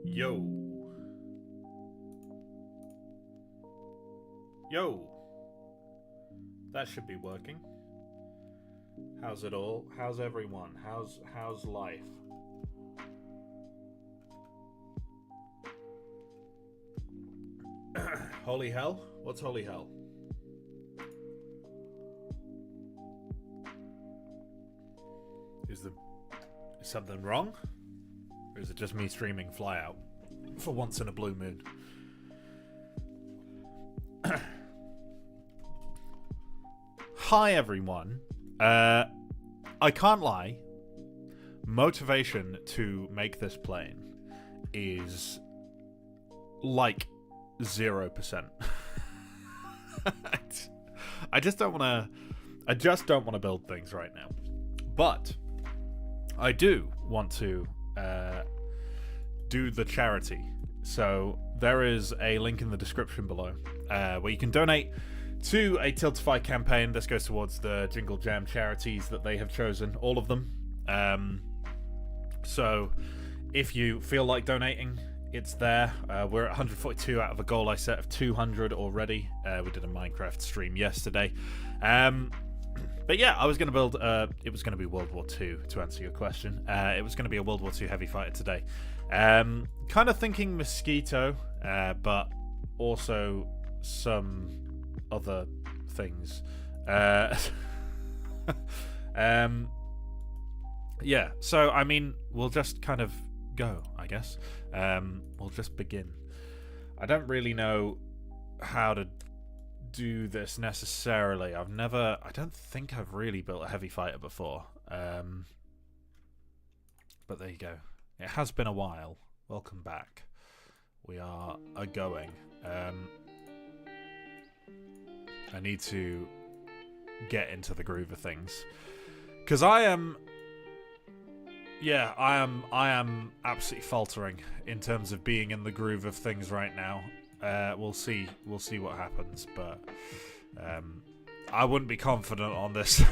Yo. Yo. That should be working. How's it all? How's everyone? How's life? Holy hell? What's holy hell? Is something wrong? Or is it just me streaming fly out for once in a blue moon? Hi everyone. I can't lie. Motivation to make this plane is like 0%. I just don't want to build things right now. But I do want to do the charity. So there is a link in the description below where you can donate to a Tiltify campaign. This goes towards the Jingle Jam charities that they have chosen, all of them. So if you feel like donating, it's there. We're at 142 out of a goal I set of 200 already. We did a Minecraft stream yesterday. But yeah, I was going to build, it was going to be World War II, to answer your question. It was going to be a World War II heavy fighter today. Kind of thinking Mosquito, but also some other things. Yeah, so I mean, we'll just kind of go, I guess. We'll just begin. I don't really know how to do this necessarily. I don't think I've really built a heavy fighter before. But there you go. It has been a while. Welcome back. We are going. I need to get into the groove of things, because I am absolutely faltering in terms of being in the groove of things right now. We'll see what happens, but I wouldn't be confident on this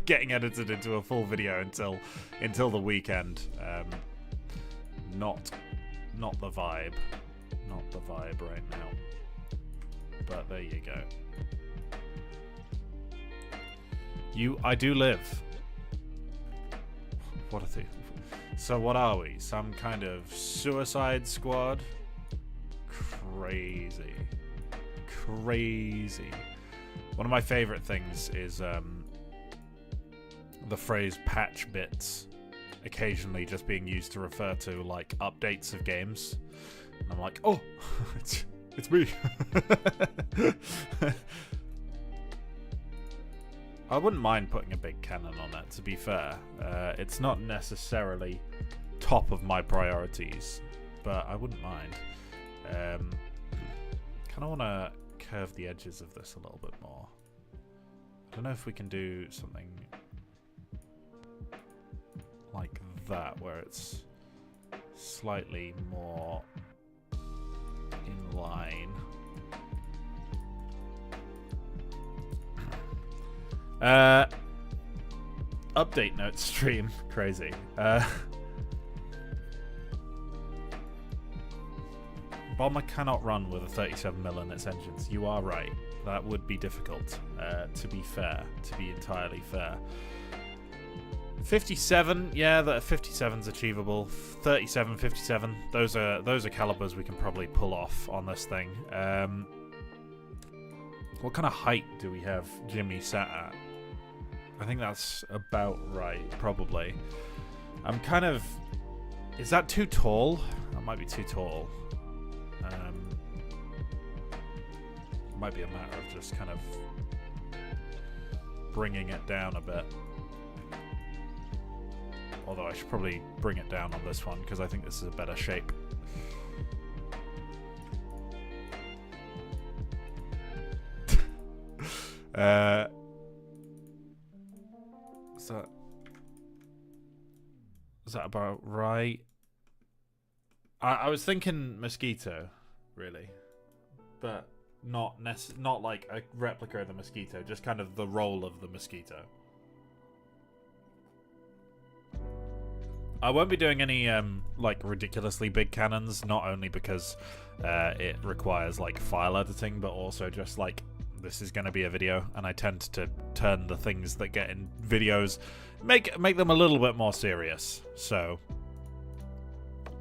getting edited into a full video until the weekend. Not the vibe right now, but there you go. I do live. What are they? So what are we? Some kind of suicide squad? Crazy. One of my favorite things is the phrase patch bits occasionally just being used to refer to like updates of games. And I'm like, oh, it's me. I wouldn't mind putting a big cannon on it, to be fair. It's not necessarily top of my priorities, but I wouldn't mind. Kind of want to curve the edges of this a little bit more. I don't know if we can do something like that, where it's slightly more in line. Update note stream. Crazy. Bomber cannot run with a 37mm in its engines. You are right. That would be difficult, to be fair. To be entirely fair. 57, yeah, that 57's achievable. 37, 57, those are calibers we can probably pull off on this thing. What kind of height do we have Jimmy sat at? I think that's about right, probably. I'm kind of... Is that too tall? That might be too tall. Might be a matter of just kind of bringing it down a bit. Although I should probably bring it down on this one, because I think this is a better shape. Is that about right? I was thinking Mosquito, really, but not like a replica of the Mosquito, just kind of the role of the Mosquito. I won't be doing any like ridiculously big cannons, not only because it requires like file editing, but also just like this is going to be a video, and I tend to turn the things that get in videos, make them a little bit more serious. So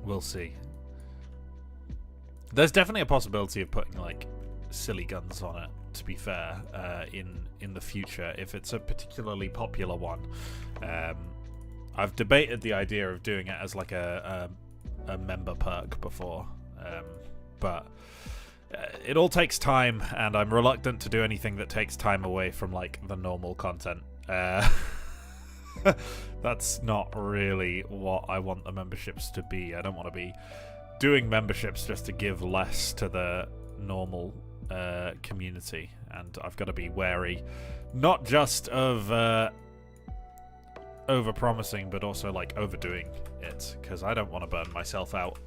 we'll see. There's definitely a possibility of putting like silly guns on it, to be fair, in the future if it's a particularly popular one. I've debated the idea of doing it as like a member perk before, but it all takes time, and I'm reluctant to do anything that takes time away from like the normal content. That's not really what I want the memberships to be. I don't want to be doing memberships just to give less to the normal community, and I've got to be wary not just of over-promising, but also like overdoing it, because I don't want to burn myself out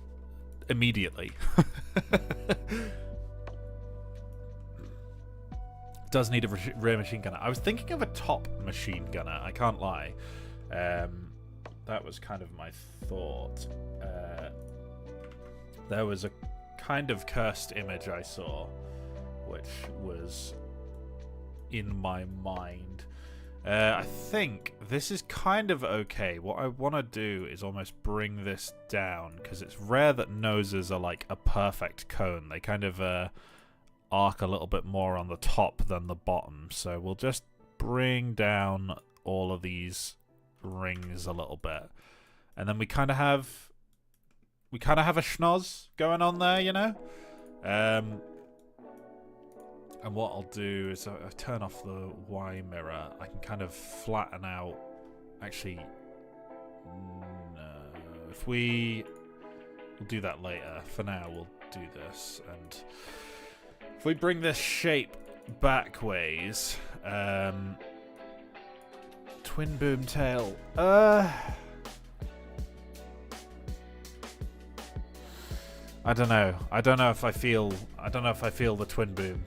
immediately. Does need a rear machine gunner. I was thinking of a top machine gunner, I can't lie. That was kind of my thought. There was a kind of cursed image I saw, which was in my mind. I think this is kind of okay. What I want to do is almost bring this down, because it's rare that noses are like a perfect cone. They kind of arc a little bit more on the top than the bottom. So we'll just bring down all of these rings a little bit, and then we kind of have a schnoz going on there, you know. And what I'll do is I turn off the Y mirror. I can kind of flatten out. Actually, no. We'll do that later. For now, we'll do this. And if we bring this shape back ways, twin boom tail. I don't know. I don't know if I feel the twin boom.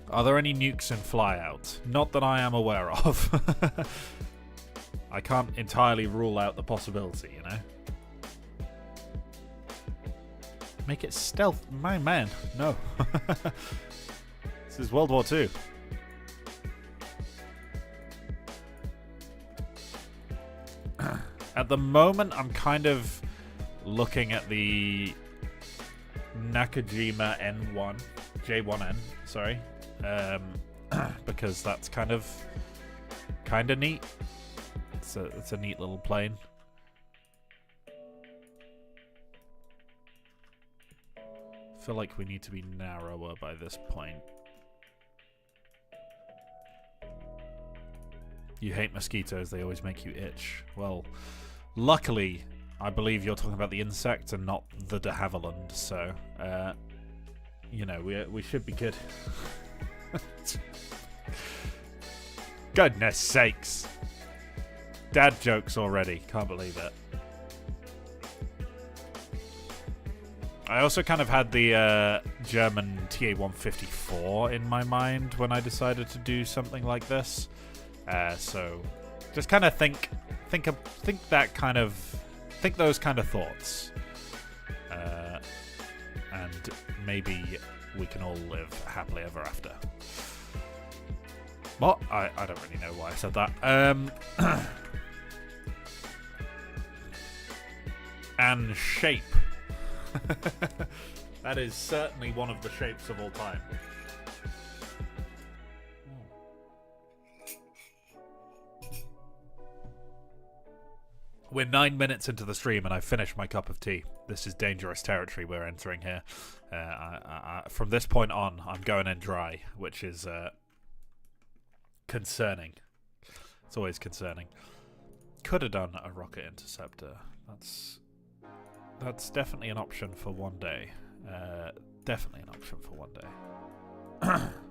Are there any nukes in flyout? Not that I am aware of. I can't entirely rule out the possibility, you know? Make it stealth. My man, no. This is World War II. At the moment, I'm kind of looking at the Nakajima N1, J1N, sorry. Because that's kind of neat. It's a neat little plane. I feel like we need to be narrower by this point. You hate mosquitoes, they always make you itch. Well, luckily, I believe you're talking about the insect and not the de Havilland, so, you know, we should be good. Goodness sakes. Dad jokes already. Can't believe it. I also kind of had the German TA-154 in my mind when I decided to do something like this. So just kind of think those kind of thoughts. And maybe we can all live happily ever after. What? I don't really know why I said that. And shape. That is certainly one of the shapes of all time. We're 9 minutes into the stream and I've finished my cup of tea. This is dangerous territory we're entering here. From this point on, I'm going in dry, which is concerning. It's always concerning. Could have done a rocket interceptor. That's definitely an option for one day. Definitely an option for one day.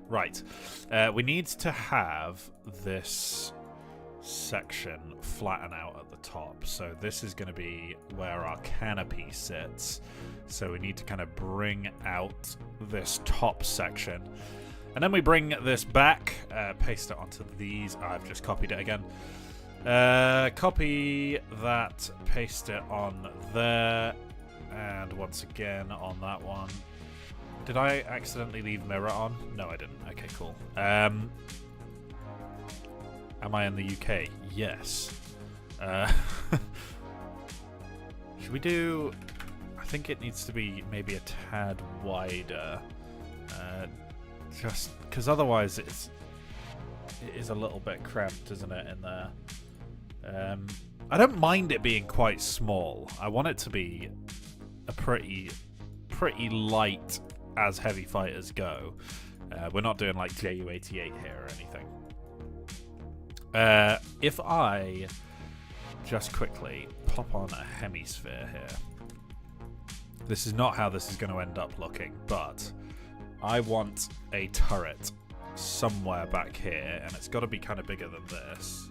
Right. We need to have this section flatten out at the top. So this is going to be where our canopy sits. So we need to kind of bring out this top section. And then we bring this back, paste it onto these. I've just copied it again. Copy that, paste it on there, and once again on that one. Did I accidentally leave mirror on? No, I didn't. Okay, cool. Am I in the UK? Yes. Should we do... I think it needs to be maybe a tad wider. Just because otherwise it is a little bit cramped, isn't it, in there? I don't mind it being quite small. I want it to be a pretty light as heavy fighters go. We're not doing like JU-88 here or anything. If I just quickly pop on a hemisphere here. This is not how this is going to end up looking, but I want a turret somewhere back here, and it's got to be kind of bigger than this.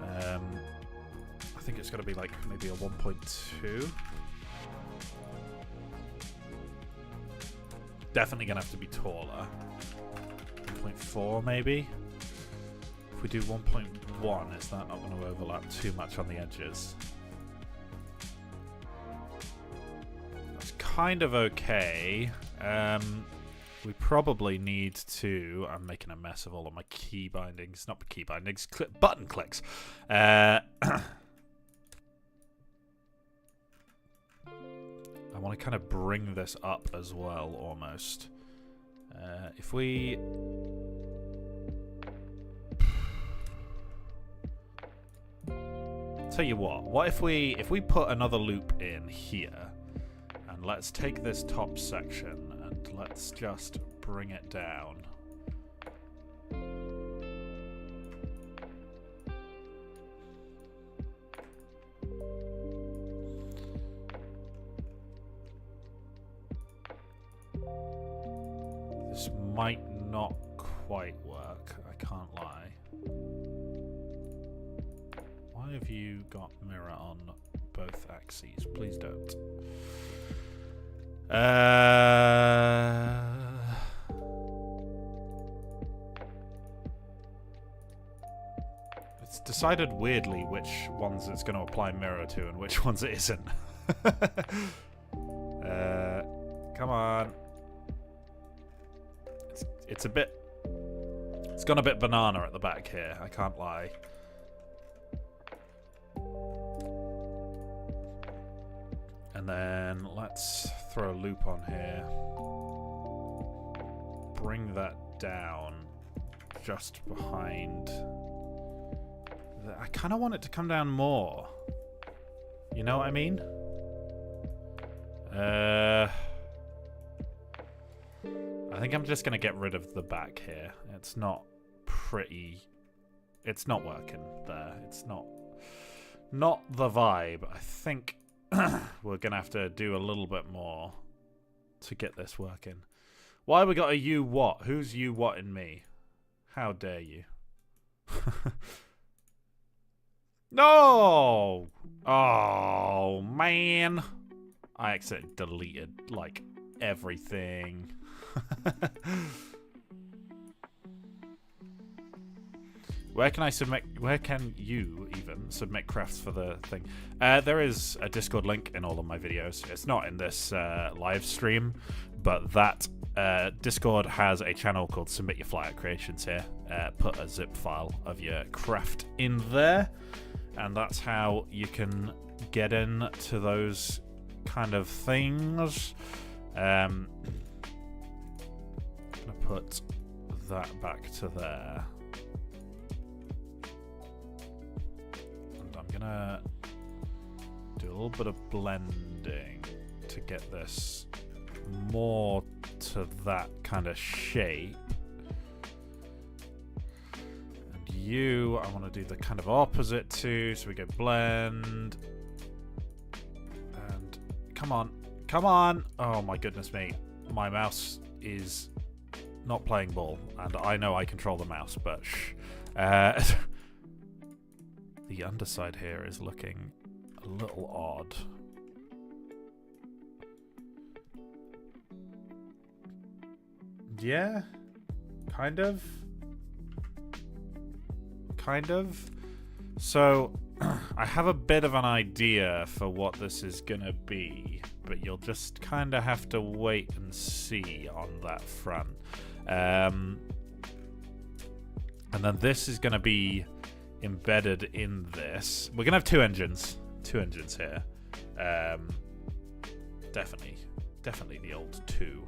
I think it's got to be like maybe a 1.2. Definitely going to have to be taller. 1.4 maybe. If we do 1.1, is that not going to overlap too much on the edges? That's kind of okay. We probably need to... I'm making a mess of all of my key bindings. Not key bindings, button clicks. I want to kind of bring this up as well, almost. If we... Tell you what if we put another loop in here, and let's take this top section and let's just bring it down. This might not quite work, I can't lie. Why have you got mirror on both axes? Please don't. It's decided weirdly which ones it's going to apply mirror to and which ones it isn't. Come on. It's a bit... It's gone a bit banana at the back here, I can't lie. And then let's throw a loop on here. Bring that down just behind. I kind of want it to come down more. You know what I mean? I think I'm just going to get rid of the back here. It's not pretty. It's not working there. It's not the vibe. I think we're going to have to do a little bit more to get this working. Why we got a you what? Who's you what in me? How dare you? No! Oh, man. I accidentally deleted, like, everything. Where can you even submit crafts for the thing? There is a Discord link in all of my videos. It's not in this live stream, but that Discord has a channel called Submit Your Flyout Creations here. Put a zip file of your craft in there, and that's how you can get into those kind of things. I'm gonna put that back to there. And I'm gonna do a little bit of blending to get this more to that kind of shape. And you, I want to do the kind of opposite too, so we go blend. And come on. Come on! Oh my goodness me. My mouse is not playing ball, and I know I control the mouse, but shh. The underside here is looking a little odd. Yeah? Kind of? Kind of? So, I have a bit of an idea for what this is gonna be, but you'll just kind of have to wait and see on that front. And then this is gonna be embedded in this. We're gonna have two engines here. Definitely the old two.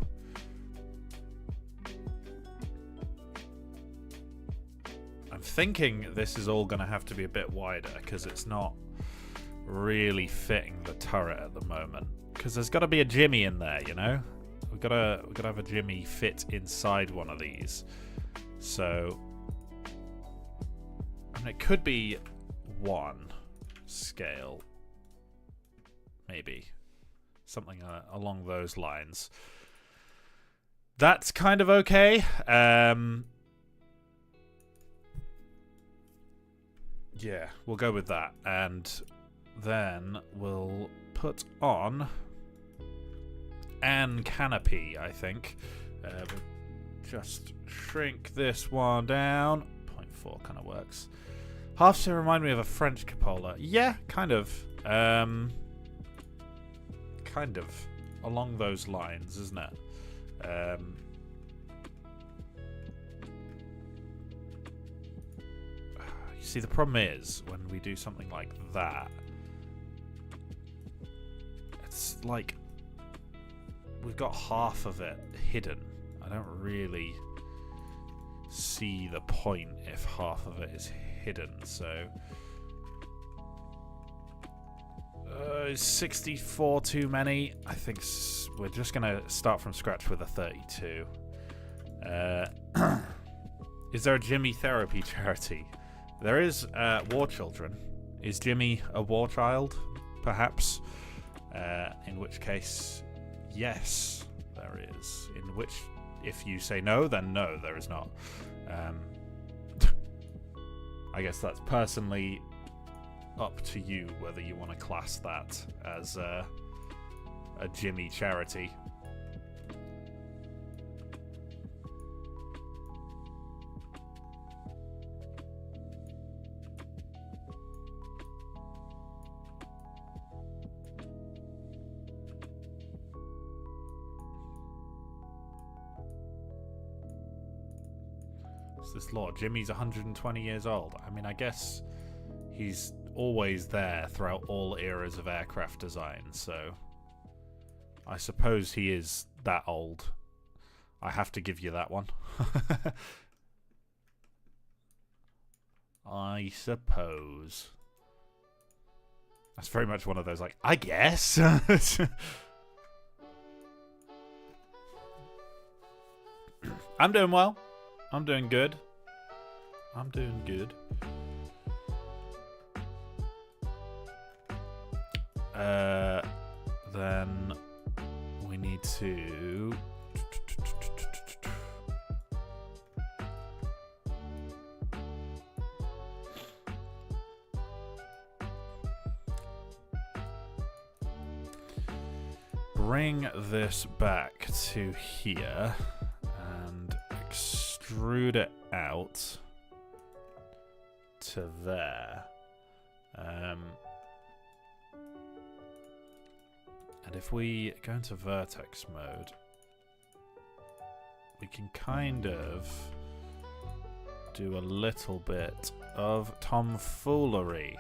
I'm thinking this is all gonna have to be a bit wider because it's not really fitting the turret at the moment. Because there's got to be a jimmy in there, you know. We've got to have a jimmy fit inside one of these. So, and it could be one scale, maybe something along those lines. That's kind of okay. Yeah, we'll go with that, and then we'll put on an canopy, I think. We'll just shrink this one down. 0.4 kind of works. Half to remind me of a French cupola. Yeah, kind of. Kind of along those lines, isn't it? You see, the problem is when we do something like that, it's like we've got half of it hidden. I don't really see the point if half of it is hidden. So, is 64 too many? I think we're just gonna start from scratch with a 32. Is there a Jimmy therapy charity? There is War Children. Is Jimmy a war child? Perhaps. In which case, yes, there is. In which, if you say no, then no, there is not. I guess that's personally up to you whether you want to class that as a Jimmy charity. This law. Jimmy's 120 years old. I mean, I guess he's always there throughout all eras of aircraft design, so I suppose he is that old. I have to give you that one. I suppose. That's very much one of those, like, I guess. I'm doing well. I'm doing good. I'm doing good. Then we need to bring this back to here and extrude it out to there. And if we go into vertex mode, we can kind of do a little bit of tomfoolery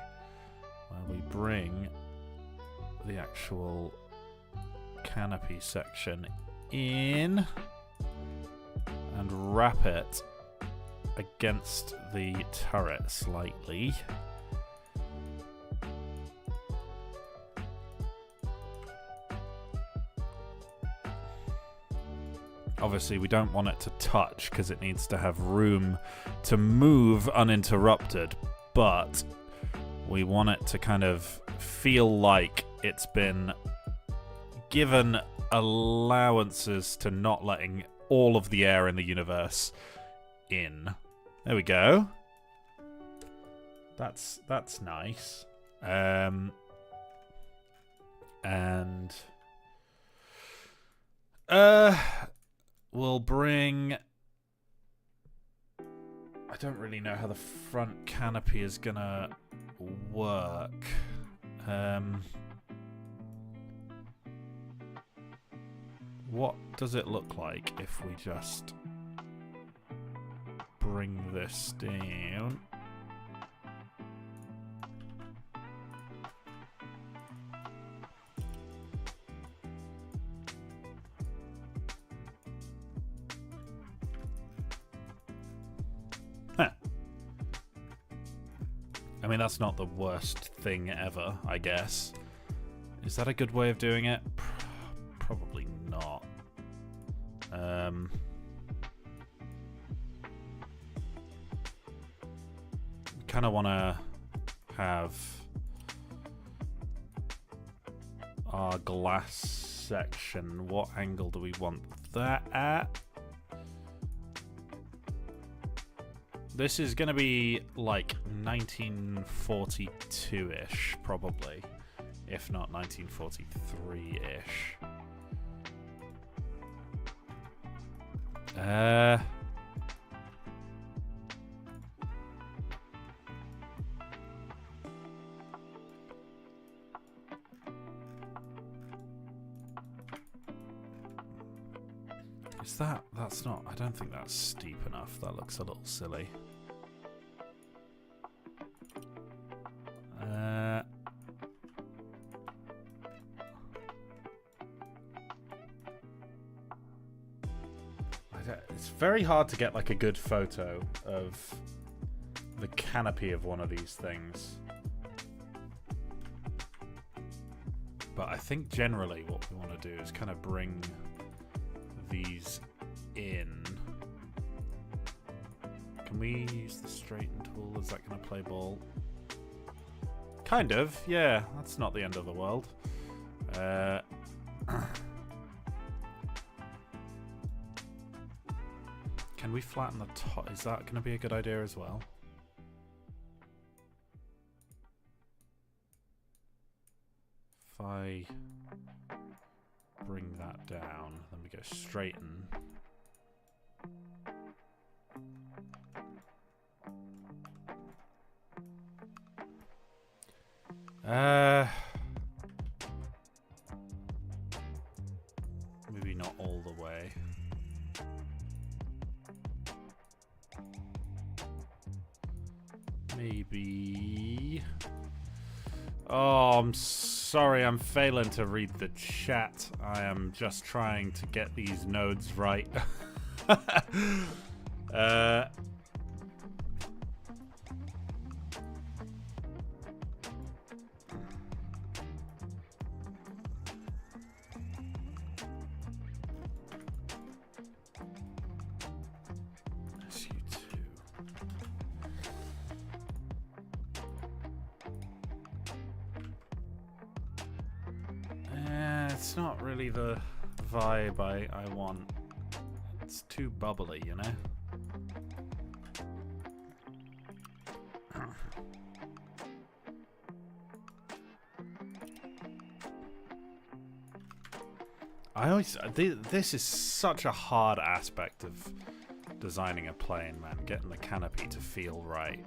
where we bring the actual canopy section in and wrap it against the turret slightly. Obviously, we don't want it to touch because it needs to have room to move uninterrupted, but we want it to kind of feel like it's been given allowances to not letting all of the air in the universe in. There we go. That's nice. And we'll bring... I don't really know how the front canopy is gonna work. What does it look like if we just bring this down? Huh. I mean, that's not the worst thing ever, I guess. Is that a good way of doing it? Probably not. Kind of want to have our glass section. What angle do we want that at? This is going to be like 1942-ish, probably. If not 1943-ish. Is that's not, I don't think that's steep enough. That looks a little silly. It's very hard to get like a good photo of the canopy of one of these things. But I think generally what we want to do is kind of bring these in. Can we use the straighten tool? Is that going to play ball? Kind of, yeah. That's not the end of the world. Can we flatten the top? Is that going to be a good idea as well? If I bring that down, then we go straighten. Maybe not all the way. Maybe. Oh, I'm sorry, I'm failing to read the chat. I am just trying to get these nodes right. It's not really the vibe I want. It's too bubbly, you know? This is such a hard aspect of designing a plane, man. Getting the canopy to feel right.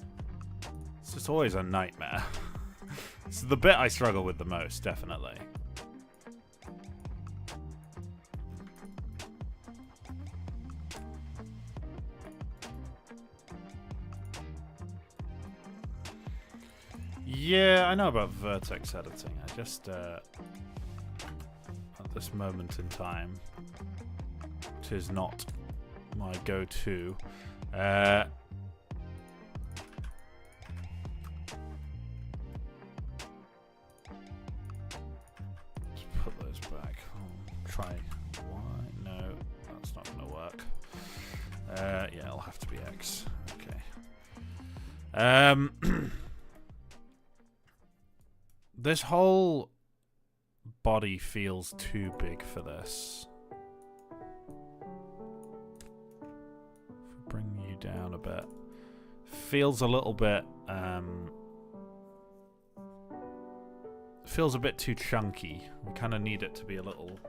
It's just always a nightmare. It's the bit I struggle with the most, definitely. Yeah, I know about vertex editing. I just, at this moment in time, it is not my go-to. Let's put those back. Try Y. No, that's not going to work. Yeah, it'll have to be X. Okay. This whole body feels too big for this. If we bring you down a bit. Feels a little bit, feels a bit too chunky. We kind of need it to be a little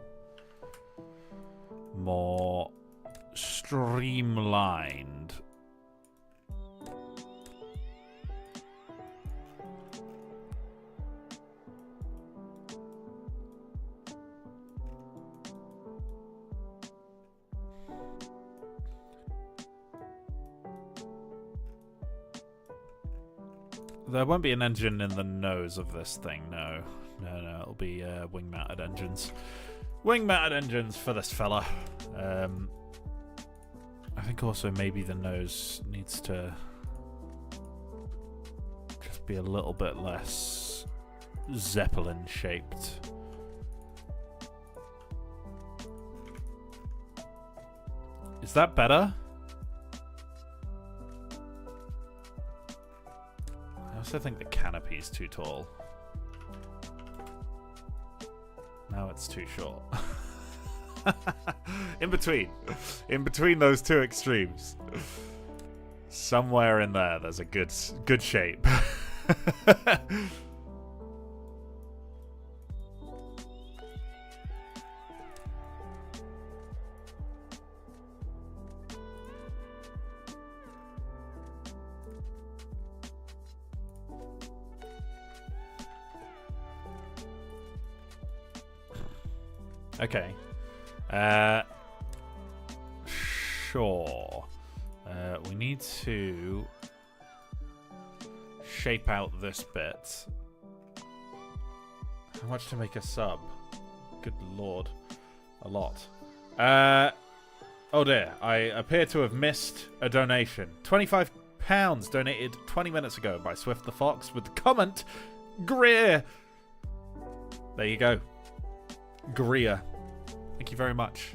more streamlined. There won't be an engine in the nose of this thing, no. No, it'll be wing-mounted engines. Wing-mounted engines for this fella. I think also maybe the nose needs to just be a little bit less Zeppelin-shaped. Is that better? I also think the canopy is too tall. Now it's too short. In between those two extremes, somewhere in there's a good shape. Okay. Sure. We need to shape out this bit. How much to make a sub? Good lord. A lot. Oh dear. I appear to have missed a donation. £25 donated 20 minutes ago by Swift the Fox with the comment, Greer. There you go. Greer. Thank you very much.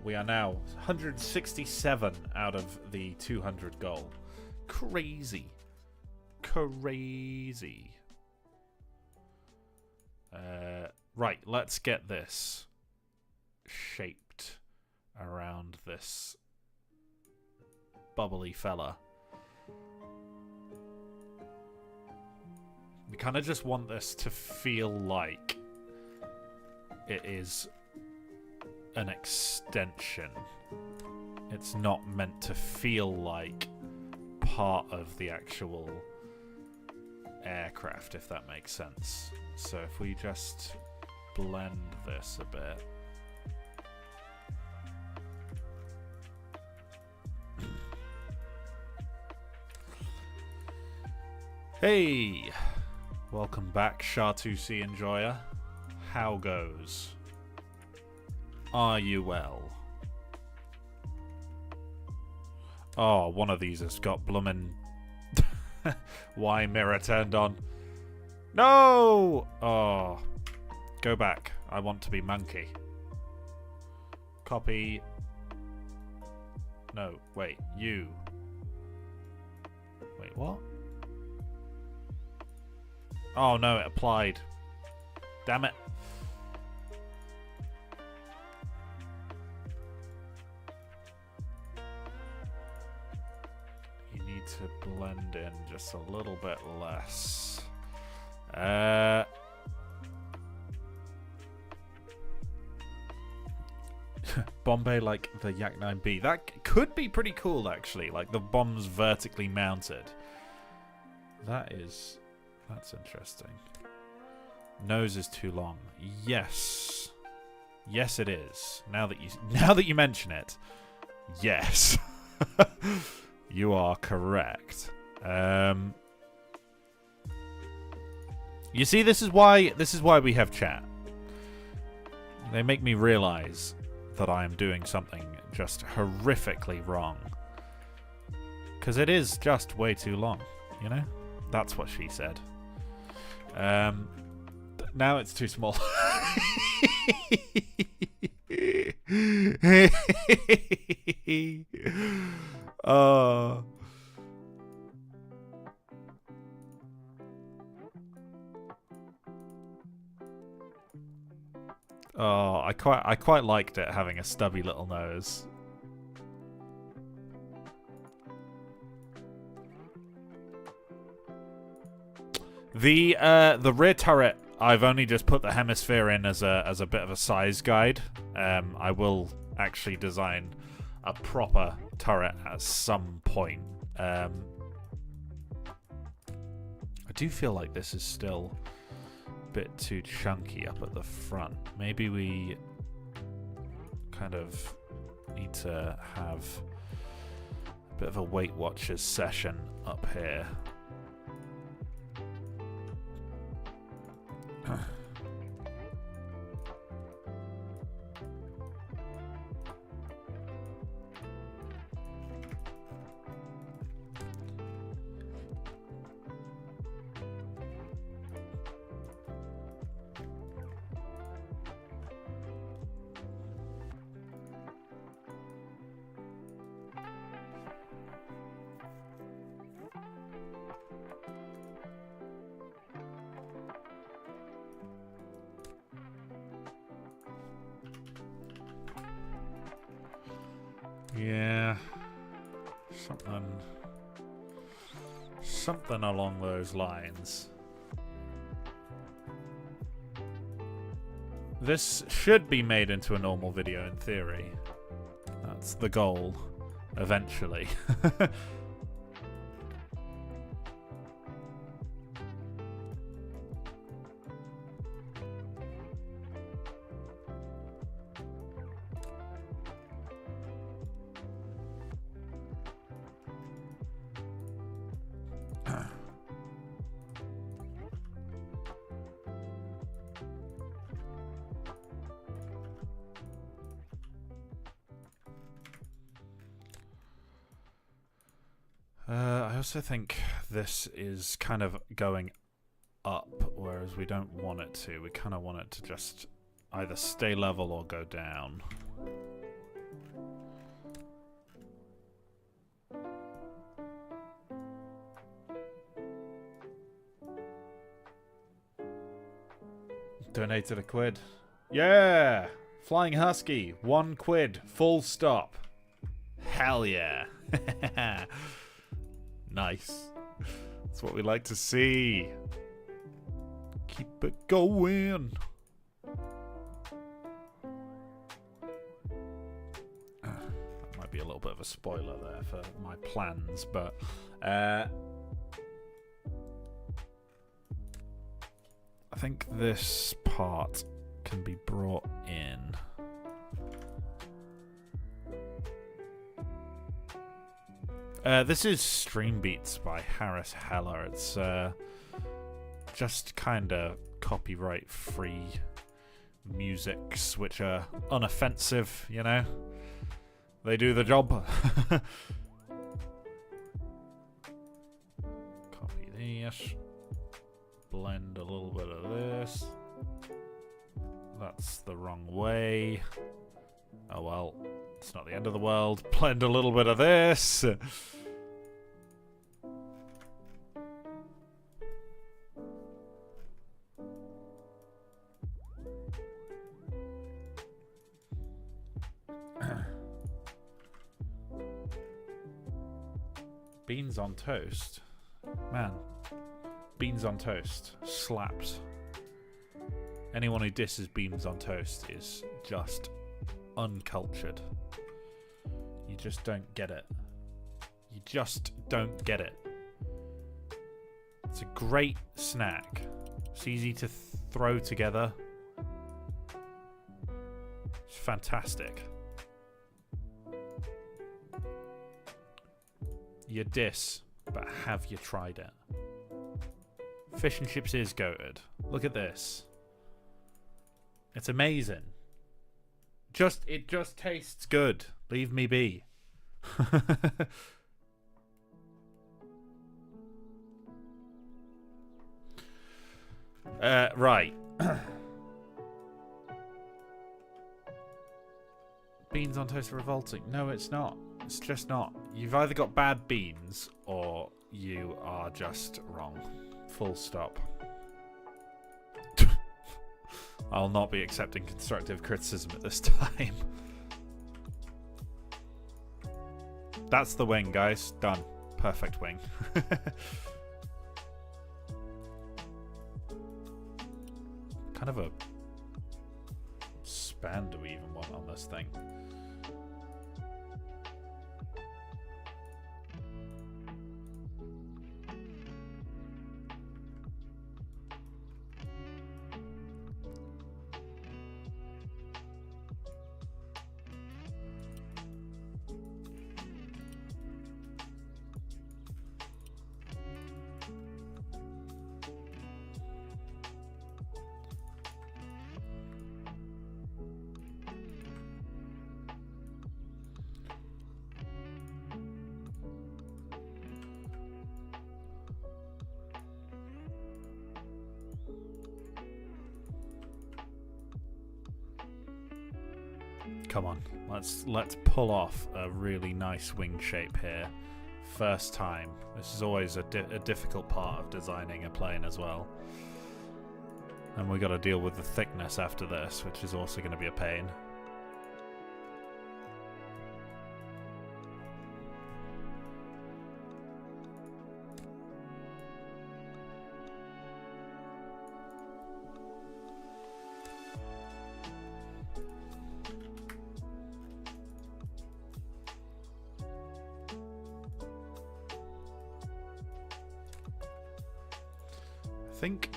We are now 167 out of the 200 goal. Crazy. Right, let's get this shaped around this bubbly fella. We kind of just want this to feel like it is an extension. It's not meant to feel like part of the actual aircraft, if that makes sense. So if we just blend this a bit. Hey! Welcome back, Chartusi Enjoyer. How goes? Are you well? Oh, one of these has got bloomin' Y mirror turned on. No! Oh. Go back. I want to be monkey. Copy. No, wait. You. Wait, what? Oh no, it applied. Damn it. You need to blend in just a little bit less. Bombay like the Yak 9B. That could be pretty cool, actually. Like the bomb's vertically mounted. That's interesting. Nose is too long. Yes. Yes, it is. Now that you mention it. Yes. You are correct. You see, this is why we have chat. They make me realize that I am doing something just horrifically wrong. Because it is just way too long, you know? That's what she said. Now it's too small. Oh, I quite liked it having a stubby little nose. The rear turret, I've only just put the hemisphere in as a bit of a size guide. I will actually design a proper turret at some point. I do feel like this is still a bit too chunky up at the front. Maybe we kind of need to have a bit of a Weight Watchers session up here. Yeah, something along those lines. This should be made into a normal video in theory. That's the goal, eventually. I also think this is kind of going up, whereas we don't want it to. We kind of want it to just either stay level or go down. Donated £1. Yeah! Flying Husky, £1, full stop. Hell yeah. Nice. That's what we like to see. Keep it going. That might be a little bit of a spoiler there for my plans, but I think this part can be brought in. This is Stream Beats by Harris Heller. It's just kind of copyright-free musics, which are unoffensive, you know? They do the job. Copy this. Blend a little bit of this. That's the wrong way. Oh well, it's not the end of the world. Blend a little bit of this. Beans on toast. Man, beans on toast slaps. Anyone who disses beans on toast is just uncultured. You just don't get it. You just don't get it. It's a great snack. It's easy to throw together. It's fantastic. You diss, but have you tried it? Fish and chips is goated. Look at this. It's amazing. It just tastes good. Leave me be. Right. Beans on toast are revolting. No, it's not. It's just not. You've either got bad beans or you are just wrong. Full stop. I'll not be accepting constructive criticism at this time. That's the wing, guys. Done. Perfect wing. Kind of a span do we even want on this thing? come on. Let's pull off a really nice wing shape here. First time. This is always a difficult part of designing a plane as well. And we got to deal with the thickness after this, which is also going to be a pain. I think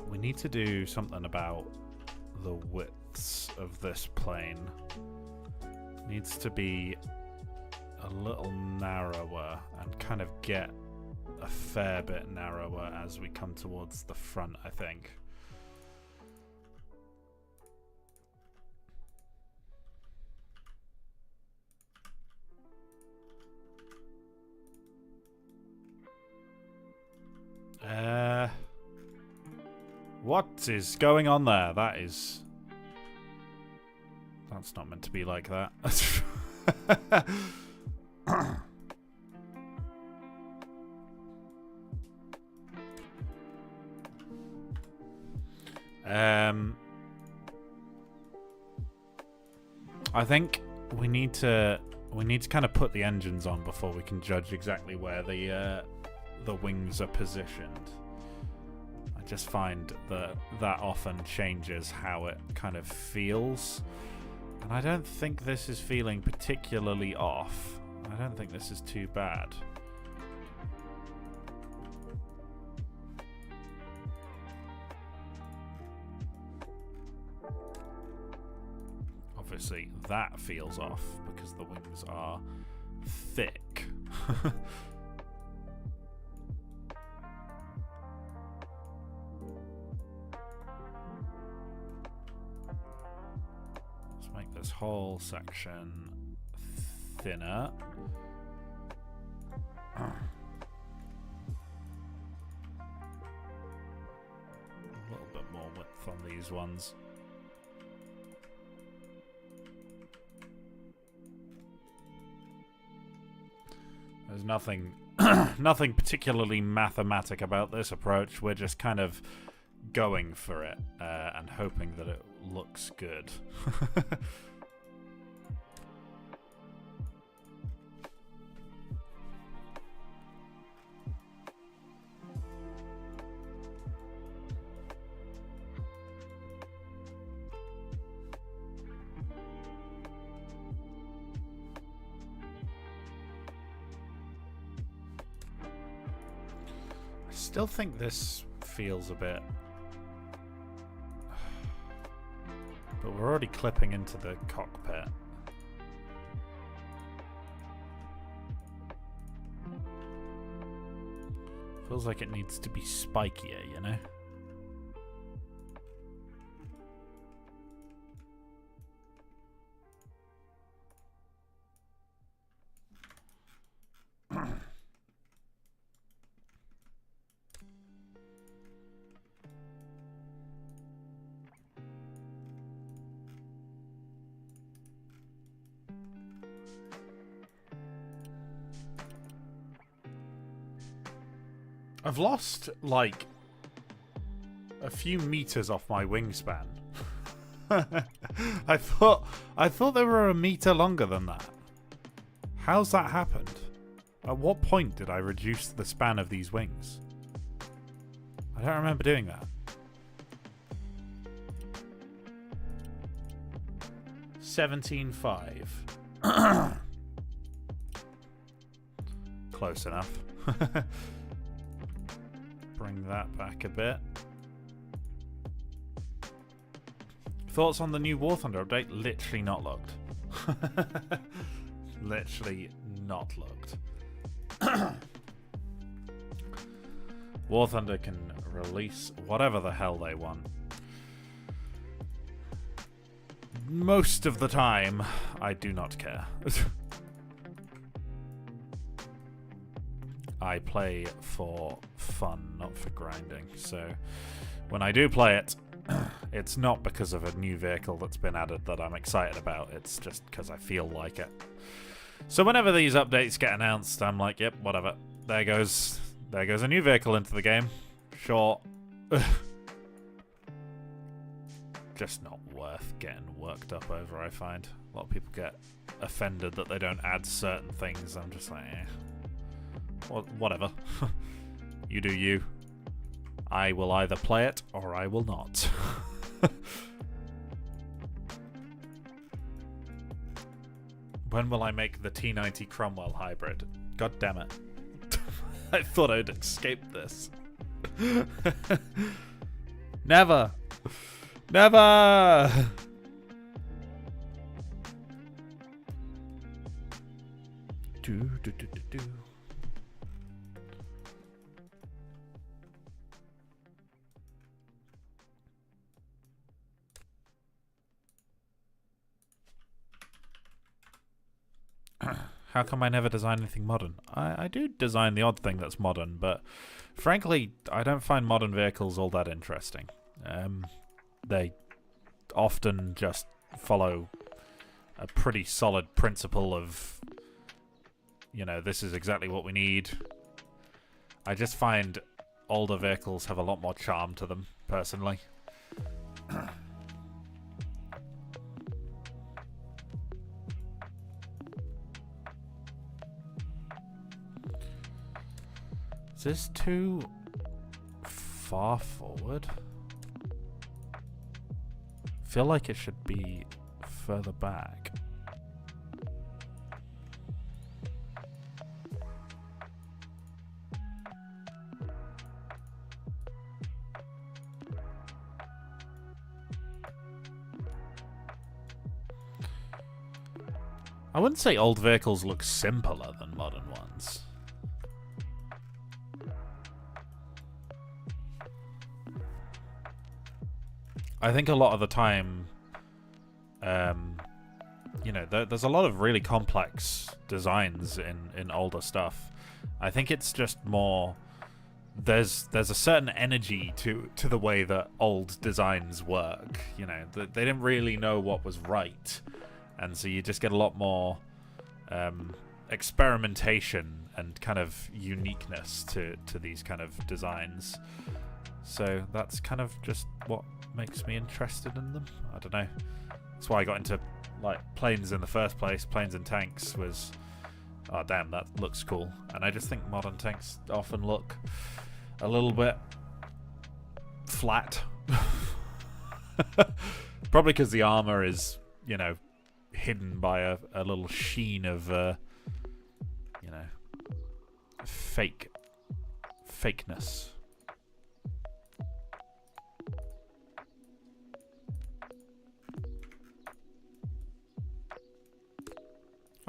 we need to do something about the widths of this plane. It needs to be a little narrower and kind of get a fair bit narrower as we come towards the front, I think. What is going on there? That's not meant to be like that. I think we need to kind of put the engines on before we can judge exactly where the wings are positioned. I just find that often changes how it kind of feels, and I don't think this is feeling particularly off. I don't think this is too bad. Obviously that feels off because the wings are thick. Let's make this whole section thinner. A little bit more width on these ones. There's nothing nothing particularly mathematic about this approach. We're just kind of going for it and hoping that it looks good. Still think this feels a bit, but we're already clipping into the cockpit. Feels like it needs to be spikier, you know? I've lost, like, a few meters off my wingspan. I thought they were a meter longer than that. How's that happened? At what point did I reduce the span of these wings? I don't remember doing that. 17.5. Close enough. Bring that back a bit. Thoughts on the new War Thunder update? Literally not looked. Literally not looked. War Thunder can release whatever the hell they want. Most of the time, I do not care. I play for fun, not for grinding. So when I do play it, It's not because of a new vehicle that's been added that I'm excited about. It's just because I feel like it. So whenever these updates get announced, I'm like, yep, whatever. There goes a new vehicle into the game. Sure. Just not worth getting worked up over, I find. A lot of people get offended that they don't add certain things. I'm just like, whatever. You do you. I will either play it or I will not. When will I make the T90 Cromwell hybrid? God damn it. I thought I'd escape this. Never! Never! Do, do, do, do, do. How come I never design anything modern? I do design the odd thing that's modern, but frankly, I don't find modern vehicles all that interesting. They often just follow a pretty solid principle of, you know, this is exactly what we need. I just find older vehicles have a lot more charm to them, personally. Is this too far forward? I feel like it should be further back. I wouldn't say old vehicles look simpler than modern ones. I think a lot of the time, you know, there's a lot of really complex designs in older stuff. I think it's just more, there's a certain energy to the way that old designs work. You know, they didn't really know what was right, and so you just get a lot more experimentation and kind of uniqueness to these kind of designs. So that's kind of just what makes me interested in them. I don't know. That's why I got into like planes in the first place. Planes and tanks was, oh damn, that looks cool. And I just think modern tanks often look a little bit flat. Probably because the armor is, you know, hidden by a little sheen of, you know, fakeness.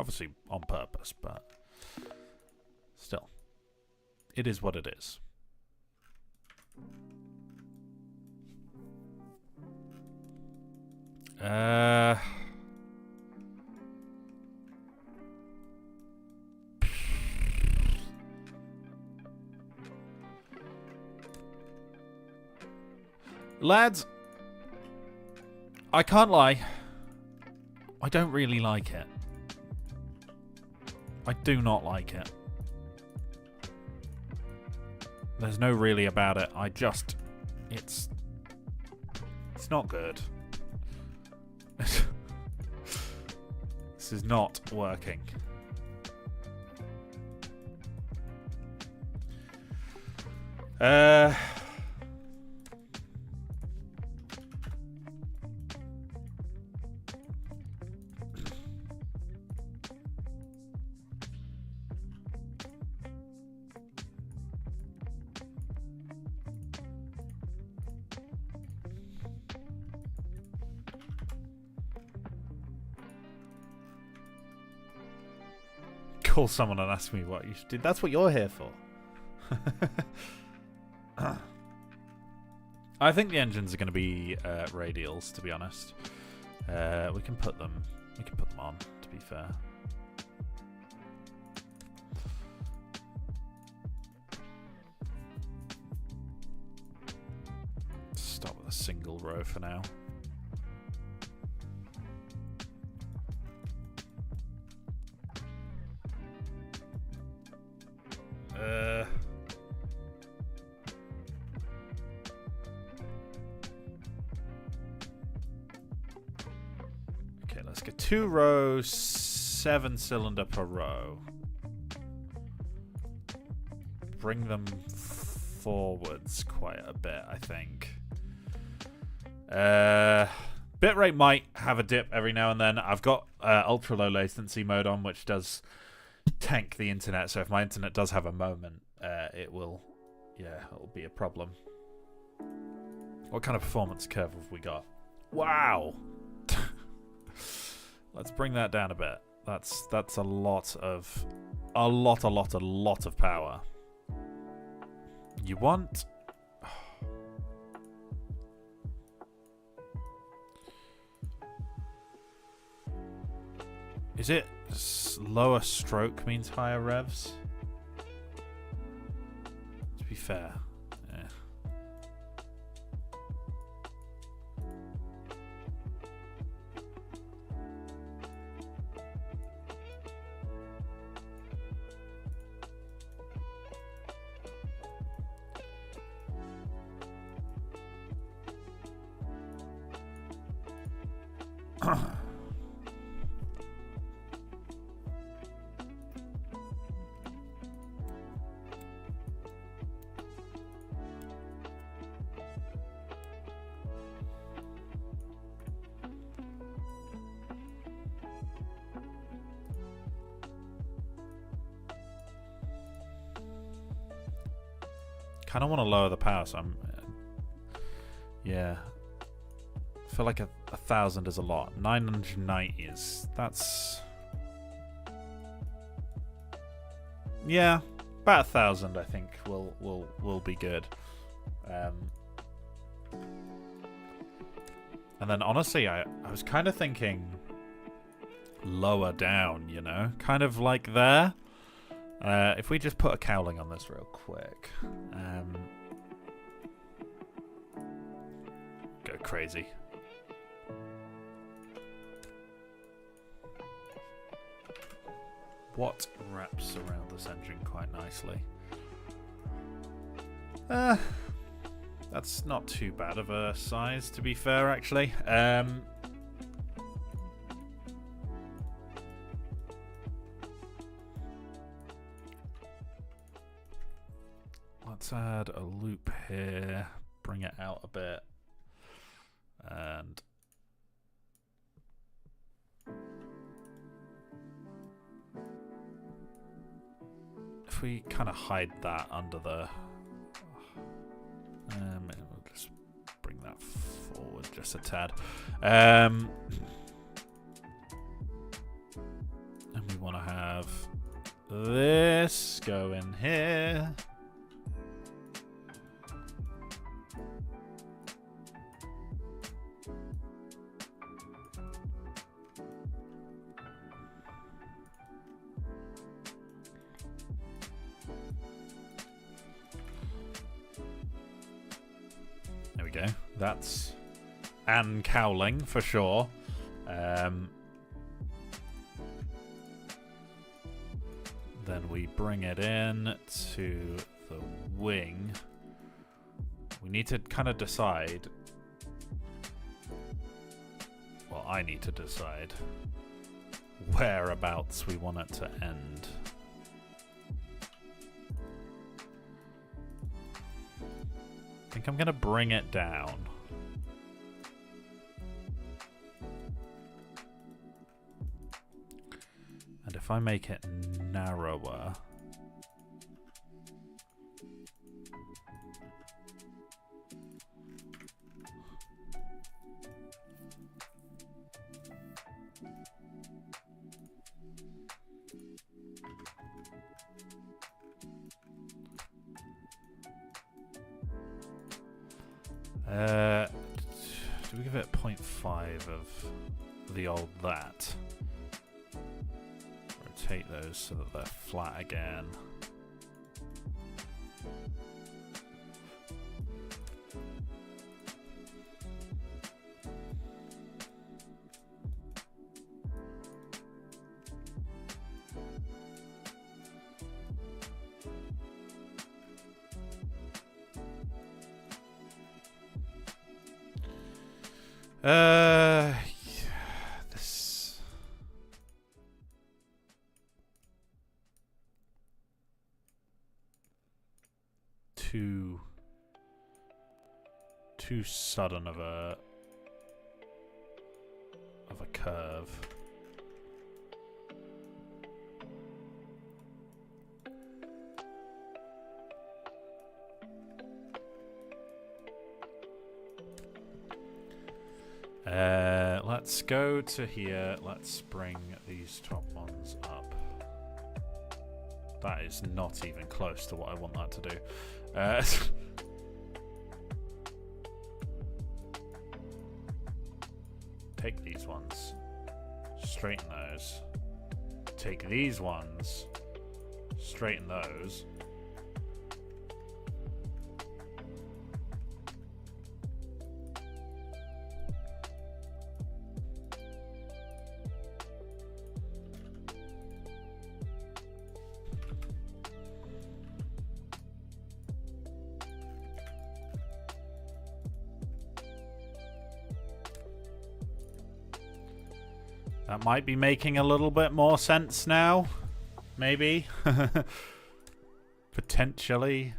Obviously on purpose, but still, it is what it is. Lads, I can't lie. I don't really like it. I do not like it. There's no really about it. It's not good. This is not working. Call someone and ask me what you should do. That's what you're here for. I think the engines are going to be radials, to be honest. We can put them on, to be fair. Stop with a single row for now. Okay, let's get 2 rows, 7 cylinder per row. Bring them forwards quite a bit, I think. Bitrate might have a dip every now and then. I've got ultra low latency mode on, which does tank the internet. So if my internet does have a moment, it'll be a problem. What kind of performance curve have we got? Wow. Let's bring that down a bit. That's a lot of power. You want... Is it lower stroke means higher revs? To be fair. Yeah. Kind of want to lower the power, so I'm... yeah. I feel like 1,000 is a lot. 990 is... that's... yeah. About 1,000, I think, will be good. And then, honestly, I was kind of thinking... lower down, you know? Kind of like there. If we just put a cowling on this real quick. Go crazy. What wraps around this engine quite nicely? That's not too bad of a size, to be fair, actually. Let's add a loop here, bring it out a bit, and if we kind of hide that under the, we'll just bring that forward just a tad, and we want to have this go in here. That's and cowling for sure. Then we bring it in to the wing. We need to kind of decide. Well, I need to decide whereabouts we want it to end. I think I'm going to bring it down. And if I make it narrower... do we give it 0.5 of the old that? Rotate those so that they're flat again. This. Too sudden of a curve. Let's go to here. Let's bring these top ones up. That is not even close to what I want that to do. Take these ones, straighten those. Take these ones, straighten those. That might be making a little bit more sense now. Maybe. Potentially.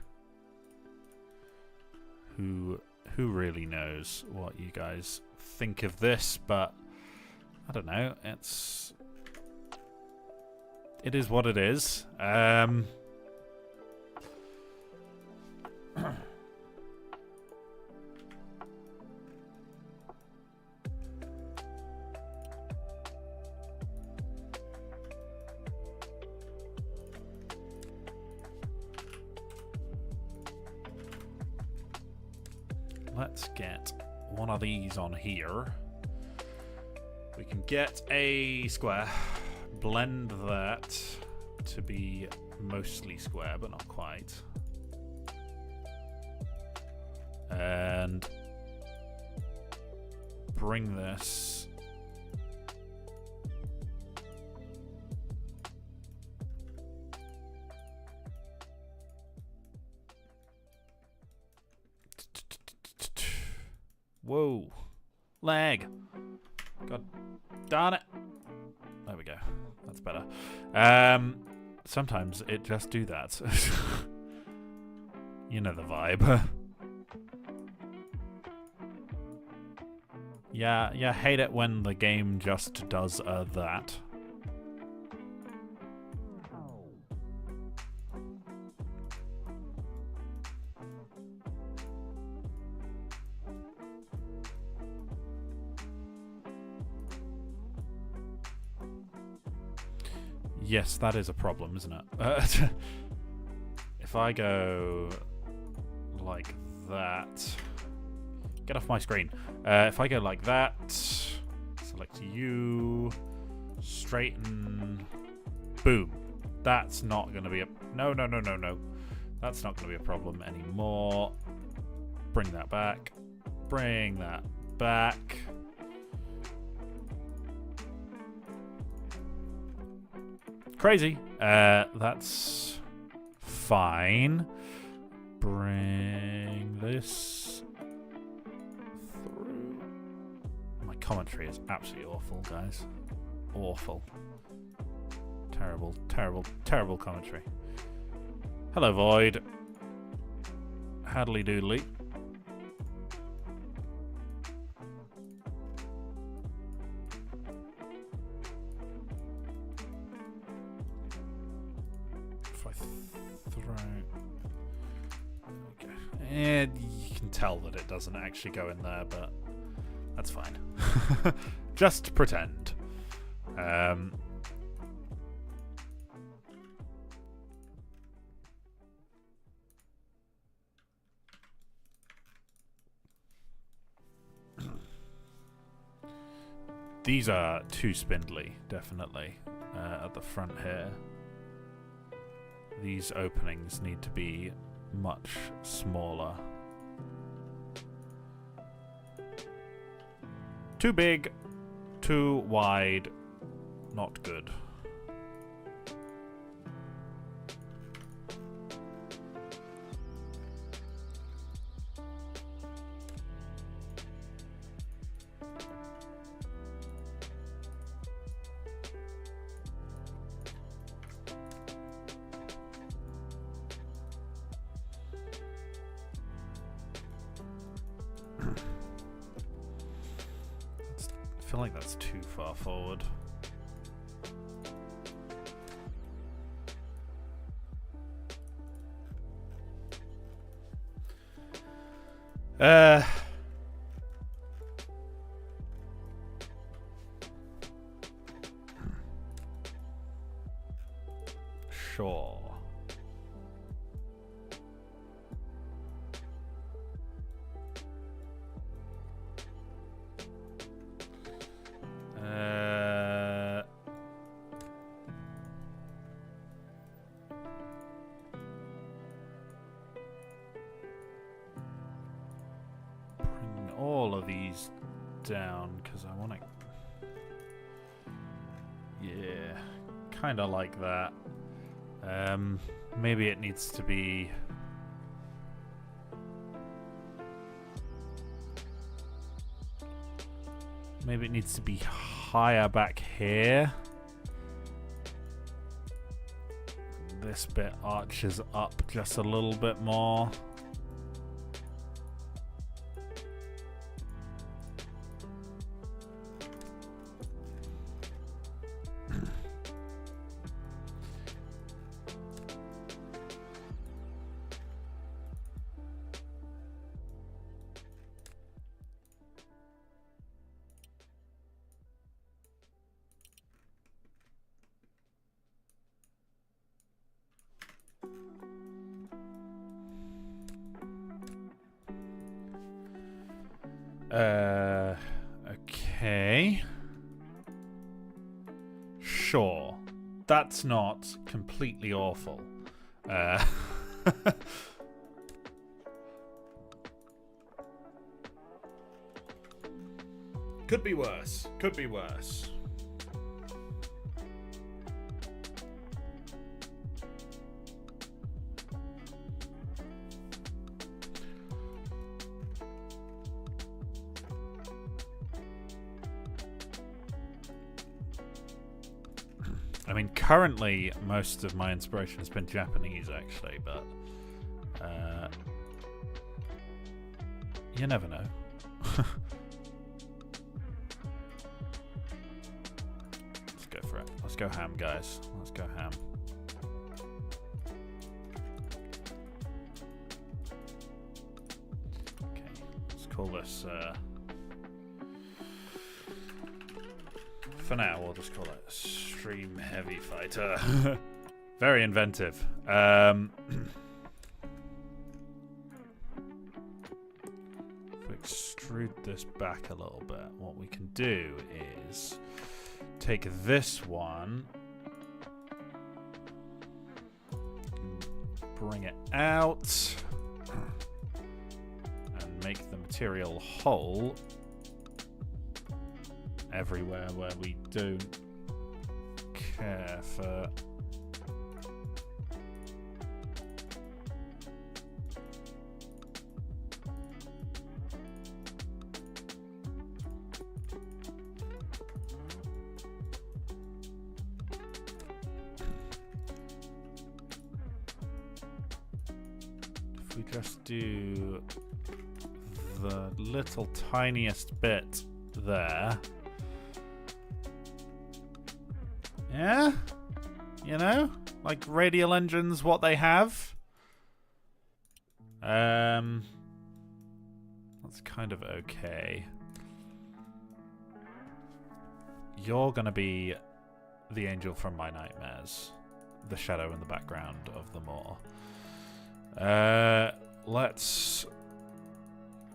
Who really knows what you guys think of this, but I don't know. It is what it is. Let's get one of these on here. We can get a square, blend that to be mostly square, but not quite. And bring this whoa, lag. God darn it. There we go. That's better. Sometimes it just do that. You know the vibe. Yeah, hate it when the game just does that. Yes, that is a problem, isn't it? If I go like that... Get off my screen. If I go like that, select you, straighten, boom. That's not going to be a... No. That's not going to be a problem anymore. Bring that back. Bring that back. Crazy. That's fine. Bring this through. My commentary is absolutely awful, guys. Awful. Terrible, terrible, terrible commentary. Hello, Void. Hadley doodly. You can tell that it doesn't actually go in there, but that's fine. Just pretend. These are too spindly, definitely, at the front here. These openings need to be much smaller. Too big, too wide, not good. feel like that's too far forward. Sure. Bring all of these down because I want to. Yeah, kind of like that. Maybe it needs to be. Maybe it needs to be higher back here. This bit arches up just a little bit more. Okay. Sure. That's not completely awful. Could be worse. Could be worse. I mean, currently, most of my inspiration has been Japanese, actually, but you never know. Let's go for it. Let's go ham, guys. Let's go ham. Okay, let's call this... for now, we'll just call it Stream Heavy Fighter. Very inventive. If we extrude this back a little bit, what we can do is take this one, bring it out, and make the material whole everywhere where we don't care for if we just do the little tiniest bit there. Yeah? You know? Like radial engines, what they have. That's kind of okay. You're gonna be the angel from my nightmares. The shadow in the background of them all. Let's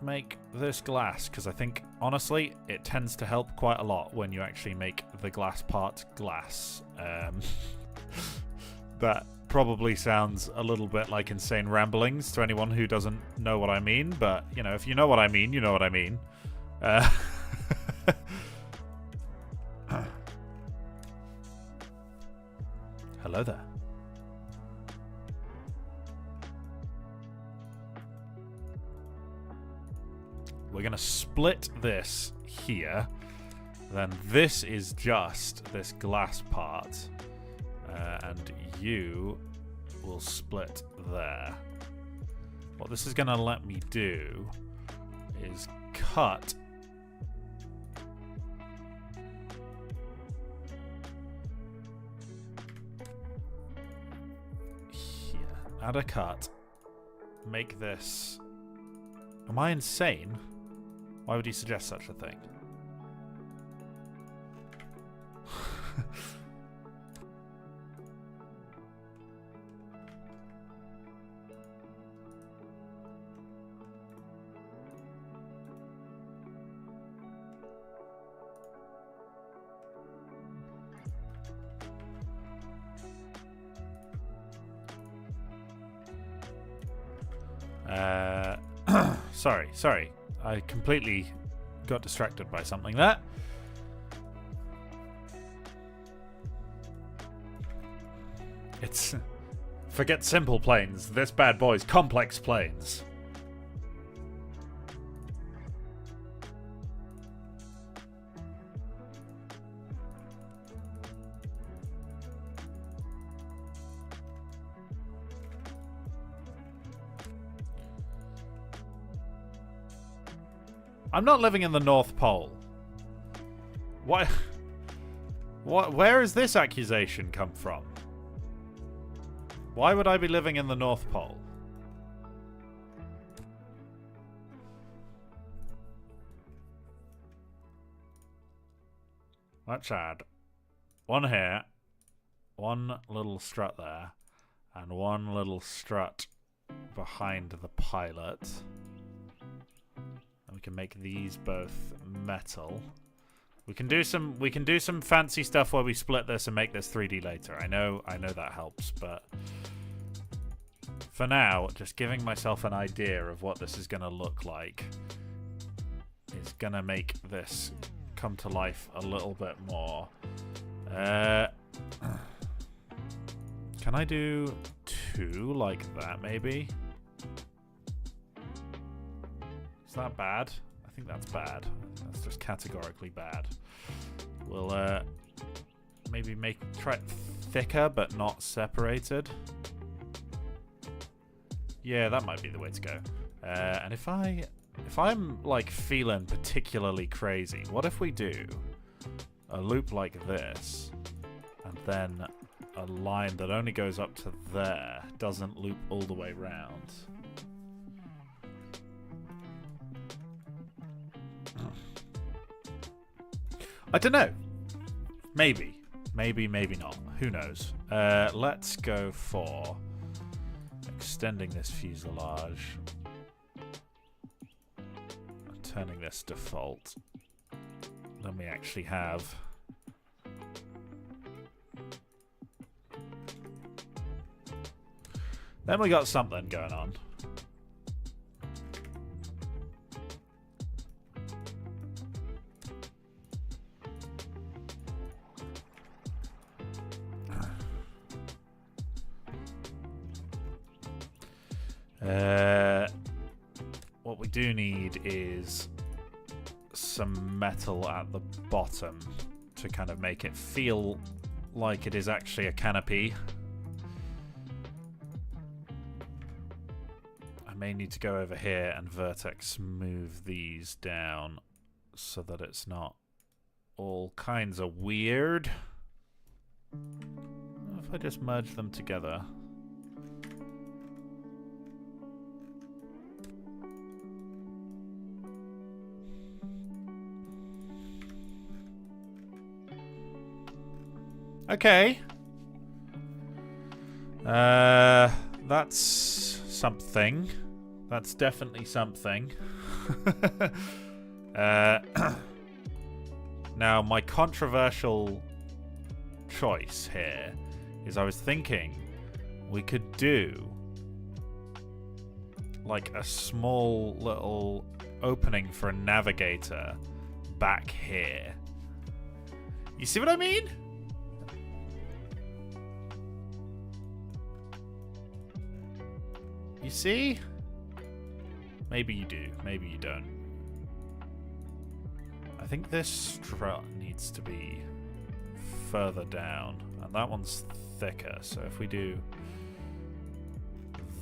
make this glass, because I think honestly it tends to help quite a lot when you actually make the glass part glass. That probably sounds a little bit like insane ramblings to anyone who doesn't know what I mean, but you know, if you know what I mean, you know what I mean. Hello there. We're going to split this here. Then this is just this glass part. And you will split there. What this is going to let me do is cut Add a cut. Make this... Am I insane? Why would you suggest such a thing? Sorry. I completely got distracted by something there. It's... Forget simple planes. This bad boy's complex planes. I'm not living in the North Pole. Why? Where has this accusation come from? Why would I be living in the North Pole? Let's add one here, one little strut there, and one little strut behind the pilot. We can make these both metal. We can do some fancy stuff where we split this and make this 3D later. I know that helps, but for now, just giving myself an idea of what this is going to look like is going to make this come to life a little bit more. Can I do 2 like that, maybe? Is that bad? I think that's bad. That's just categorically bad. We'll maybe try it thicker but not separated. Yeah, that might be the way to go. And if I'm like feeling particularly crazy, what if we do a loop like this and then a line that only goes up to there, doesn't loop all the way round? I don't know. Maybe. Maybe not. Who knows? Let's go for extending this fuselage. Turning this default. Then we actually have... Then we got something going on. What we do need is some metal at the bottom to kind of make it feel like it is actually a canopy. I may need to go over here and vertex move these down so that it's not all kinds of weird. What if I just merge them together? Okay. That's something. That's definitely something. Now, my controversial choice here is I was thinking we could do like a small little opening for a navigator back here. You see what I mean? You see? Maybe you do, maybe you don't. I think this strut needs to be further down, and that one's thicker, so if we do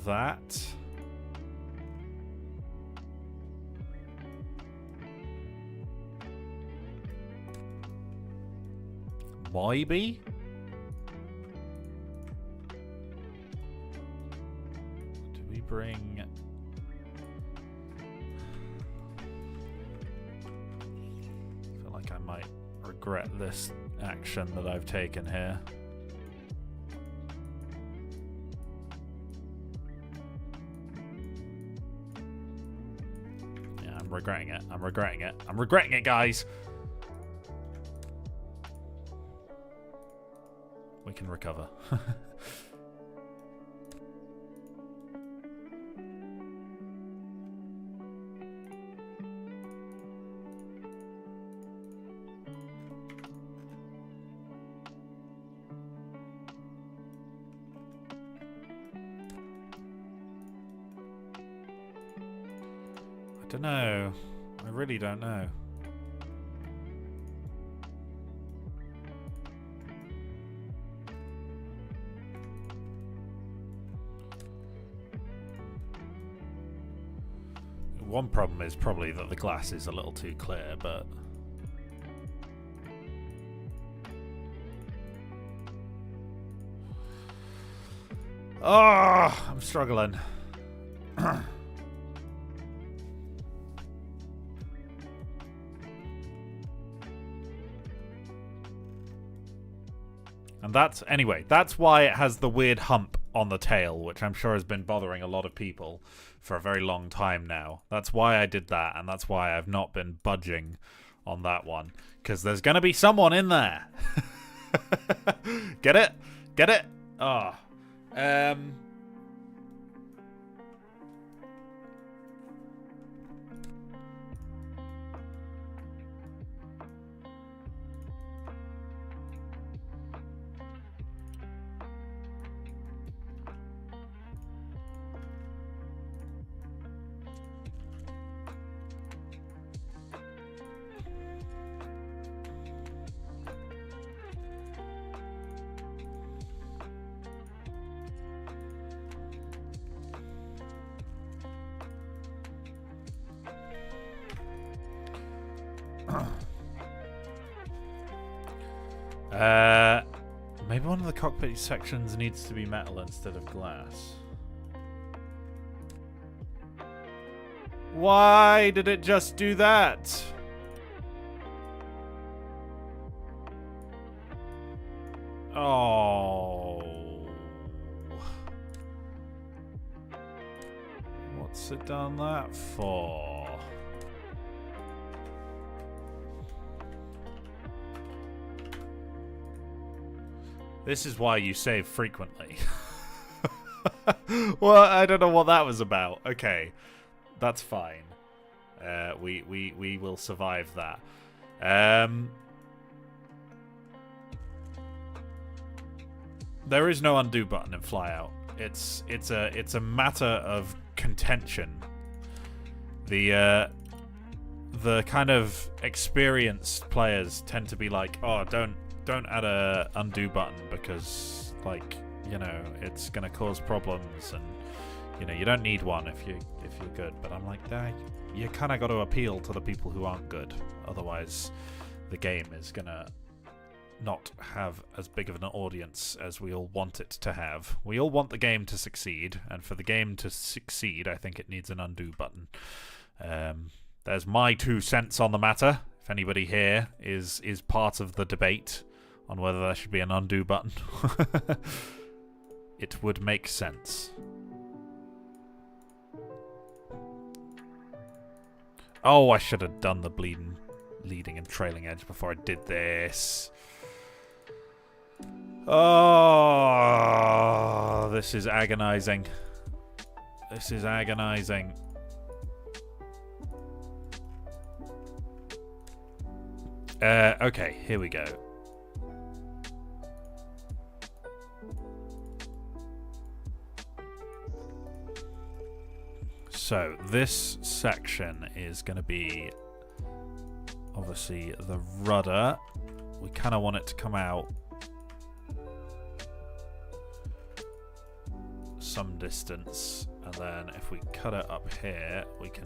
that... Maybe? bring... I feel like I might regret this action that I've taken here. Yeah, I'm regretting it. I'm regretting it. I'm regretting it, guys! We can recover. I don't know. I really don't know. One problem is probably that the glass is a little too clear, but... Oh, I'm struggling. And that's, anyway, that's why it has the weird hump on the tail, which I'm sure has been bothering a lot of people for a very long time now. That's why I did that, and that's why I've not been budging on that one. Because there's going to be someone in there. Get it? Get it? Oh. Maybe one of the cockpit sections needs to be metal instead of glass. Why did it just do that? Oh. What's it done that for? This is why you save frequently. Well, I don't know what that was about. Okay, that's fine. We will survive that. There is no undo button in Flyout. It's a matter of contention. The kind of experienced players tend to be like, oh, don't add a undo button because, like, you know, it's gonna cause problems, and you know you don't need one if you're good. But I'm like, you kind of got to appeal to the people who aren't good. Otherwise, the game is gonna not have as big of an audience as we all want it to have. We all want the game to succeed, and for the game to succeed, I think it needs an undo button. There's my 2 cents on the matter. If anybody here is part of the debate on whether there should be an undo button, it would make sense. Oh, I should have done the leading and trailing edge before I did this. Oh, this is agonizing. This is agonizing. Okay, here we go. So this section is going to be obviously the rudder. We kind of want it to come out some distance, and then if we cut it up here, we can...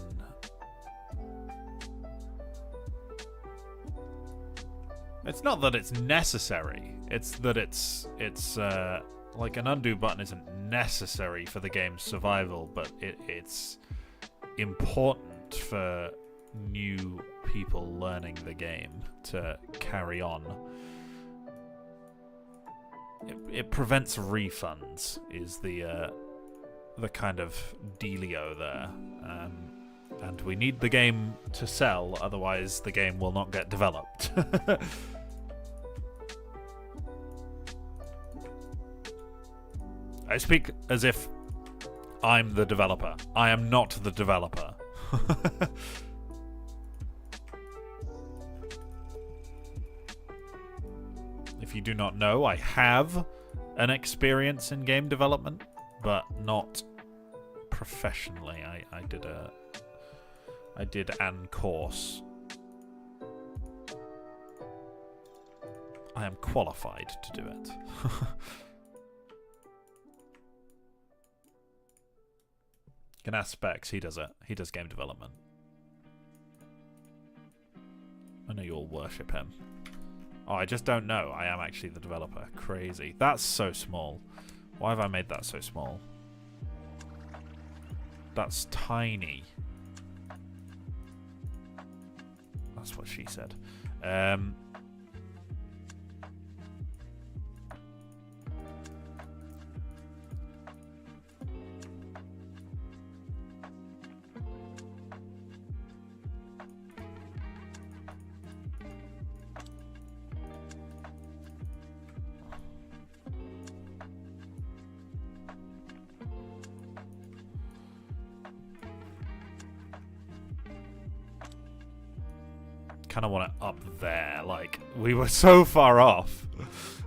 It's not that it's necessary, it's that it's like an undo button isn't necessary for the game's survival, but it's important for new people learning the game to carry on. It prevents refunds, is the kind of dealio there. And we need the game to sell, otherwise the game will not get developed. I speak as if I'm the developer. I am not the developer. If you do not know, I have an experience in game development, but not professionally. I did an course. I am qualified to do it. Can ask Specs, he does it. He does game development. I know you all worship him. Oh, I just don't know. I am actually the developer. Crazy. That's so small. Why have I made that so small? That's tiny. That's what she said. Kind of want it up there. Like, we were so far off.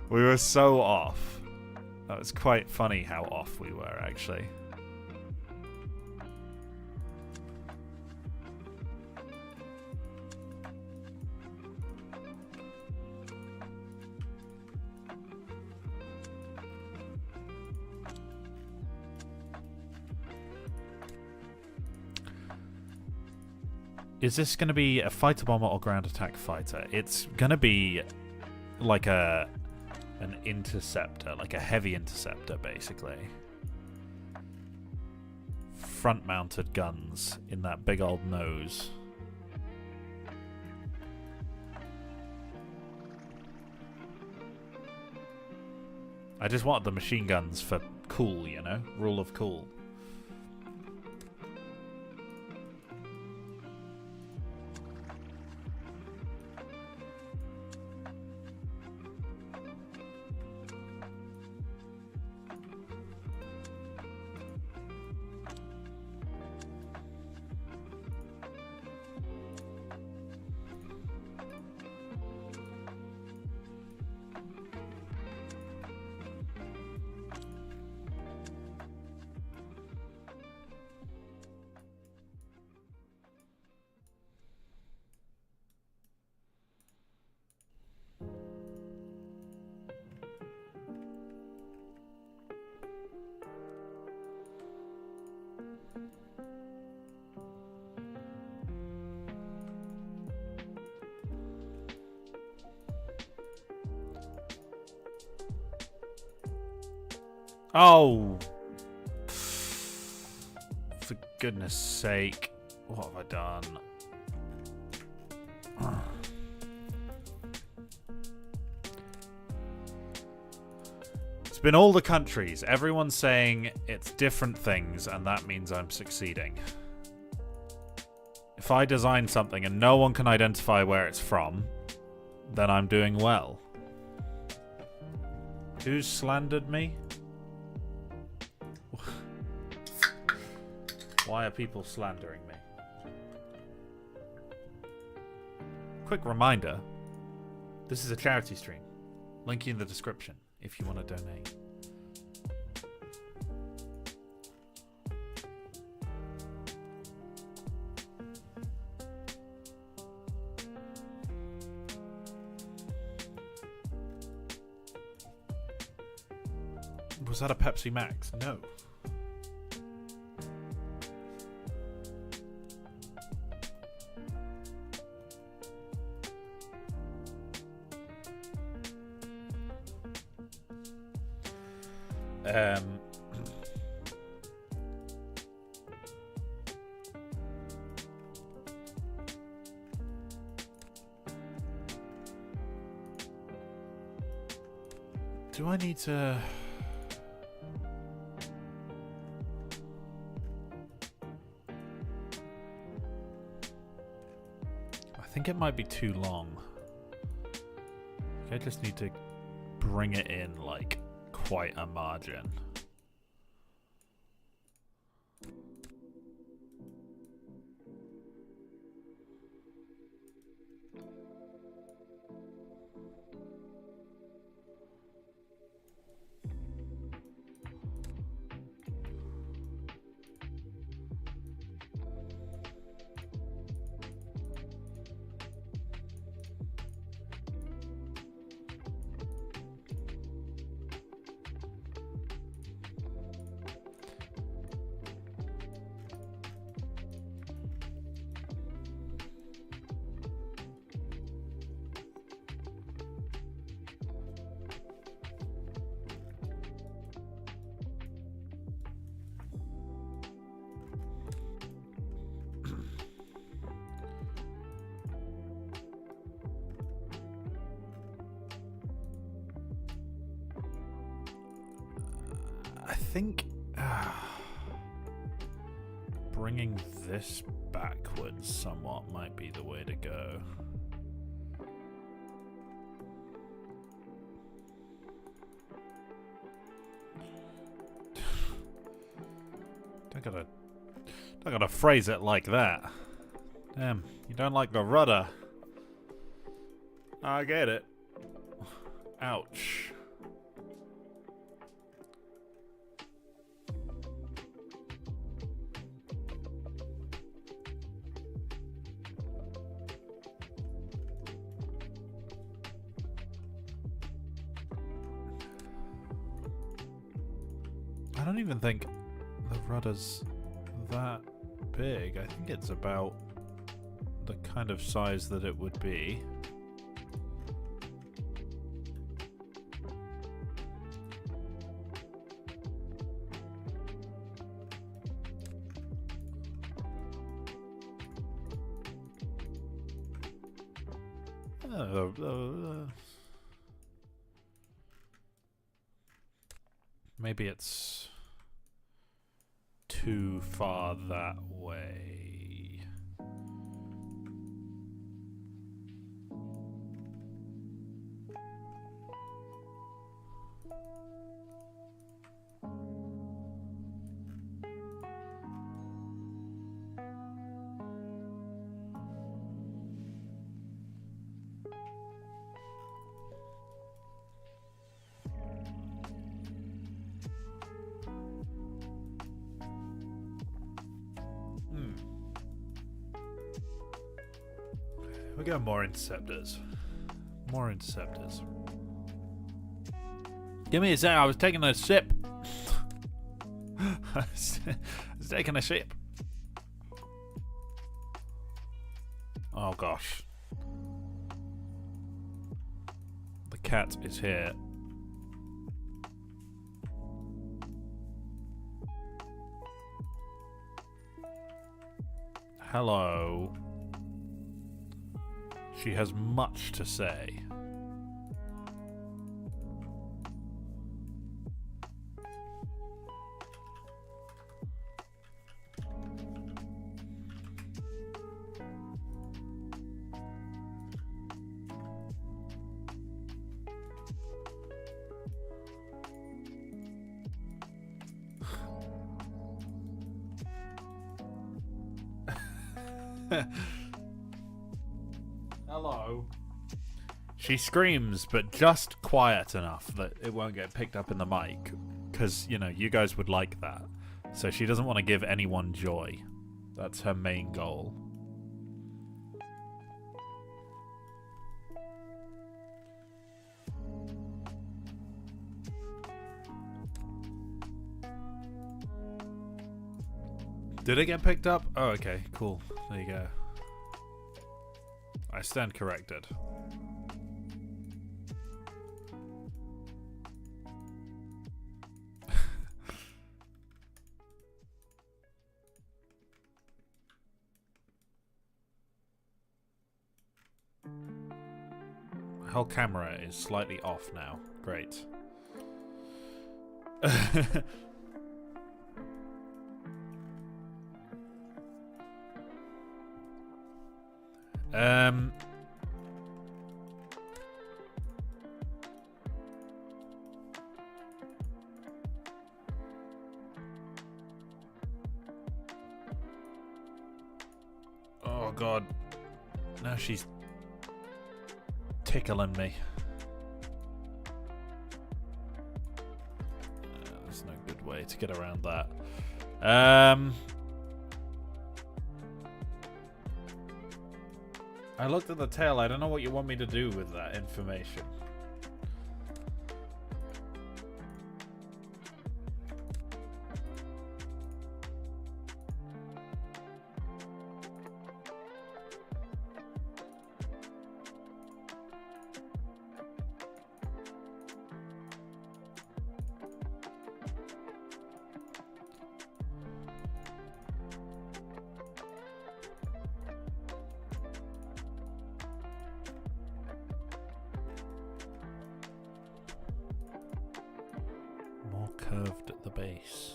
We were so off. That was quite funny how off we were, actually. Is this going to be a fighter bomber or ground attack fighter? It's going to be like an interceptor, like a heavy interceptor, basically. Front-mounted guns in that big old nose. I just wanted the machine guns for cool, you know? Rule of cool. Oh, for goodness sake, what have I done? It's been all the countries. Everyone's saying it's different things, and that means I'm succeeding. If I design something and no one can identify where it's from, then I'm doing well. Who's slandered me? Why are people slandering me? Quick reminder, this is a charity stream. Link in the description if you want to donate. Was that a Pepsi Max? No. Do I need to... I think it might be too long. I just need to bring it in like quite a margin. I think bringing this backwards somewhat might be the way to go. Don't gotta phrase it like that. Damn, you don't like the rudder. I get it. Ouch. I don't even think the rudder's that big. I think it's about the kind of size that it would be. Maybe it's too far that way. We got more interceptors. More interceptors. Give me a sec, I was taking a sip. I was taking a sip. Oh gosh. The cat is here. Hello. She has much to say. Hello. She screams, but just quiet enough that it won't get picked up in the mic. Because, you know, you guys would like that. So she doesn't want to give anyone joy. That's her main goal. Did it get picked up? Oh, okay, cool. There you go. I stand corrected. My whole camera is slightly off now. Great. Oh god. Now she's tickling me. There's no good way to get around that. I looked at the tail. I don't know what you want me to do with that information. Curved at the base.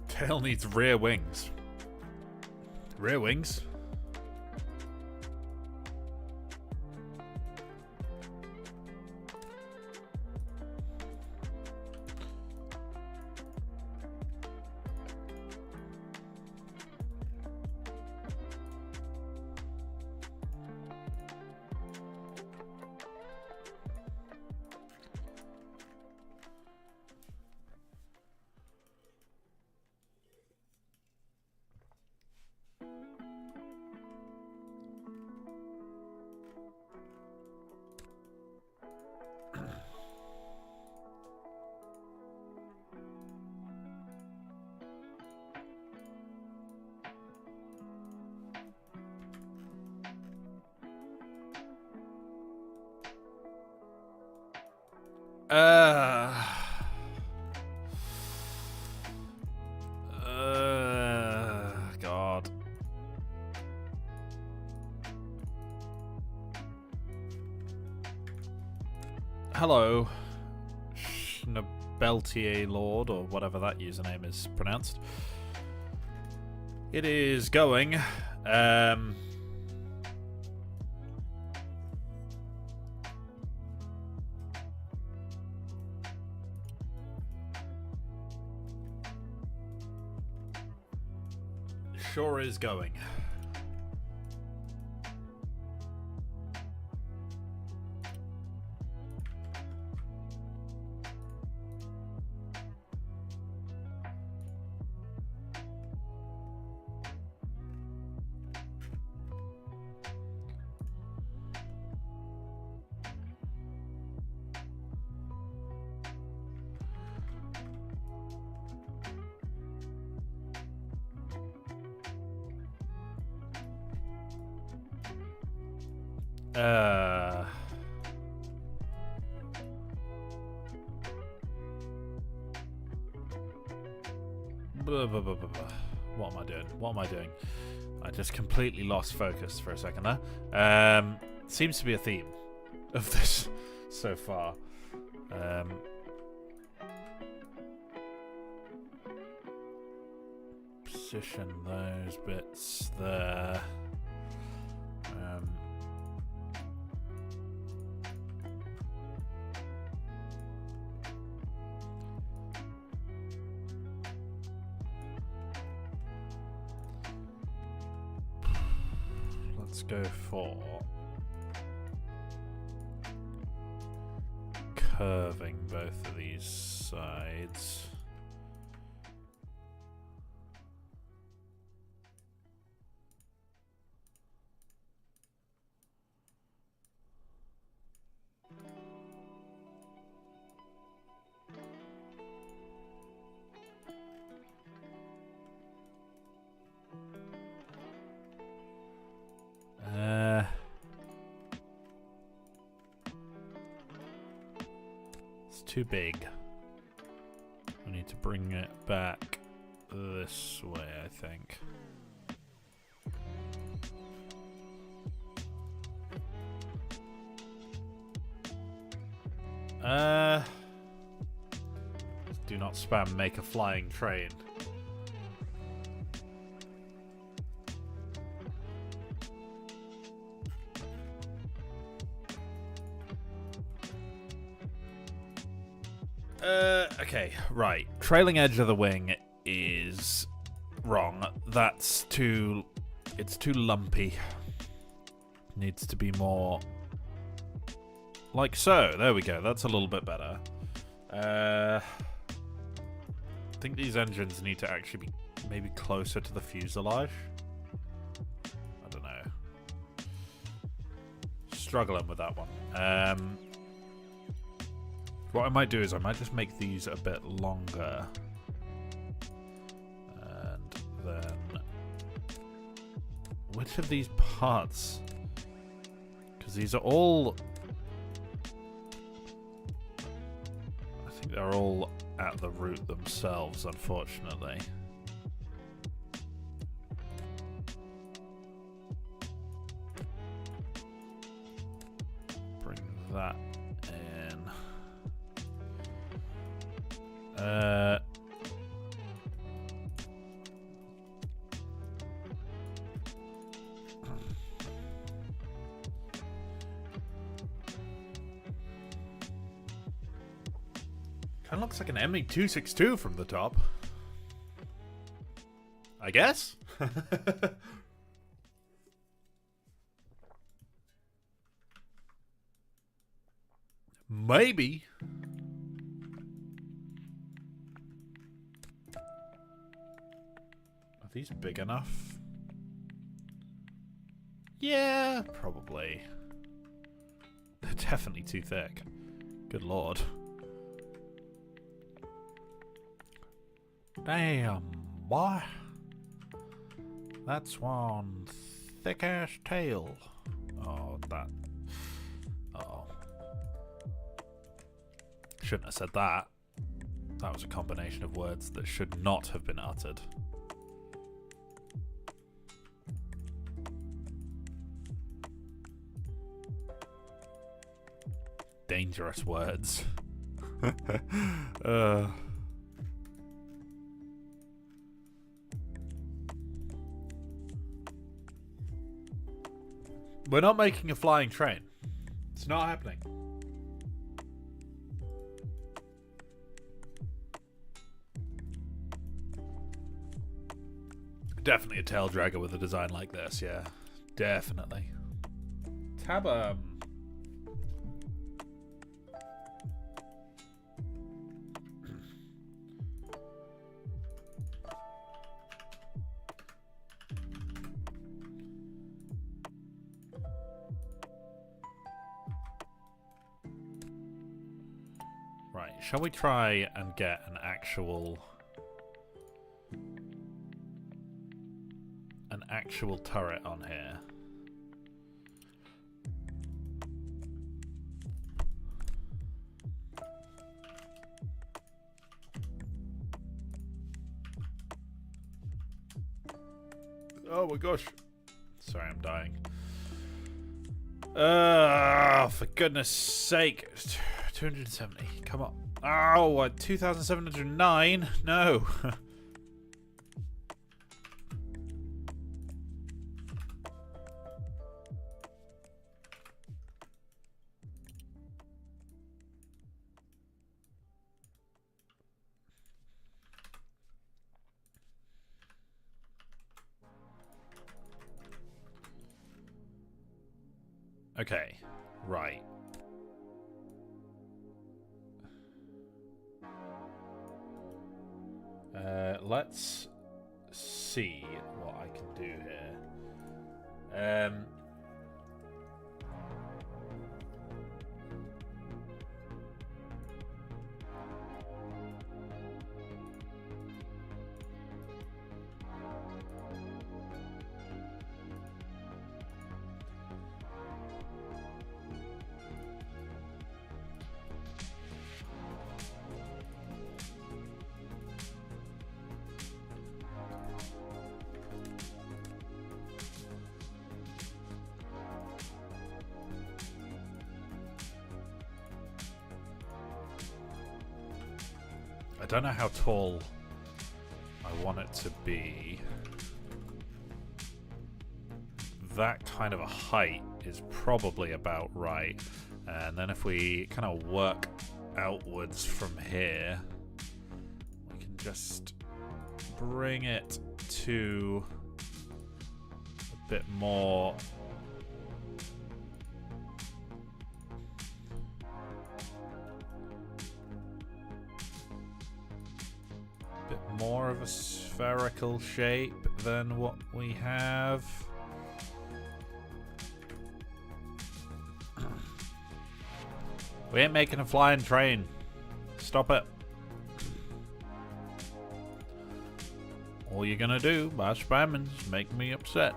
Tail needs rear wings. Rear wings? God. Hello, Schnabeltier Lord, or whatever that username is pronounced. It is going. Sure is going. What am I doing? What am I doing? I just completely lost focus for a second there. Seems to be a theme of this so far. Position those bits there. Let's go for curving both of these sides. too big. We need to bring it back this way, I think. Do not spam make a flying train. Okay, right. Trailing edge of the wing is wrong. That's too... It's too lumpy. Needs to be more... Like so. There we go. That's a little bit better. I think these engines need to actually be maybe closer to the fuselage. I don't know. Struggling with that one. What I might do is I might just make these a bit longer. And then... Which of these parts? Because these are all... I think they're all at the root themselves, unfortunately. Bring that in. Kind of looks like an ME262 from the top. I guess? Maybe. Are these big enough? Yeah, probably. They're definitely too thick. Good lord. Damn, boy. That's one thick-ass tail. Oh, that... Uh-oh. Shouldn't have said that. That was a combination of words that should not have been uttered. Dangerous words. We're not making a flying train. It's not happening. Definitely a tail dragger with a design like this, yeah. Definitely. Tab, Right, shall we try and get an actual turret on here? Oh my gosh. Sorry, I'm dying. For goodness sake. 270. Come on. Oh, 2,709. No. Okay. Right. Let's see what I can do here. don't know how tall I want it to be. That kind of a height is probably about right. And then if we kind of work outwards from here, we can just bring it to a bit more. More of a spherical shape than what we have. We ain't making a flying train. Stop it. All you're gonna do by spamming is make me upset.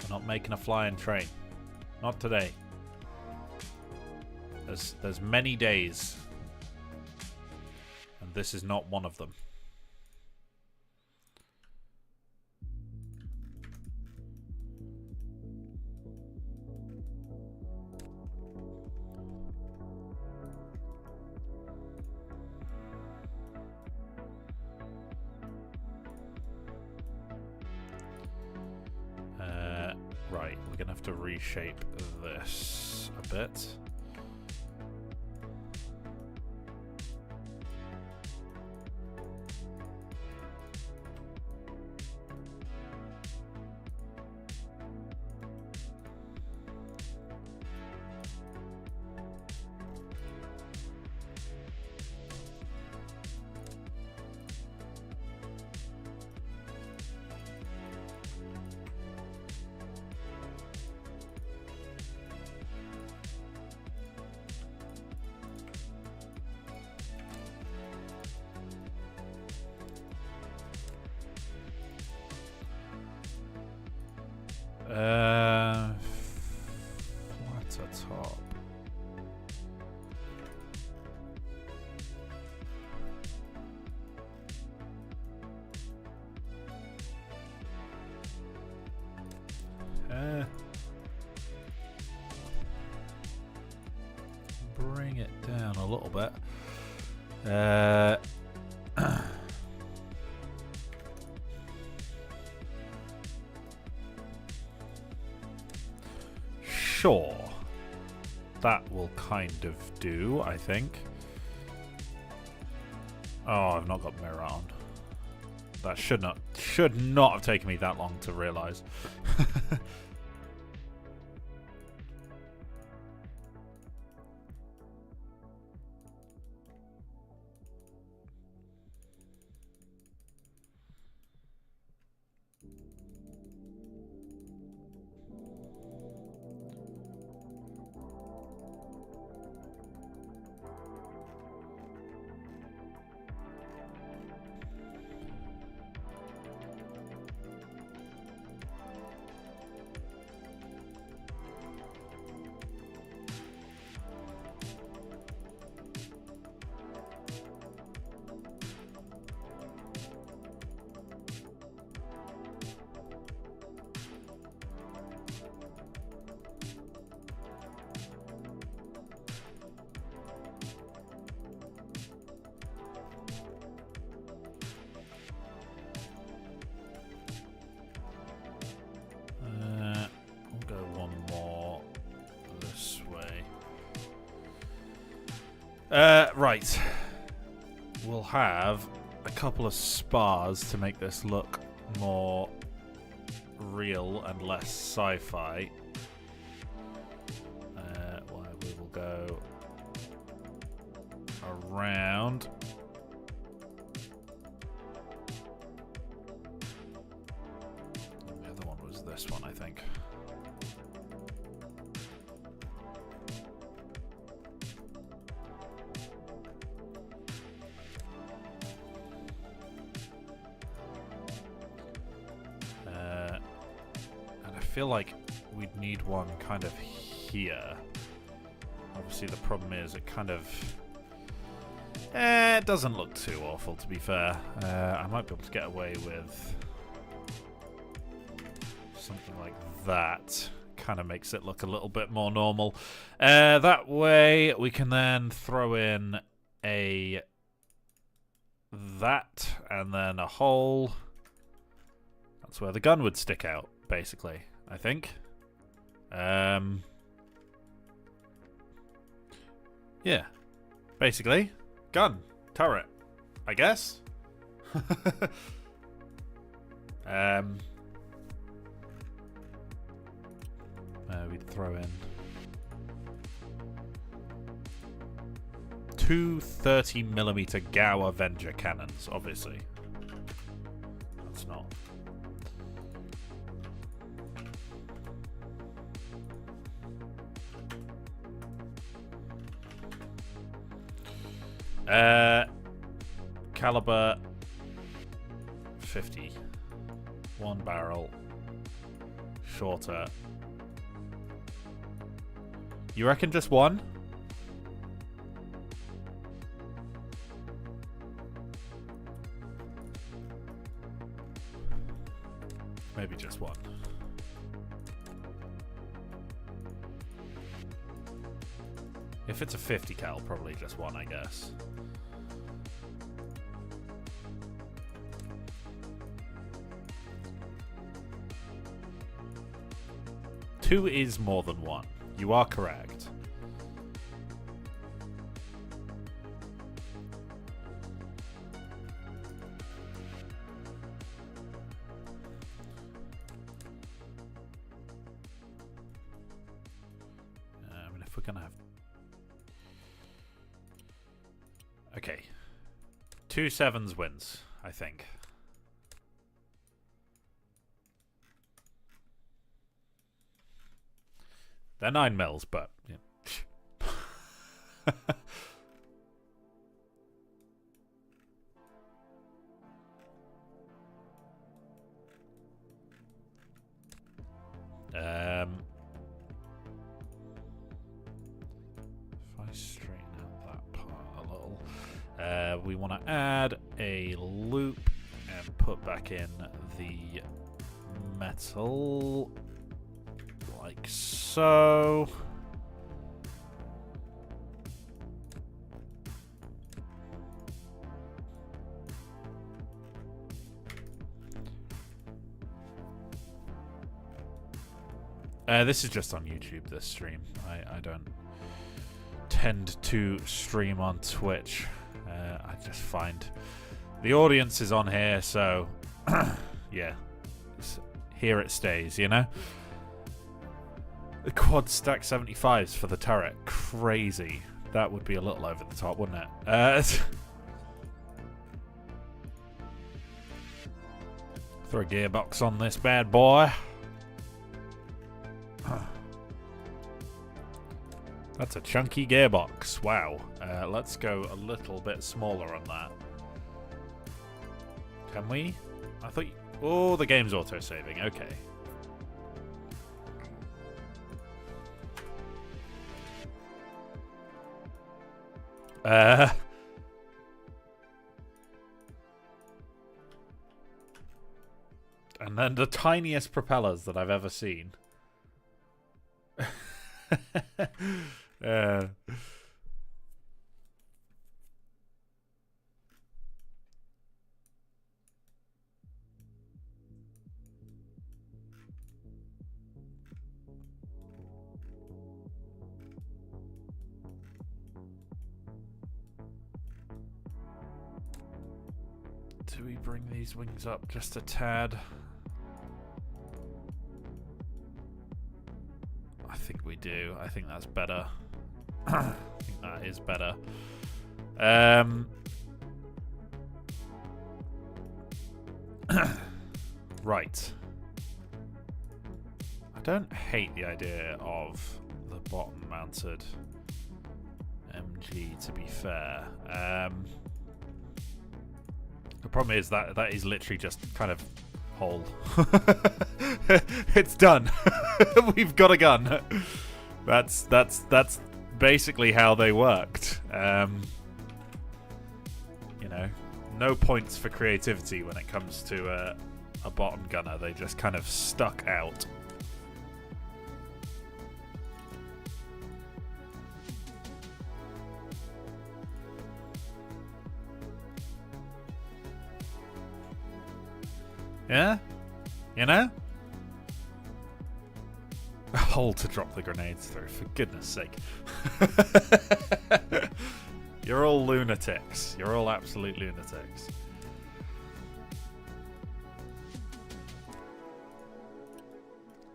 We're not making a flying train. Not today. There's many days. And this is not one of them. Right, we're gonna have to reshape this a bit. Flatter top. Bring it down a little bit. Sure. That will kind of do, I think. Oh, I've not got mirror on. That should not have taken me that long to realise. Right. We'll have a couple of spars to make this look more real and less sci-fi. We will go around. The other one was this one, I think. I feel like we'd need one kind of here. Obviously the problem is it kind of it doesn't look too awful, to be fair. I might be able to get away with something like that. Kind of makes it look a little bit more normal. That way we can then throw in a that, and then a hole. That's where the gun would stick out, basically, I think. Yeah. Basically, gun, turret, I guess. We'd throw in two 30mm Gao Avenger cannons, obviously. That's not. Caliber 50. One barrel. Shorter. You reckon just one? Maybe just one. If it's a 50 cal, probably just one, I guess. Two is more than one. You are correct. I mean, if we're gonna have... Okay. 2 7s wins, I think. They're 9mm, but yeah. If I straighten out that part a little, we want to add a loop and put back in the metal. Like so. This is just on YouTube, this stream. I don't tend to stream on Twitch. I just find the audience is on here, so yeah, here it stays, you know? The quad stack 75s for the turret. Crazy. That would be a little over the top, wouldn't it? Throw a gearbox on this bad boy. That's a chunky gearbox. Wow. Let's go a little bit smaller on that. Can we? I thought... Oh, the game's auto-saving. Okay. And then the tiniest propellers that I've ever seen. Do we bring these wings up just a tad? I think we do. I think that's better. I think that is better. Right. I don't hate the idea of the bottom mounted MG, to be fair. The problem is that is literally just kind of hole. It's done. We've got a gun. That's basically how they worked. You know, no points for creativity when it comes to a bottom gunner. They just kind of stuck out. Yeah? You know? A hole to drop the grenades through, for goodness sake. You're all lunatics. You're all absolute lunatics.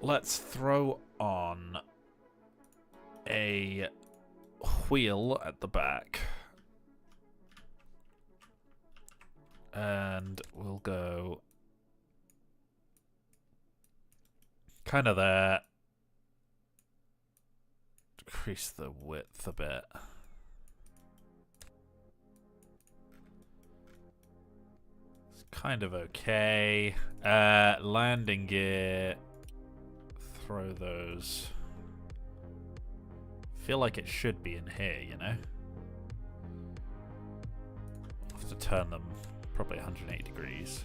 Let's throw on a wheel at the back. And we'll go kind of there. Decrease the width a bit. It's kind of okay. Landing gear. Throw those. Feel like it should be in here, you know? I'll have to turn them probably 180 degrees.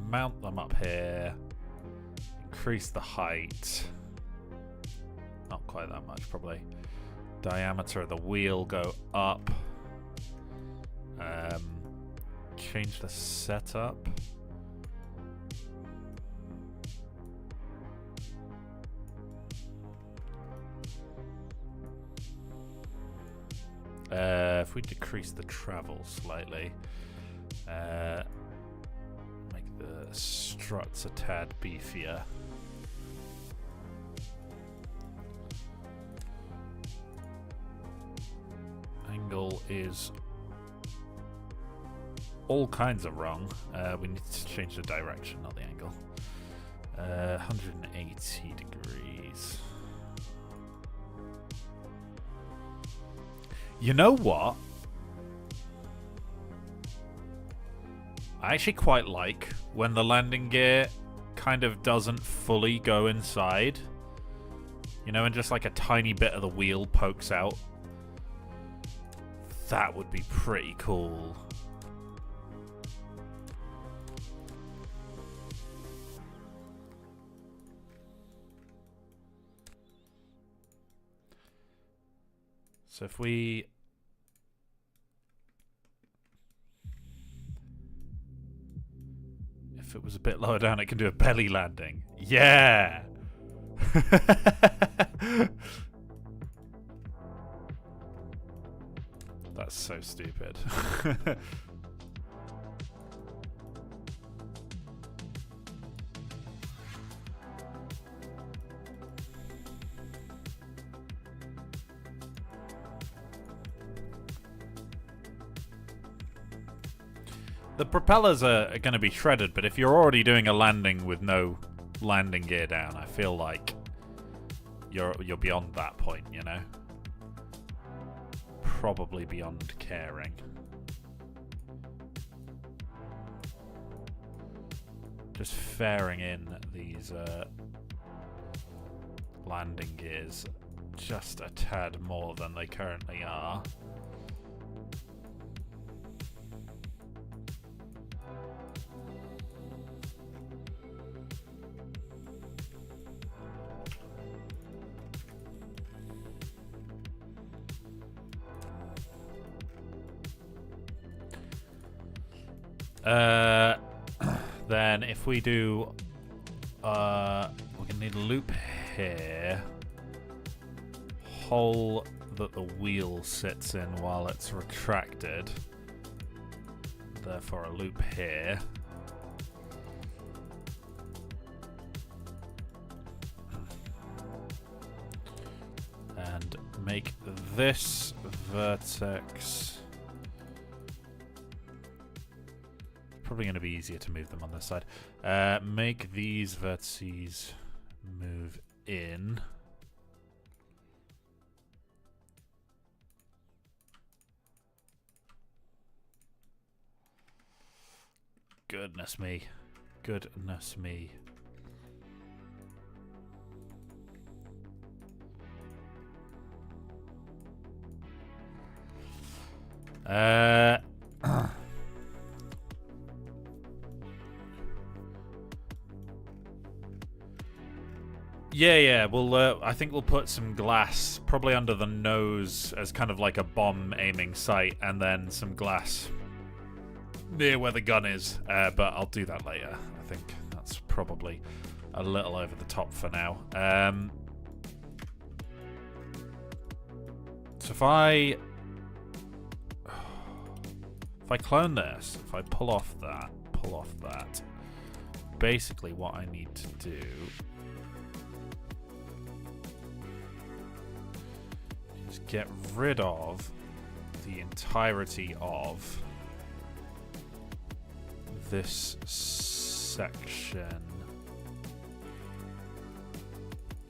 Mount them up here. Increase the height. Not quite that much, probably. Diameter of the wheel go up. Change the setup. If we decrease the travel slightly, make the struts a tad beefier. Angle is all kinds of wrong. We need to change the direction, not the angle. 180 degrees. You know what? I actually quite like when the landing gear kind of doesn't fully go inside. You know, and just like a tiny bit of the wheel pokes out. That would be pretty cool. So if we... If it was a bit lower down, it can do a belly landing. Yeah! That's so stupid. The propellers are going to be shredded, but if you're already doing a landing with no landing gear down, I feel like you're beyond that point, you know? Probably beyond caring. Just fairing in these landing gears just a tad more than they currently are. Then if we do, we're gonna need a loop here, hole that the wheel sits in while it's retracted, therefore a loop here. And make this vertex probably going to be easier to move them on this side. Make these vertices move in. Goodness me. Goodness me. Yeah. We'll. I think we'll put some glass probably under the nose as kind of like a bomb aiming sight, and then some glass near where the gun is. But I'll do that later. I think that's probably a little over the top for now. So if I clone this, if I pull off that, basically what I need to do is get rid of the entirety of this section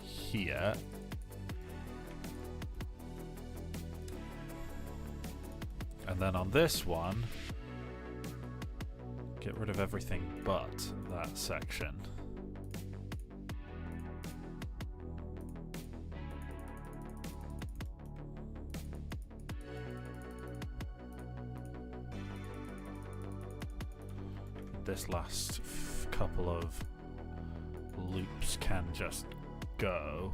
here. And then on this one, get rid of everything but that section. This last couple of loops can just go.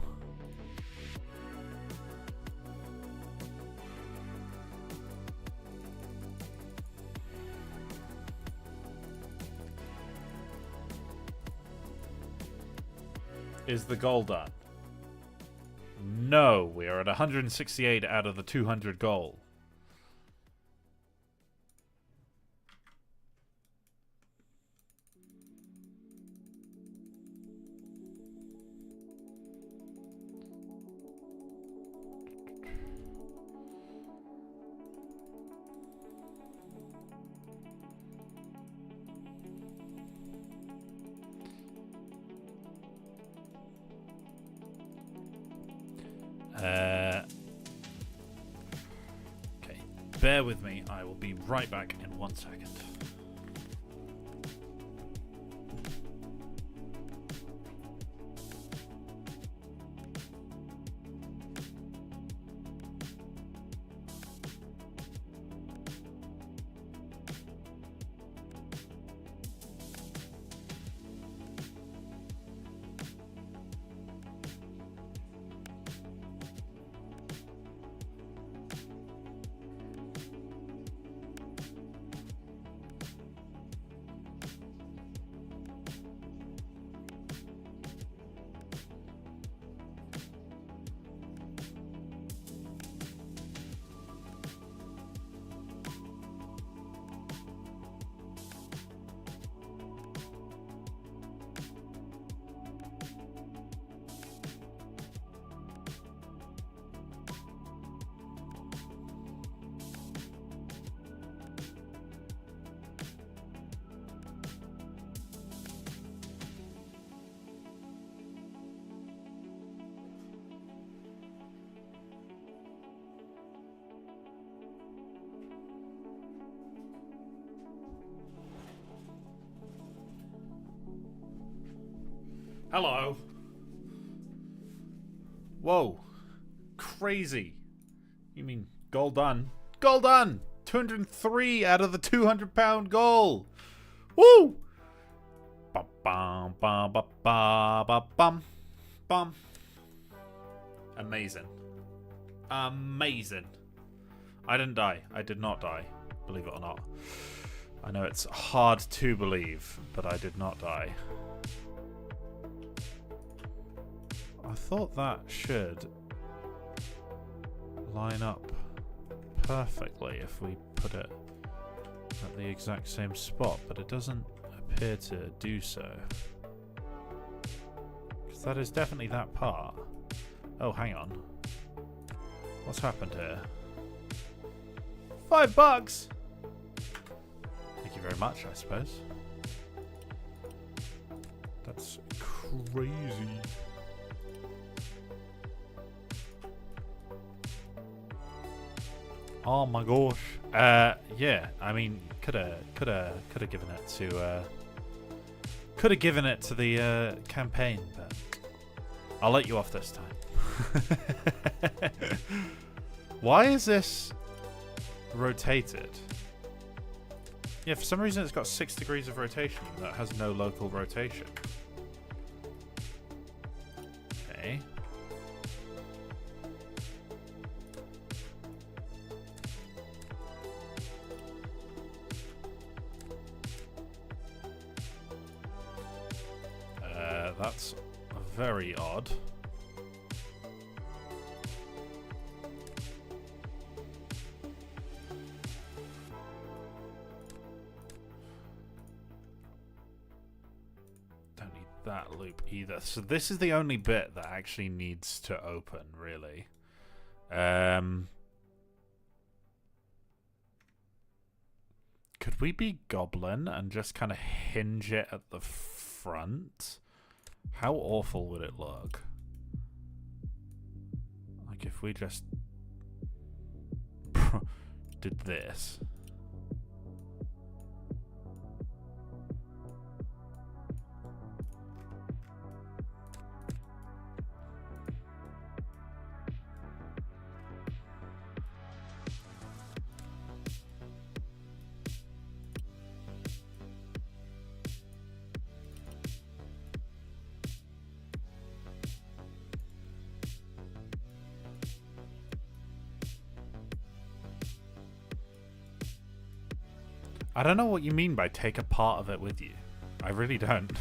Is the goal done? No, we are at 168 out of the 200 goal. Okay, bear with me. I will be right back in 1 second. Hello. Whoa. Crazy. You mean goal done? Goal done! 203 out of the 200-pound goal. Woo! Bum bum bum bum bum bum bum. Amazing. Amazing. I didn't die. I did not die. Believe it or not. I know it's hard to believe, but I did not die. I thought that should line up perfectly if we put it at the exact same spot, but it doesn't appear to do so. Because that is definitely that part. Oh, hang on. What's happened here? $5! Thank you very much, I suppose. That's crazy. Oh my gosh. Yeah, I mean, could have given it to the campaign, but I'll let you off this time. Why is this rotated? Yeah, for some reason it's got 6 degrees of rotation that has no local rotation. That's very odd. Don't need that loop either. So this is the only bit that actually needs to open, really. Could we be Goblin and just kind of hinge it at the front? How awful would it look? Like if we just did this. I don't know what you mean by take a part of it with you. I really don't.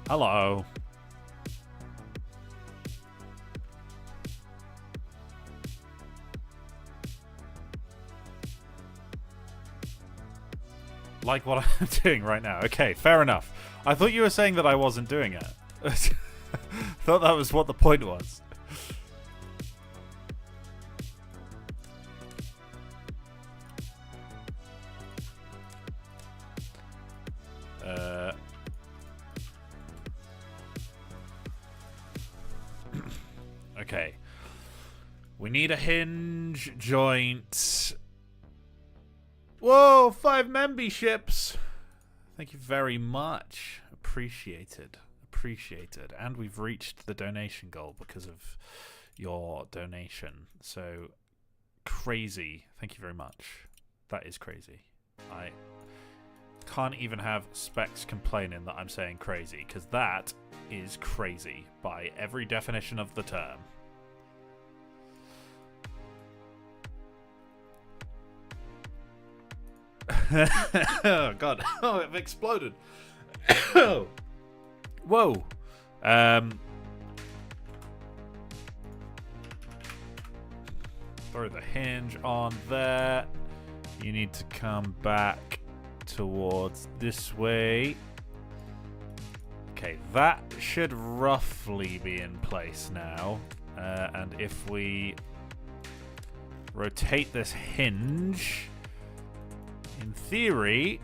Hello. Like what I'm doing right now. Okay, fair enough. I thought you were saying that I wasn't doing it. Thought that was what the point was. Okay. We need a hinge joint. Whoa, 5 memberships. Thank you very much. Appreciated. Appreciated. And we've reached the donation goal because of your donation. So, crazy. Thank you very much. That is crazy. I can't even have Specs complaining that I'm saying crazy, because that is crazy by every definition of the term. Oh god. Oh, it exploded. Whoa. Throw the hinge on there. You need to come back towards this way. Okay, that should roughly be in place now. And if we rotate this hinge, in theory,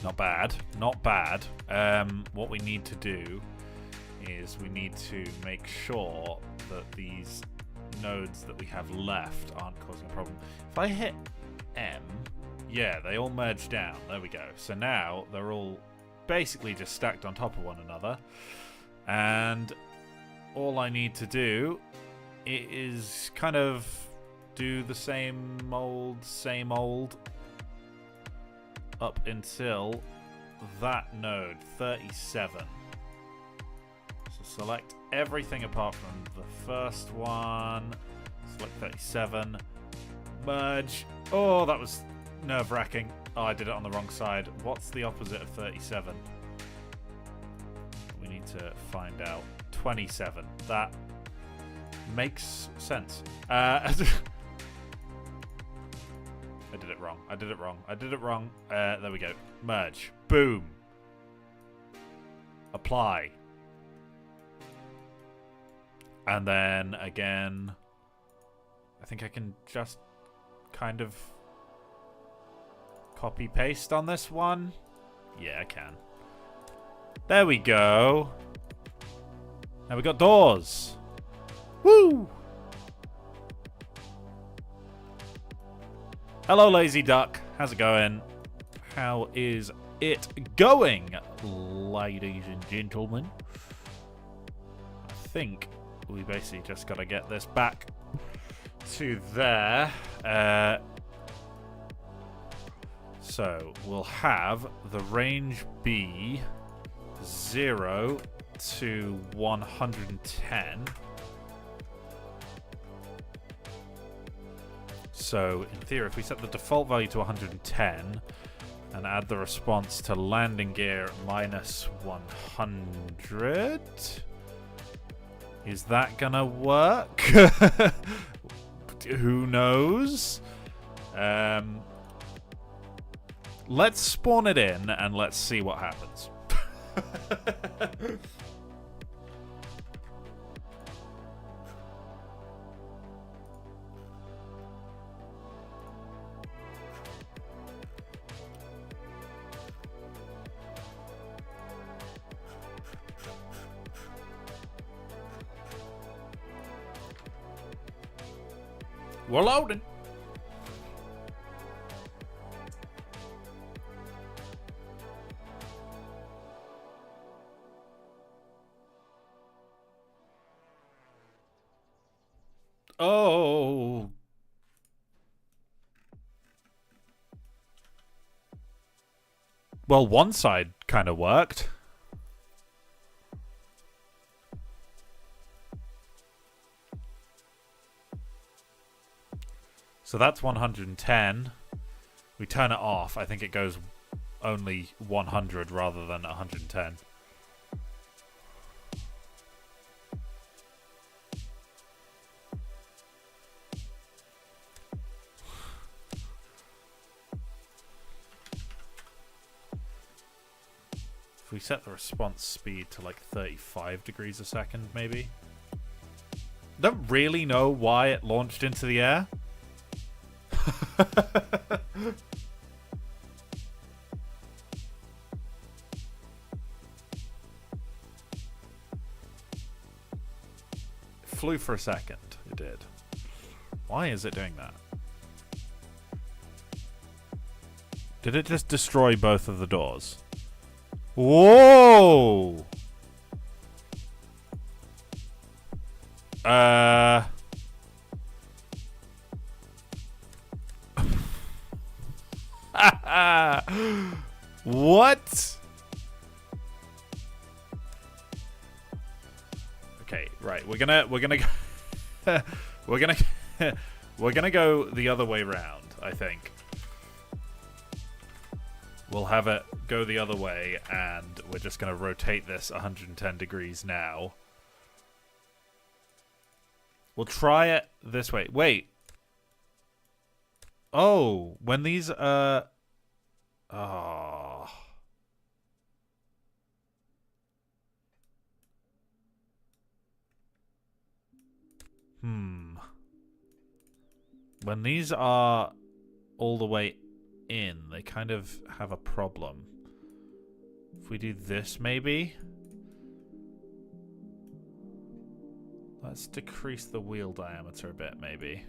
not bad, not bad. What we need to do is we need to make sure that these nodes that we have left aren't causing a problem. If I hit M, yeah, they all merge down. There we go. So now they're all basically just stacked on top of one another. And all I need to do is kind of do the same old up until that node 37. So select everything apart from the first one. Select 37. Merge. Oh, that was nerve-wracking. Oh, I did it on the wrong side. What's the opposite of 37? We need to find out. 27. That makes sense. I did it wrong. I did it wrong. I did it wrong. There we go. Merge. Boom. Apply. And then again, I think I can just kind of copy paste on this one. Yeah, I can. There we go. Now we got doors. Woo! Hello, Lazy Duck. How's it going? How is it going, ladies and gentlemen? I think we basically just got to get this back to there. So we'll have the range be 0 to 110. So, in theory, if we set the default value to 110 and add the response to landing gear minus 100, is that gonna work? Who knows? Let's spawn it in and let's see what happens. We're loading. Oh. Well, one side kind of worked. So that's 110. We turn it off. I think it goes only 100 rather than 110. If we set the response speed to like 35 degrees a second, maybe. Don't really know why it launched into the air. It flew for a second. It did. Why is it doing that? Did it just destroy both of the doors? Whoa! What? Okay, right. We're gonna go we're gonna go the other way round, I think. We'll have it go the other way, and we're just gonna rotate this 110 degrees now. We'll try it this way. Wait. Oh, when these oh. When these are all the way in, they kind of have a problem. If we do this, maybe. Let's decrease the wheel diameter a bit, maybe.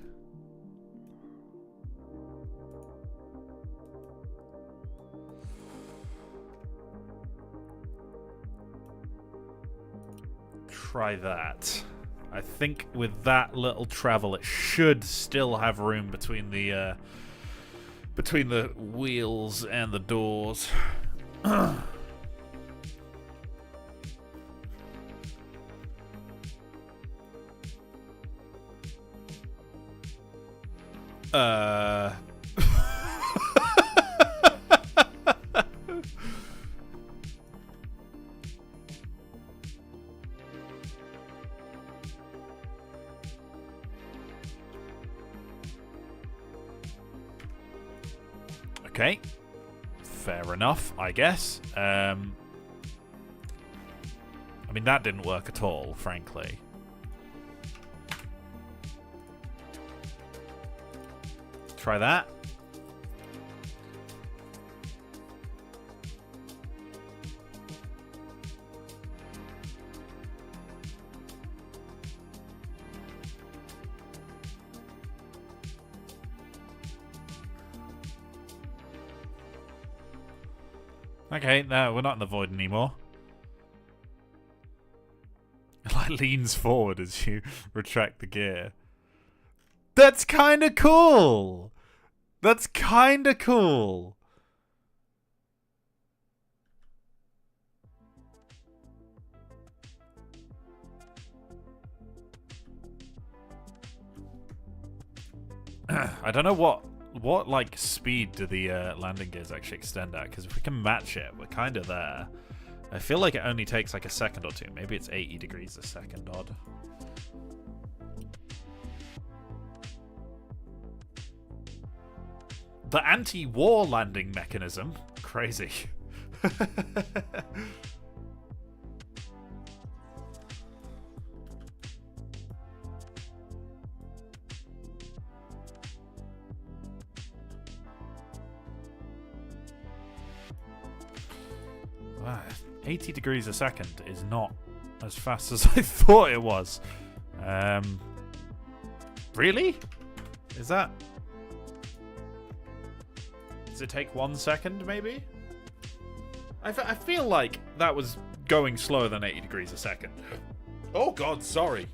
Try that. I think with that little travel, it should still have room between the wheels and the doors. Okay, fair enough, I guess. I mean, that didn't work at all, frankly. Try that. Okay, no, we're not in the void anymore. It like leans forward as you retract the gear. That's kind of cool. That's kind of cool. I don't know what like speed do the landing gears actually extend at, because if we can match it, we're kind of there. I feel like it only takes like a second or two. Maybe it's 80 degrees a second odd. The anti-war landing mechanism. Crazy. Wow, 80 degrees a second is not as fast as I thought it was. Really? Is that... Does it take 1 second, maybe? I feel like that was going slower than 80 degrees a second. Oh god, sorry.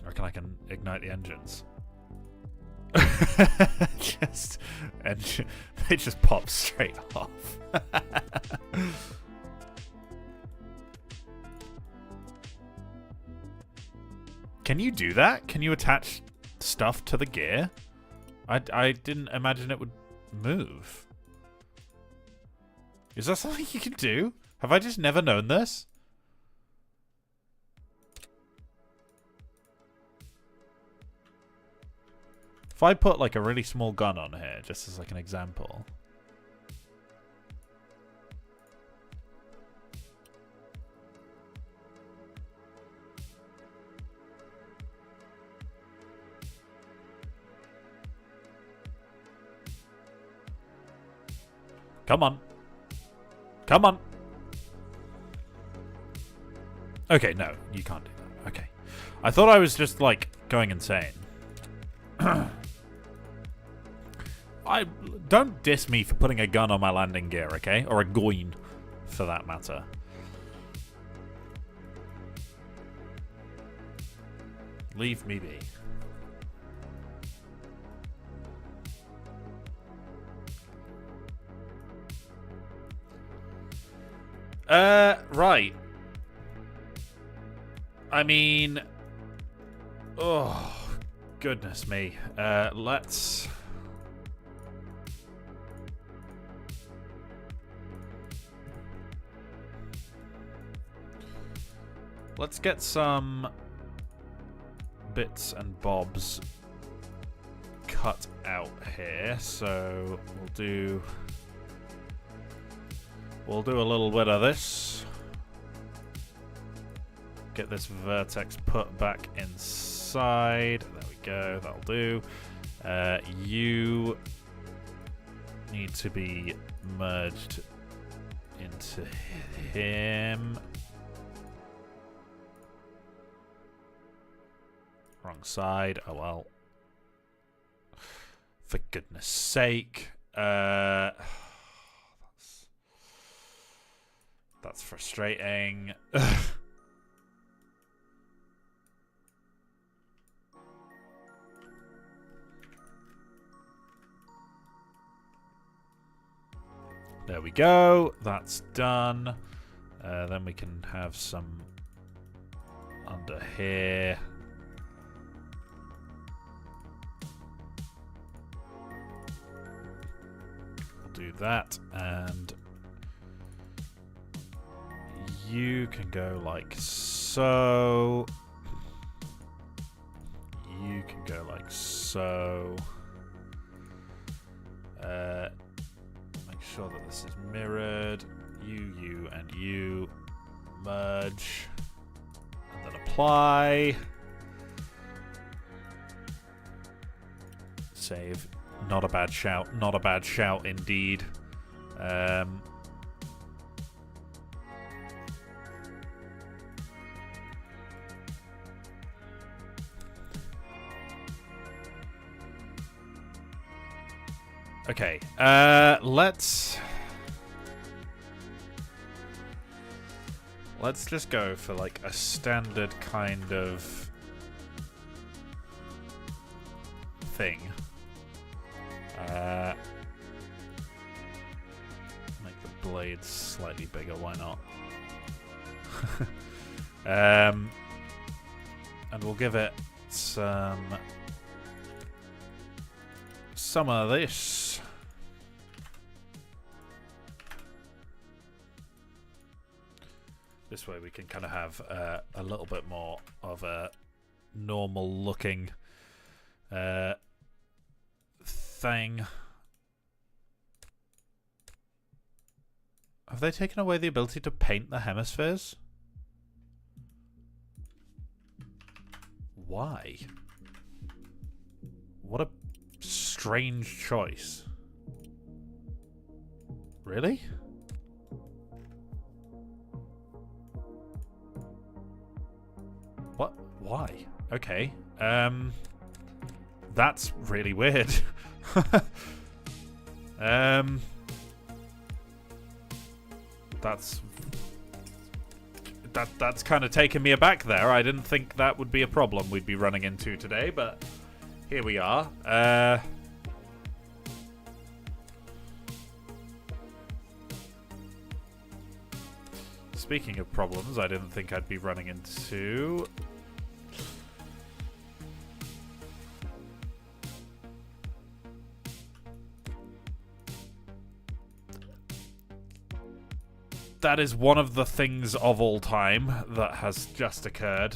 I reckon I can ignite the engines. They just pop straight off. Can you do that? Can you attach stuff to the gear? I didn't imagine it would move. Is that something you can do? Have I just never known this? If I put like a really small gun on here, just as like an example. Come on. Come on. Okay, no, you can't do that. Okay. I thought I was just like going insane. Don't diss me for putting a gun on my landing gear, okay? Or a goin, for that matter. Leave me be. Right. I mean... Oh, goodness me. Let's get some bits and bobs cut out here. So we'll do a little bit of this. Get this vertex put back inside. There we go. That'll do. You need to be merged into him. Wrong side. Oh well. For goodness sake. That's frustrating. There we go. That's done. Then we can have some under here. We'll do that, and you can go like so. You can go like so. Make sure that this is mirrored. You, and you. Merge. And then apply. Save. Not a bad shout. Not a bad shout indeed. Okay, let's just go for like a standard kind of thing. Make the blades slightly bigger, why not? And we'll give it some of this. This way we can kind of have a little bit more of a normal looking thing. Have they taken away the ability to paint the hemispheres? Why? What a strange choice. Really? What? Why? Okay. That's really weird. That's kind of taken me aback there. I didn't think that would be a problem we'd be running into today, but here we are. Speaking of problems, I didn't think I'd be running into. That is one of the things of all time that has just occurred.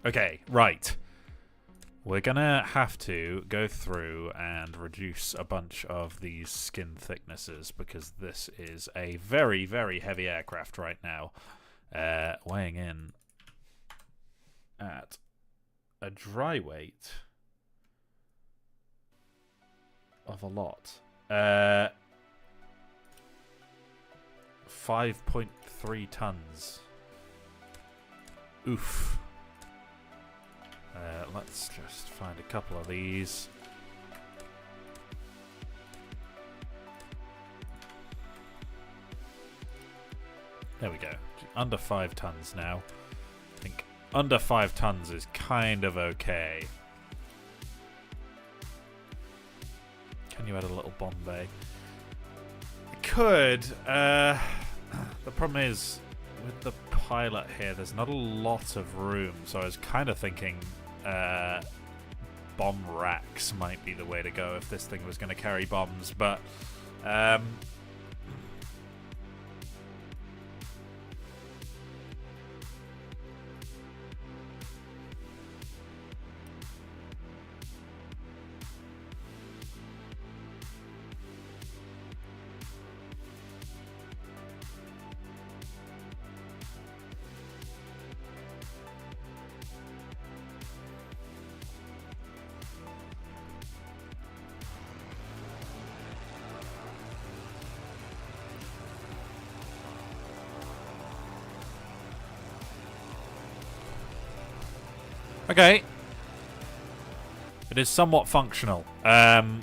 Okay, right. We're gonna have to go through and reduce a bunch of these skin thicknesses because this is a very, very heavy aircraft right now. Weighing in at a dry weight of a lot. 5.3 tons. Oof. Let's just find a couple of these. There we go. Under 5 tons now. I think under 5 tons is kind of okay. Can you add a little bomb bay? I could. The problem is, with the pilot here, there's not a lot of room, so I was kind of thinking bomb racks might be the way to go if this thing was going to carry bombs, but okay. It is somewhat functional.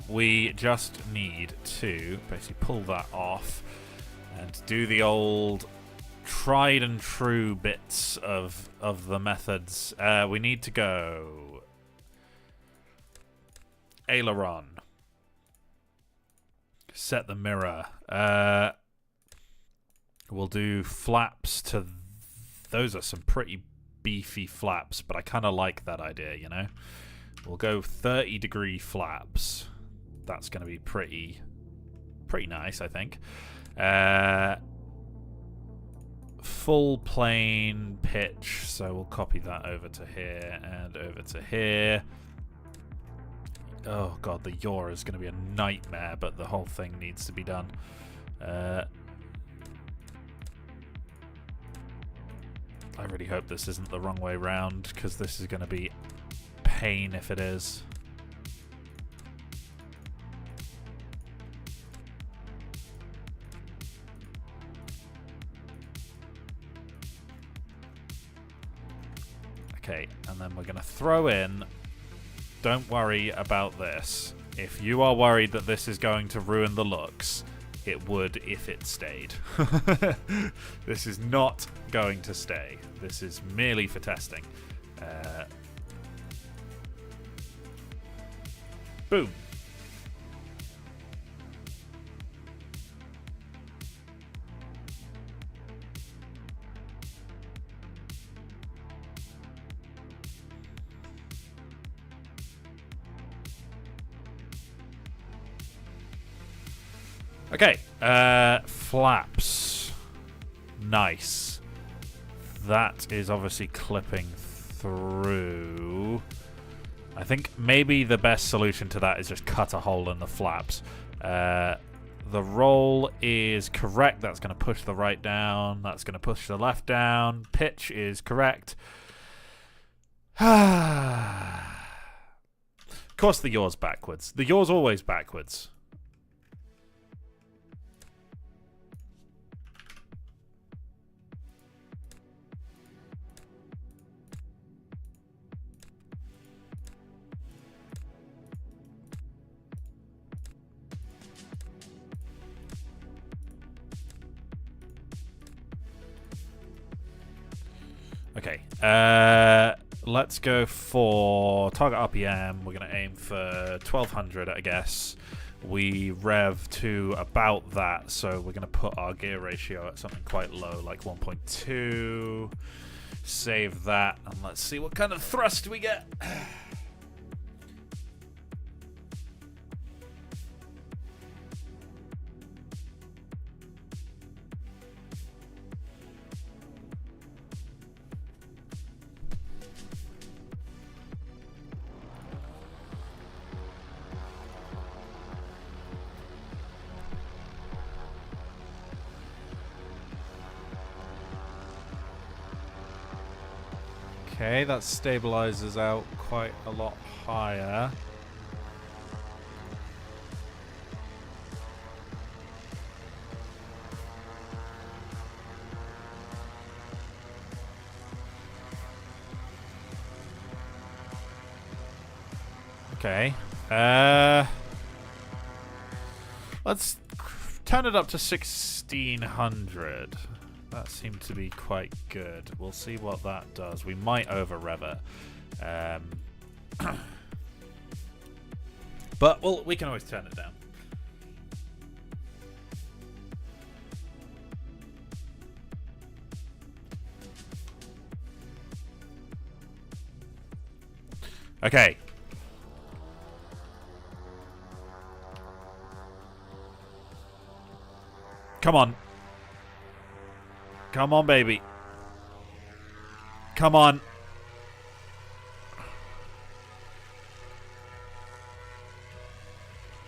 We just need to basically pull that off and do the old tried and true bits of the methods. We need to go Aileron. Set the mirror. We'll do flaps to... Those are some pretty beefy flaps, but I kind of like that idea, you know? We'll go 30-degree flaps. That's going to be pretty nice, I think. Full plane pitch, so we'll copy that over to here and over to here. Oh god, the yaw is going to be a nightmare, but the whole thing needs to be done. I really hope this isn't the wrong way round, because this is going to be pain if it is. Okay, and then we're going to throw in... Don't worry about this. If you are worried that this is going to ruin the looks, it would if it stayed. This is not going to stay. This is merely for testing. Boom. Okay, flaps. Nice. That is obviously clipping through. I think maybe the best solution to that is just cut a hole in the flaps. The roll is correct. That's going to push the right down. That's going to push the left down. Pitch is correct. Of course the yaw's backwards. The yaw's always backwards. Okay, let's go for target RPM. We're going to aim for 1200, I guess. We rev to about that, so we're going to put our gear ratio at something quite low, like 1.2. Save that, and let's see what kind of thrust we get. Okay, that stabilizes out quite a lot higher. Okay. Let's turn it up to 1600. That seemed to be quite good. We'll see what that does. We might over-rev it. But we can always turn it down. Okay. Come on. Come on, baby. Come on.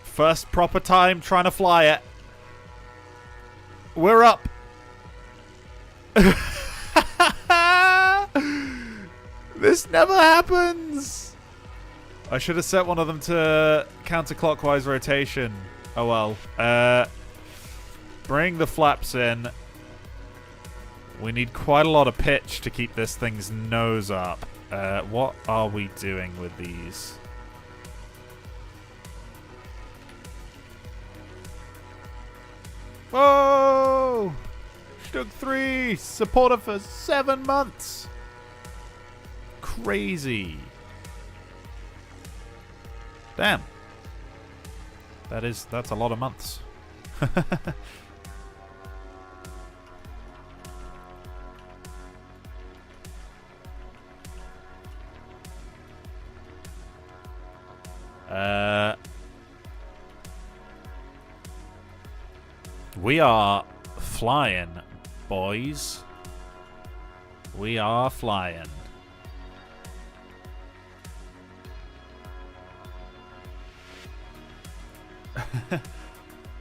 First proper time trying to fly it. We're up. This never happens. I should have set one of them to counterclockwise rotation. Oh well. Bring the flaps in. We need quite a lot of pitch to keep this thing's nose up. What are we doing with these? Whoa! Stug 3! Supporter for 7 months! Crazy. Damn. That's a lot of months. We are flying, boys. We are flying.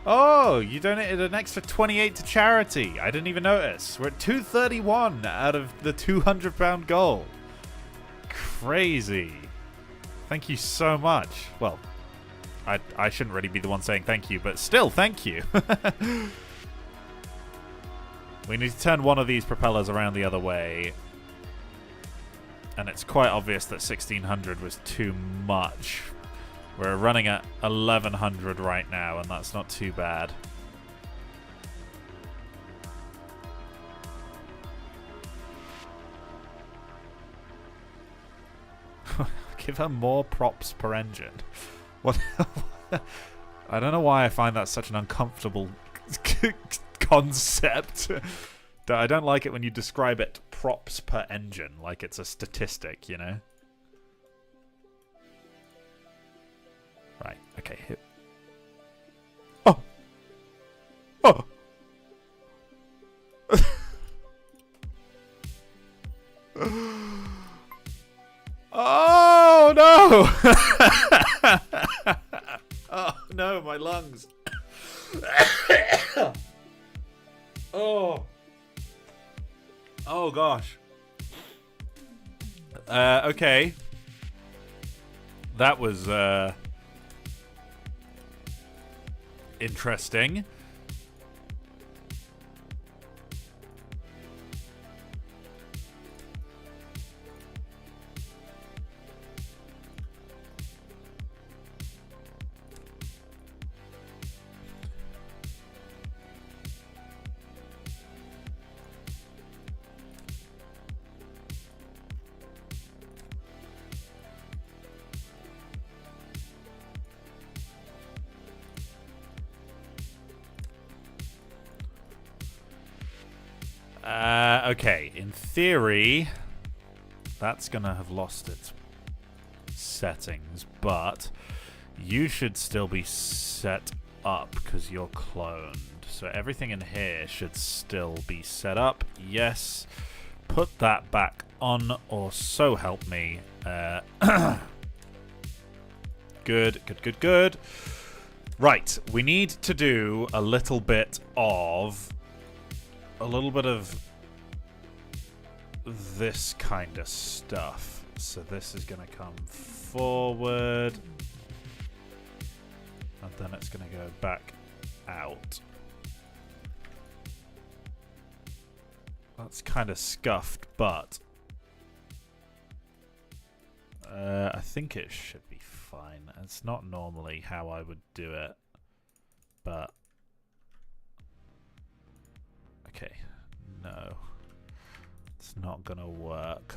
Oh, you donated an extra 28 to charity. I didn't even notice. We're at 231 out of the £200 goal. Crazy. Thank you so much. Well, I shouldn't really be the one saying thank you, but still, thank you. We need to turn one of these propellers around the other way. And it's quite obvious that 1600 was too much. We're running at 1100 right now, and that's not too bad. Give her more props per engine. What? I don't know why I find that such an uncomfortable concept. I don't like it when you describe it props per engine, like it's a statistic, you know? Right, okay. Oh! Oh! Oh, no! Oh, no, my lungs. Oh. Oh, gosh. Okay. That was, interesting. Okay, in theory, that's gonna have lost its settings, but you should still be set up because you're cloned. So everything in here should still be set up. Yes, put that back on, or so help me. Good, good, good, good. Right, we need to do a little bit of this kind of stuff. So this is going to come forward, and then it's going to go back out. That's kind of scuffed, but I think it should be fine. It's not normally how I would do it, but okay, no. It's not gonna work.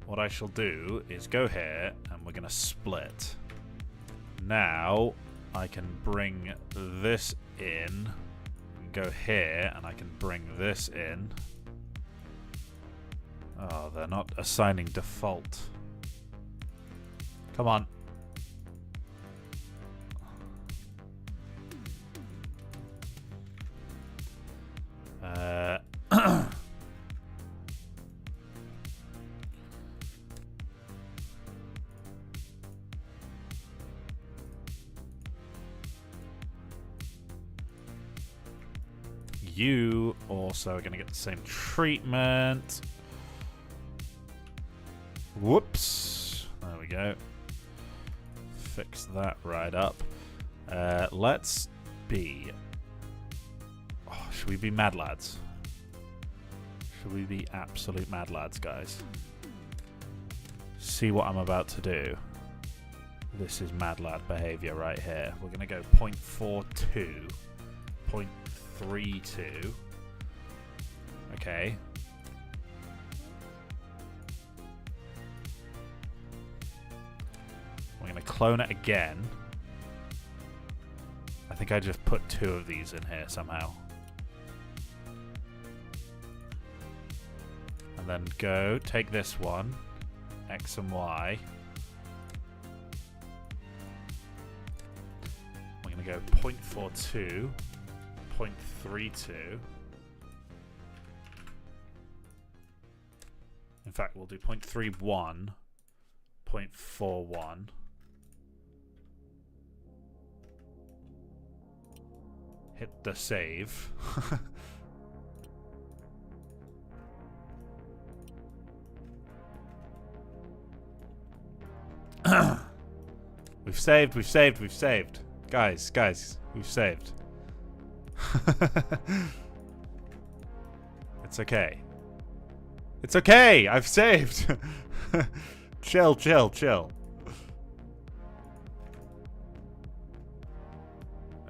What I shall do is go here, and we're gonna split. Now I can bring this in, go here, and I can bring this in. Oh, they're not assigning default. Come on. You also are going to get the same treatment. Whoops. There we go. Fix that right up. Let's be... Oh, should we be mad lads? Should we be absolute mad lads, guys? See what I'm about to do. This is mad lad behavior right here. We're going to go 0.42. 0.32. Okay. We're going to clone it again. I think I just put 2 of these in here somehow. And then go, take this one, X and Y. We're going to go 0.42, 0.32. In fact, we'll do 0.31, 0.41. Hit the save. We've saved, we've saved, we've saved. Guys, we've saved. It's okay. It's okay, I've saved. Chill, chill, chill.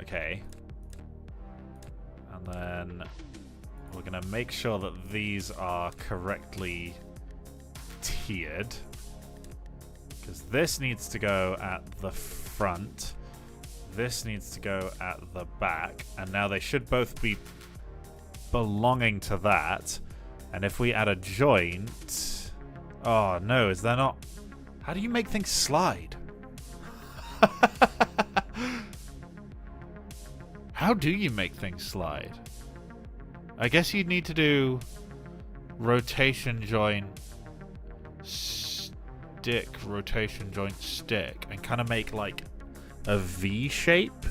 Okay. And then we're going to make sure that these are correctly tiered. Because this needs to go at the front. This needs to go at the back. And now they should both be belonging to that. And if we add a joint... Oh, no, is there not... How do you make things slide? How do you make things slide? I guess you'd need to do rotation joint stick, rotation joint stick, and kind of make like a V shape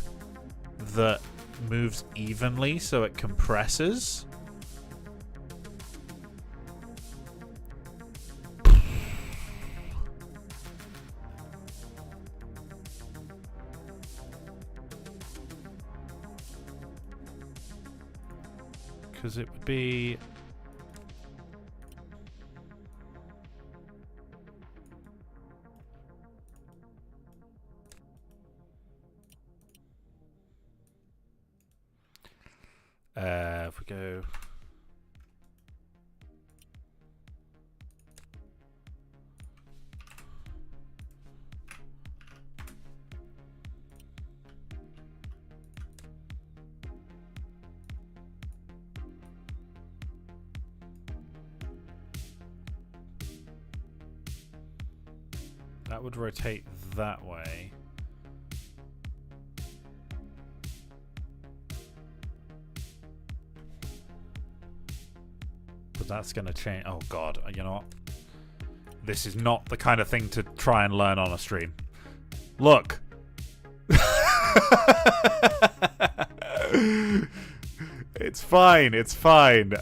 that moves evenly so it compresses. Because it would be... if we go... That would rotate that way. But that's going to change. Oh, God. You know what? This is not the kind of thing to try and learn on a stream. Look. It's fine. It's fine.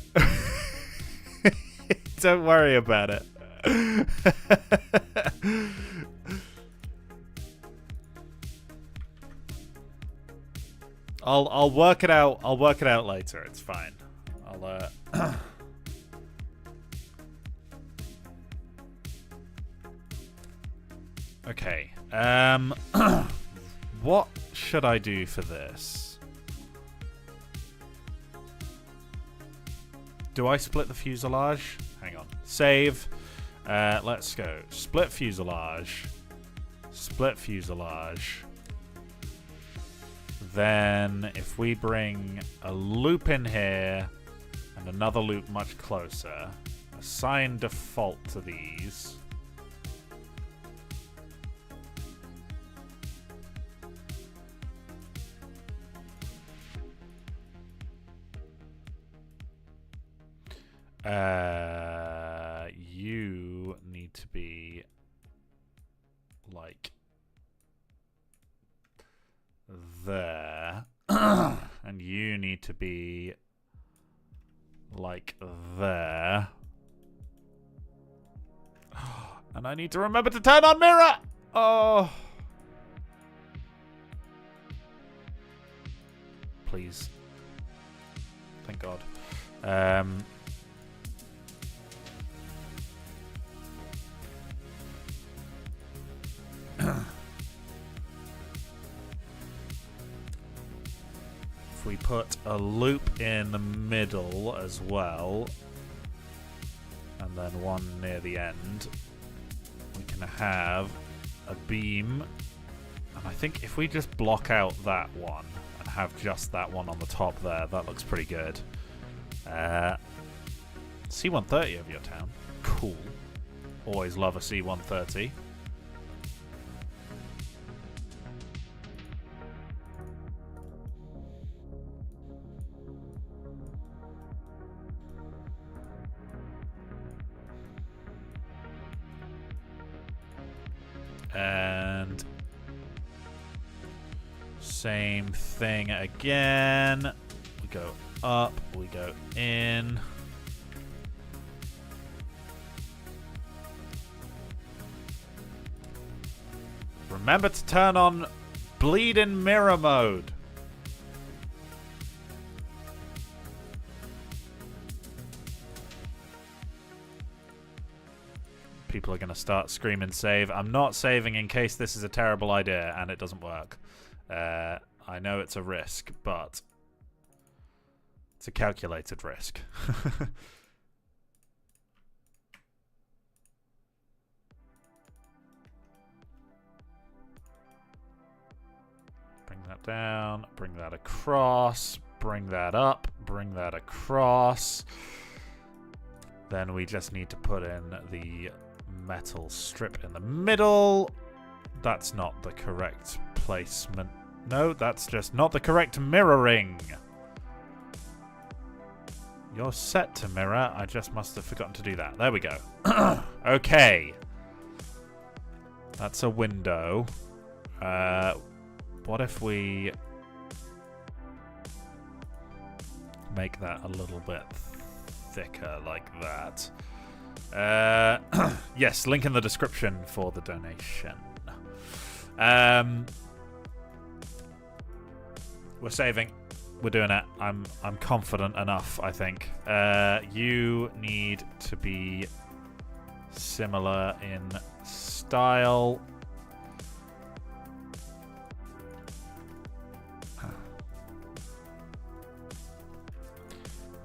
Don't worry about it. I'll work it out. I'll work it out later. It's fine. I'll Okay. What should I do for this? Do I split the fuselage? Hang on. Save. Let's go. Split fuselage. Split fuselage. Then if we bring a loop in here and another loop much closer, assign default to these. You need to be like there, and you need to be like there, and I need to remember to turn on mirror. Oh, please, thank God. If we put a loop in the middle as well, and then one near the end, we can have a beam. And I think if we just block out that one and have just that one on the top there, that looks pretty good. C-130 over your town. Cool. Always love a C-130. And same thing again. We go up, we go in. Remember to turn on bleed-in mirror mode. People are going to start screaming save. I'm not saving in case this is a terrible idea and it doesn't work. I know it's a risk, but it's a calculated risk. Bring that down, bring that across, bring that up, bring that across. Then we just need to put in the metal strip in the middle. That's not the correct placement. No, that's just not the correct mirroring. You're set to mirror. I just must have forgotten to do that. There we go. Okay. That's a window. What if we make that a little bit thicker like that? Yes, link in the description for the donation. We're saving. We're doing it. I'm confident enough, I think. You need to be similar in style.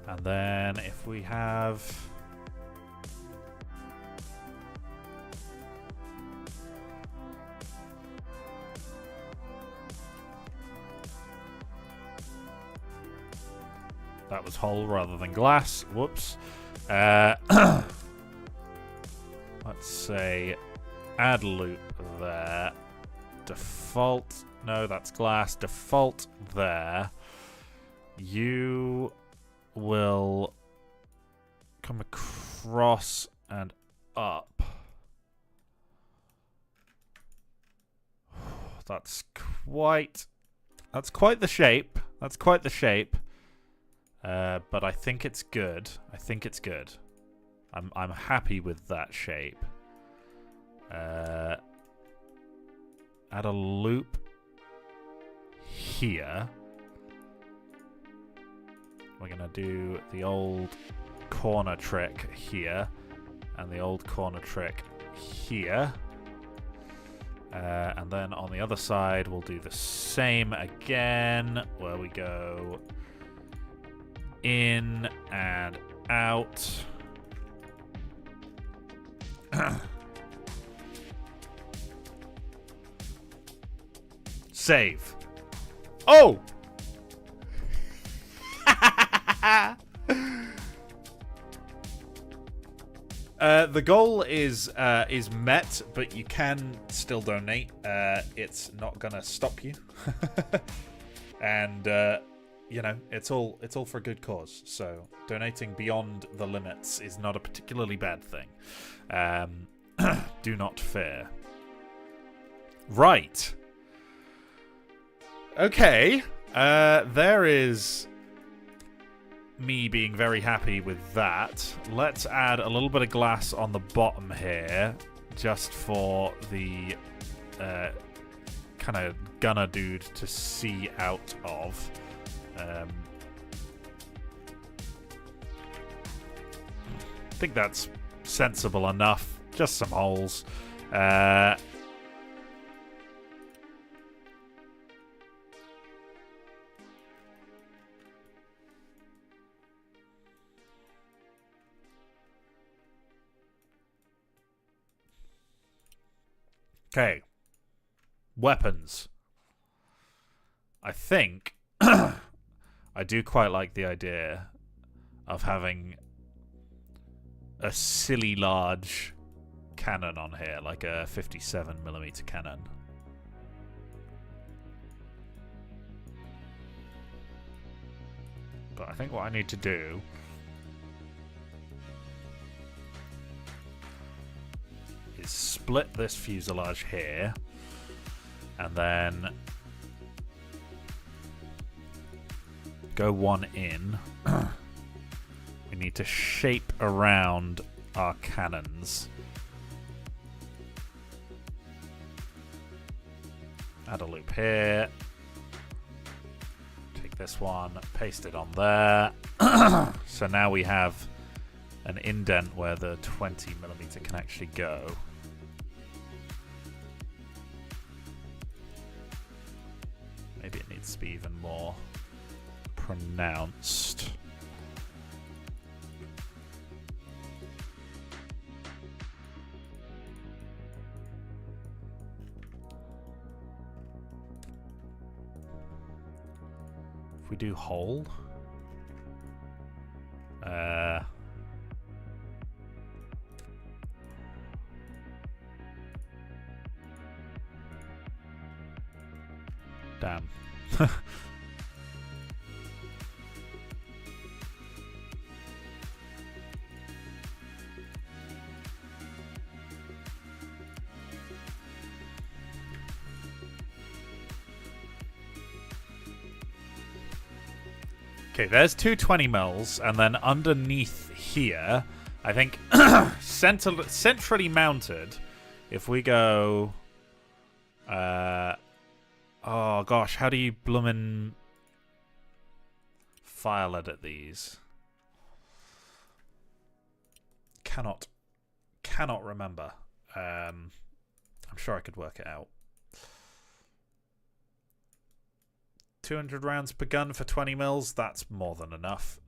And then if we have... That was hull rather than glass. Whoops. Let's say add loop there. Default. No, that's glass. Default there. You will come across and up. That's quite the shape. That's quite the shape. But I think it's good. I think it's good. I'm happy with that shape. Add a loop here. We're gonna do the old corner trick here, and the old corner trick here. And then on the other side, we'll do the same again, where we go in and out. Save. Oh! The goal is met, but you can still donate. It's not gonna stop you, and you know, it's all for a good cause. So donating beyond the limits is not a particularly bad thing. Do not fear. Right. Okay. There is me being very happy with that. Let's add a little bit of glass on the bottom here, just for the kind of gunner dude to see out of. I think that's sensible enough. Just some holes. Okay. Weapons. I think I do quite like the idea of having a silly large cannon on here, like a 57mm cannon. But I think what I need to do is is split this fuselage here, and then go one in. We need to shape around our cannons. Add a loop here. Take this one, paste it on there. So now we have an indent where the 20mm can actually go. Maybe it needs to be even more pronounced. If we do hole, damn. Okay, there's 220 mils, and then underneath here, I think centrally mounted. If we go, oh gosh, how do you bloomin' file edit these? Cannot remember. I'm sure I could work it out. 200 rounds per gun for 20 mils. That's more than enough.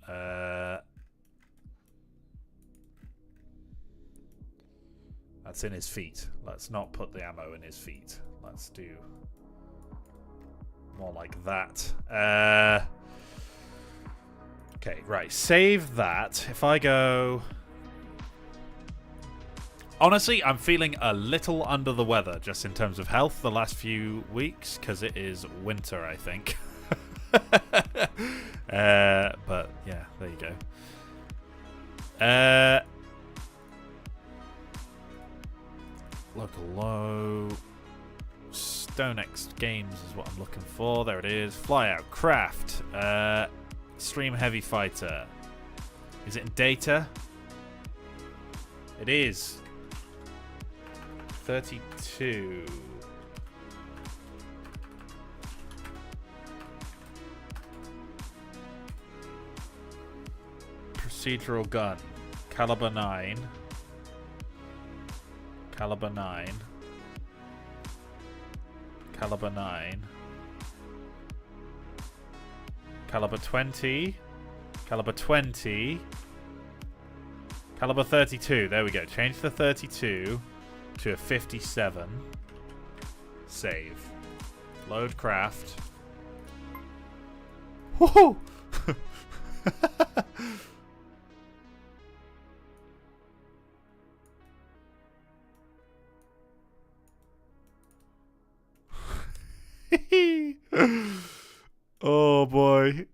That's in his feet. Let's not put the ammo in his feet. Let's do more like that. Okay, right. Save that. If I go... Honestly, I'm feeling a little under the weather just in terms of health the last few weeks because it is winter, I think. But yeah, there you go. Local low. StoneX Games is what I'm looking for. There it is. Flyout Craft. Stream Heavy Fighter. Is it in data? It is. 32. Procedural gun. Caliber 9. Caliber 9. Caliber 9. Caliber 20. Caliber 20. Caliber 32. There we go. Change the 32 to a 57. Save. Load craft. Woohoo! Oh boy.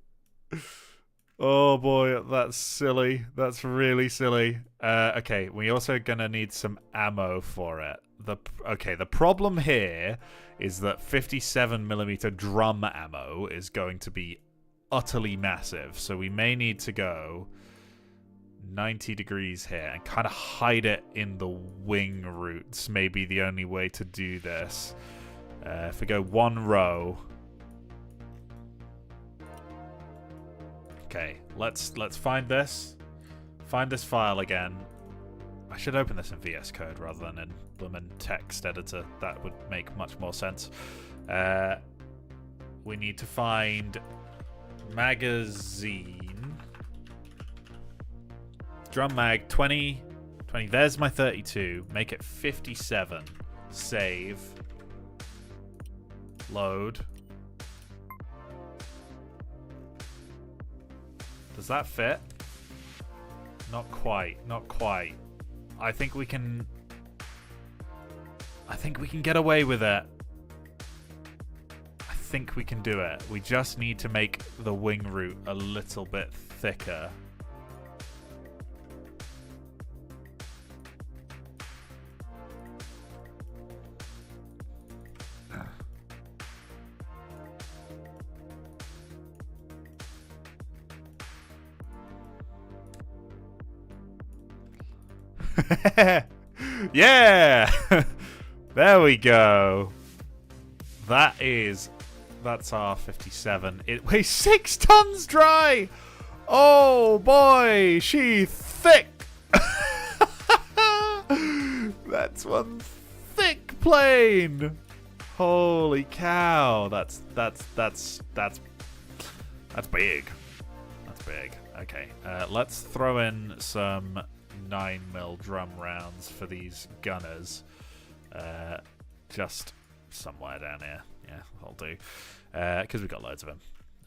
Oh boy, that's silly. That's really silly. Okay, we also gonna need some ammo for it. The problem here is that 57mm drum ammo is going to be utterly massive, so we may need to go 90 degrees here and kind of hide it in the wing roots. Maybe the only way to do this. If we go one row. Okay, let's find this. Find this file again. I should open this in VS Code rather than in bloomin' text editor. That would make much more sense. We need to find magazine. Drum mag 20. There's my 32. Make it 57. Save. Load. Does that fit? Not quite. Not quite. I think we can get away with it. I think we can do it. We just need to make the wing root a little bit thicker. Yeah! There we go. That's our 57. It weighs 6 tons dry! Oh boy, she thick! That's one thick plane! Holy cow, that's big. That's big. Okay, let's throw in some 9mm drum rounds for these gunners. Just somewhere down here. Yeah, I'll do. Because we've got loads of them.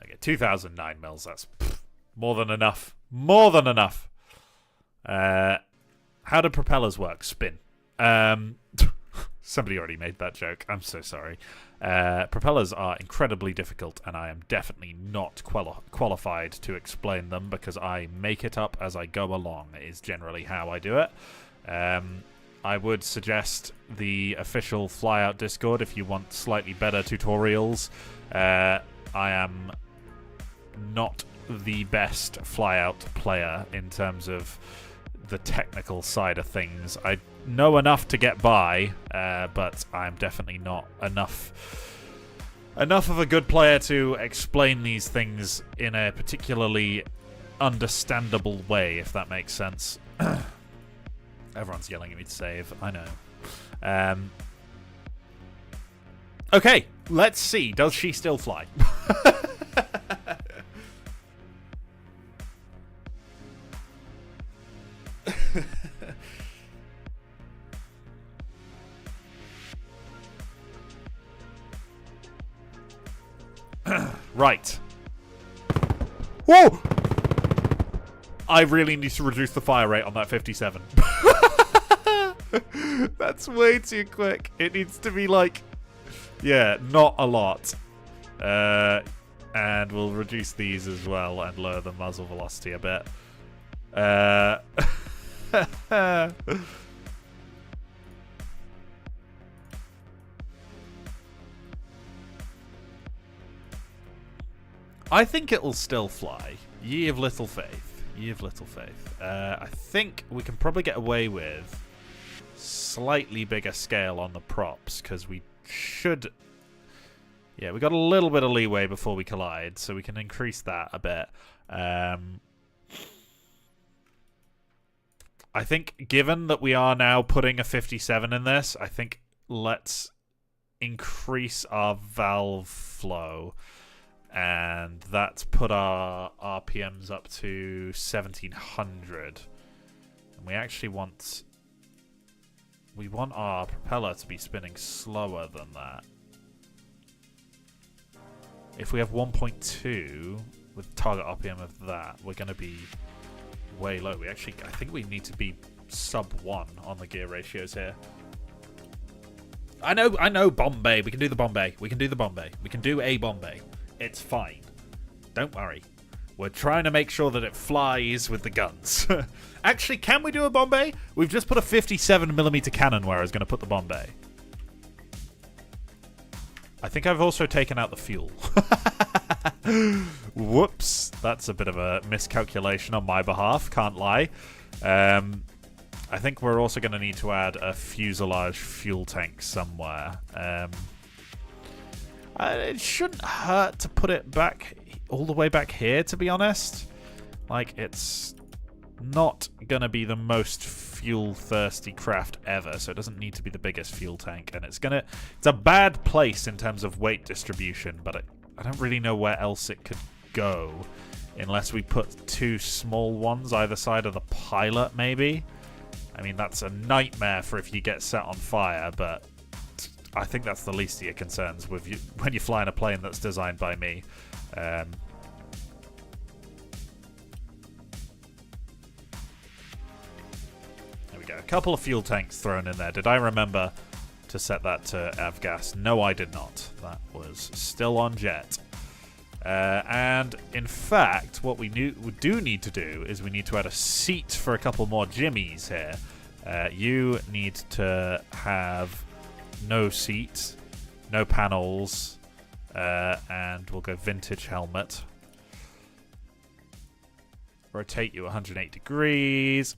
Okay, 2,000 9mm, that's more than enough. More than enough. How do propellers work? Spin. Somebody already made that joke. I'm so sorry. Propellers are incredibly difficult, and I am definitely not qualified to explain them because I make it up as I go along, is generally how I do it. I would suggest the official Flyout Discord if you want slightly better tutorials. I am not the best Flyout player in terms of the technical side of things. I know enough to get by, but I'm definitely not enough of a good player to explain these things in a particularly understandable way, if that makes sense. Everyone's yelling at me to save. I know. Okay, let's see. Does she still fly? Right. Whoa! I really need to reduce the fire rate on that 57. That's way too quick. It needs to be like... Yeah, not a lot. And we'll reduce these as well and lower the muzzle velocity a bit. I think it'll still fly. Ye of little faith. Ye of little faith. I think we can probably get away with slightly bigger scale on the props, because we should... Yeah, we got a little bit of leeway before we collide, so we can increase that a bit. I think, given that we are now putting a 57 in this, I think let's increase our valve flow. And that's put our RPMs up to 1,700. And we actually want... We want our propeller to be spinning slower than that. If we have 1.2 with target RPM of that, we're going to be way low. I think we need to be sub 1 on the gear ratios here. I know, Bombay. We can do the Bombay. We can do a Bombay. It's fine. Don't worry. We're trying to make sure that it flies with the guns. Actually, can we do a Bombay? We've just put a 57mm cannon where I was going to put the Bombay. I think I've also taken out the fuel. Whoops. That's a bit of a miscalculation on my behalf. Can't lie. I think we're also going to need to add a fuselage fuel tank somewhere. It shouldn't hurt to put it back all the way back here, to be honest. Like, it's not going to be the most fuel-thirsty craft ever, so it doesn't need to be the biggest fuel tank. And it's a bad place in terms of weight distribution, but I don't really know where else it could go unless we put 2 small ones either side of the pilot, maybe. I mean, that's a nightmare for if you get set on fire, but... I think that's the least of your concerns with you when you're flying a plane that's designed by me. There we go. A couple of fuel tanks thrown in there. Did I remember to set that to avgas? No, I did not. That was still on jet. And in fact, what we do need to do is we need to add a seat for a couple more jimmies here. You need to have... no seat, no panels, and we'll go vintage helmet. Rotate you 108 degrees.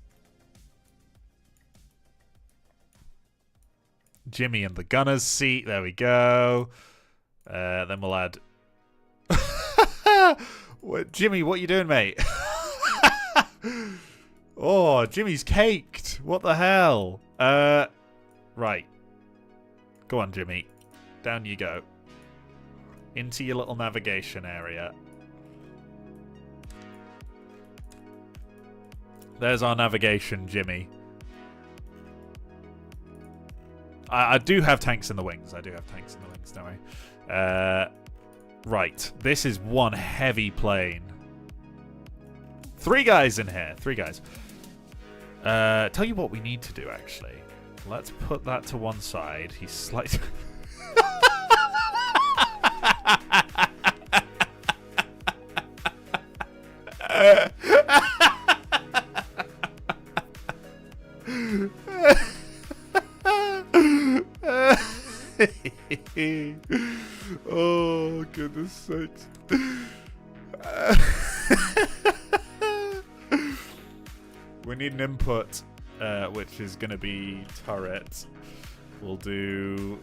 Jimmy in the gunner's seat. There we go. Then we'll add... Jimmy, what you doing, mate? Oh, Jimmy's caked. What the hell? Right. Go on, Jimmy. Down you go. Into your little navigation area. There's our navigation, Jimmy. I do have tanks in the wings. I do have tanks in the wings, don't I? Right. This is one heavy plane. 3 guys in here. 3 guys. Tell you what we need to do, actually. Let's put that to one side. He's slightly... Oh, goodness sakes. We need an input, which is going to be turret. We'll do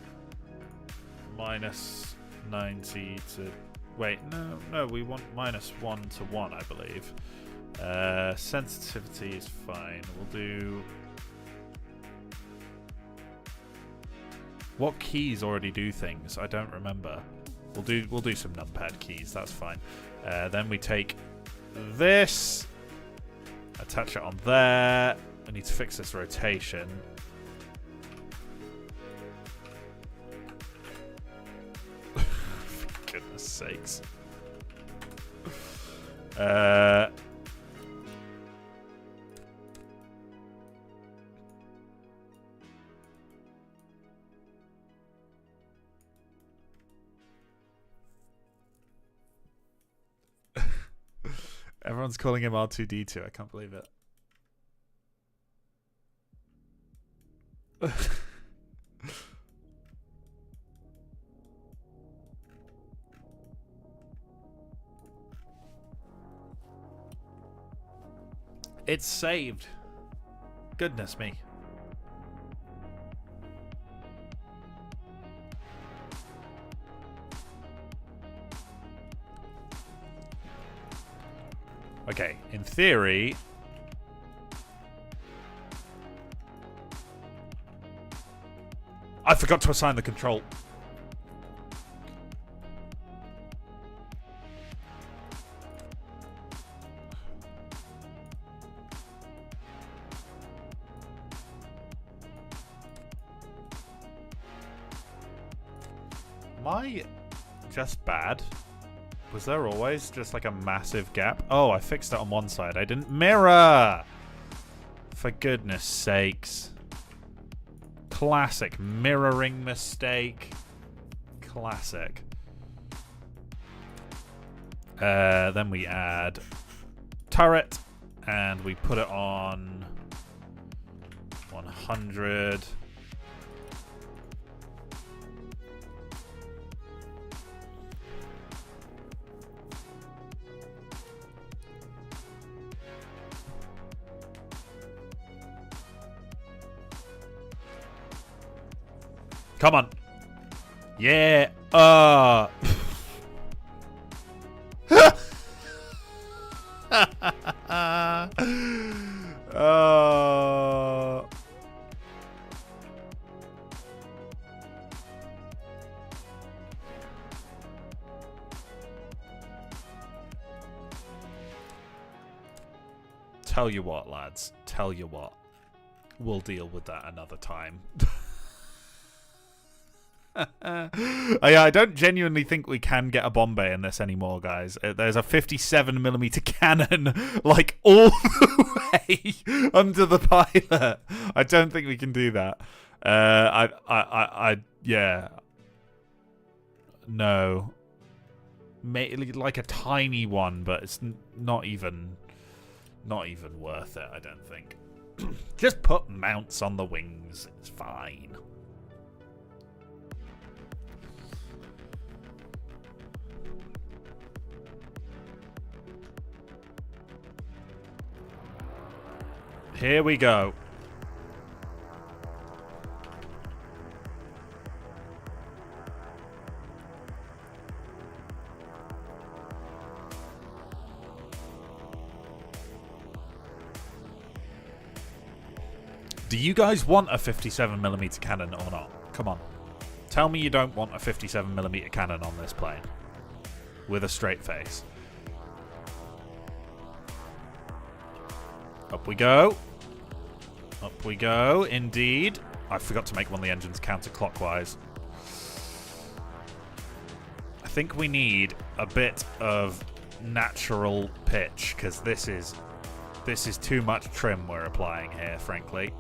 minus 90 to... Wait, no, we want minus 1 to 1, I believe. Sensitivity is fine. We'll do... What keys already do things? I don't remember. We'll do some numpad keys. That's fine. Then we take this, attach it on there. I need to fix this rotation. For goodness sakes. Everyone's calling him R2D2. I can't believe it. It's saved. Goodness me. Okay, in theory... I forgot to assign the control. Am I just bad? Was there always just like a massive gap? Oh, I fixed it on one side. I didn't mirror! For goodness sakes. Classic mirroring mistake. Classic. Then we add turret and we put it on 100. Come on. Yeah. Tell you what, lads. Tell you what. We'll deal with that another time. I don't genuinely think we can get a bomb bay in this anymore, guys. There's a 57mm cannon, like, all the way under the pilot. I don't think we can do that. Yeah. No. Like a tiny one, but it's not even worth it, I don't think. Just put mounts on the wings. It's fine. Here we go. Do you guys want a 57mm cannon or not? Come on. Tell me you don't want a 57mm cannon on this plane. With a straight face. Up we go. Up we go, indeed. I forgot to make one of the engines counterclockwise. I think we need a bit of natural pitch, because this is too much trim we're applying here, frankly.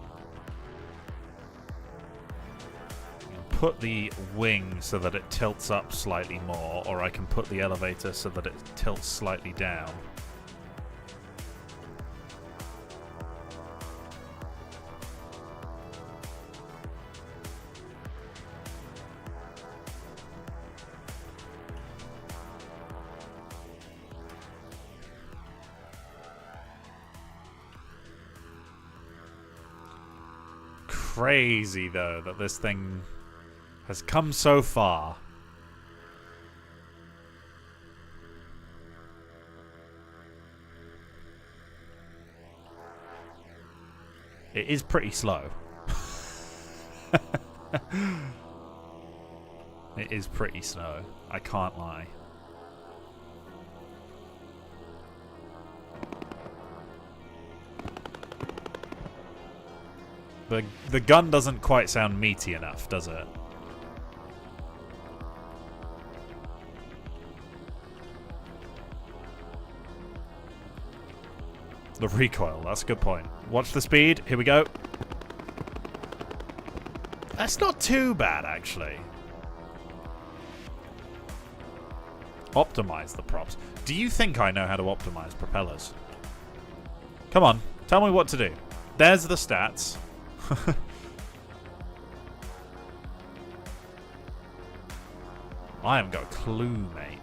Put the wing so that it tilts up slightly more, or I can put the elevator so that it tilts slightly down. Crazy though that this thing has come so far. It is pretty slow. It is pretty slow. I can't lie. The gun doesn't quite sound meaty enough, does it? The recoil, that's a good point. Watch the speed. Here we go. That's not too bad, actually. Optimize the props. Do you think I know how to optimize propellers? Come on, tell me what to do. There's the stats. I haven't got a clue, mate.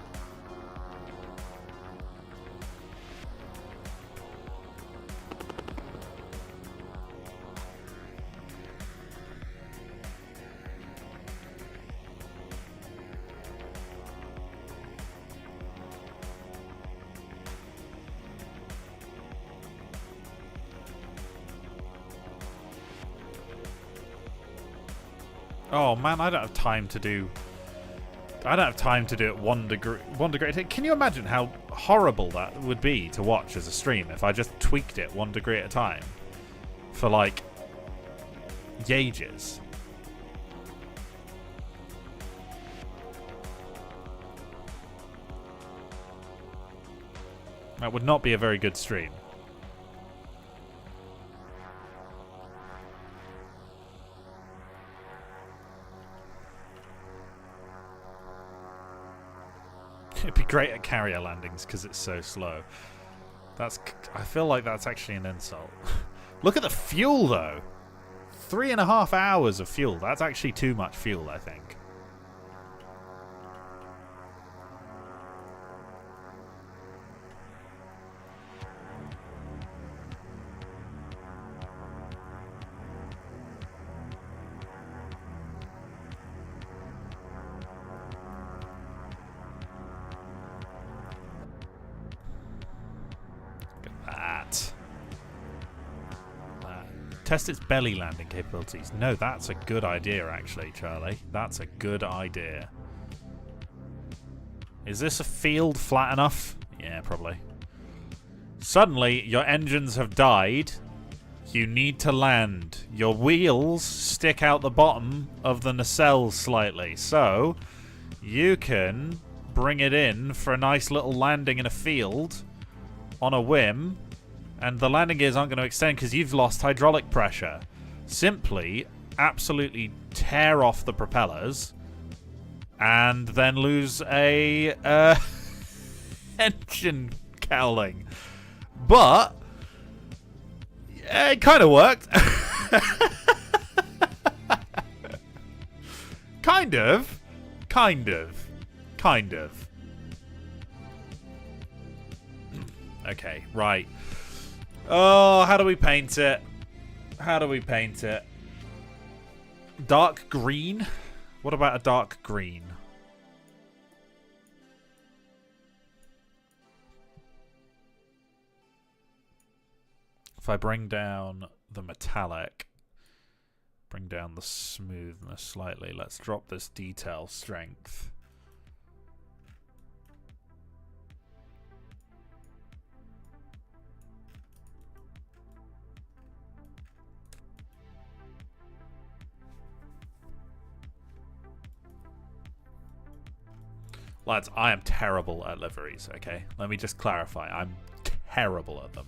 Oh man, I don't have time to do. I don't have time to do it 1 degree. 1 degree. Can you imagine how horrible that would be to watch as a stream if I just tweaked it 1 degree at a time for like ages? That would not be a very good stream. It'd be great at carrier landings because it's so slow. I feel like that's actually an insult. Look at the fuel though. 3.5 hours of fuel. That's actually too much fuel, I think. Test its belly landing capabilities. No, that's a good idea, actually, Charlie. That's a good idea. Is this a field flat enough? Yeah, probably. Suddenly, your engines have died. You need to land. Your wheels stick out the bottom of the nacelles slightly. So, you can bring it in for a nice little landing in a field on a whim. And the landing gears aren't going to extend because you've lost hydraulic pressure. Simply, absolutely tear off the propellers and then lose a engine cowling. But it kind of worked. Kind of. Okay, right. Oh, how do we paint it? Dark green? What about a dark green? If I bring down the metallic, Bring down the smoothness slightly. Let's drop this detail strength. Lads, I am terrible at liveries, okay? Let me just clarify. I'm terrible at them.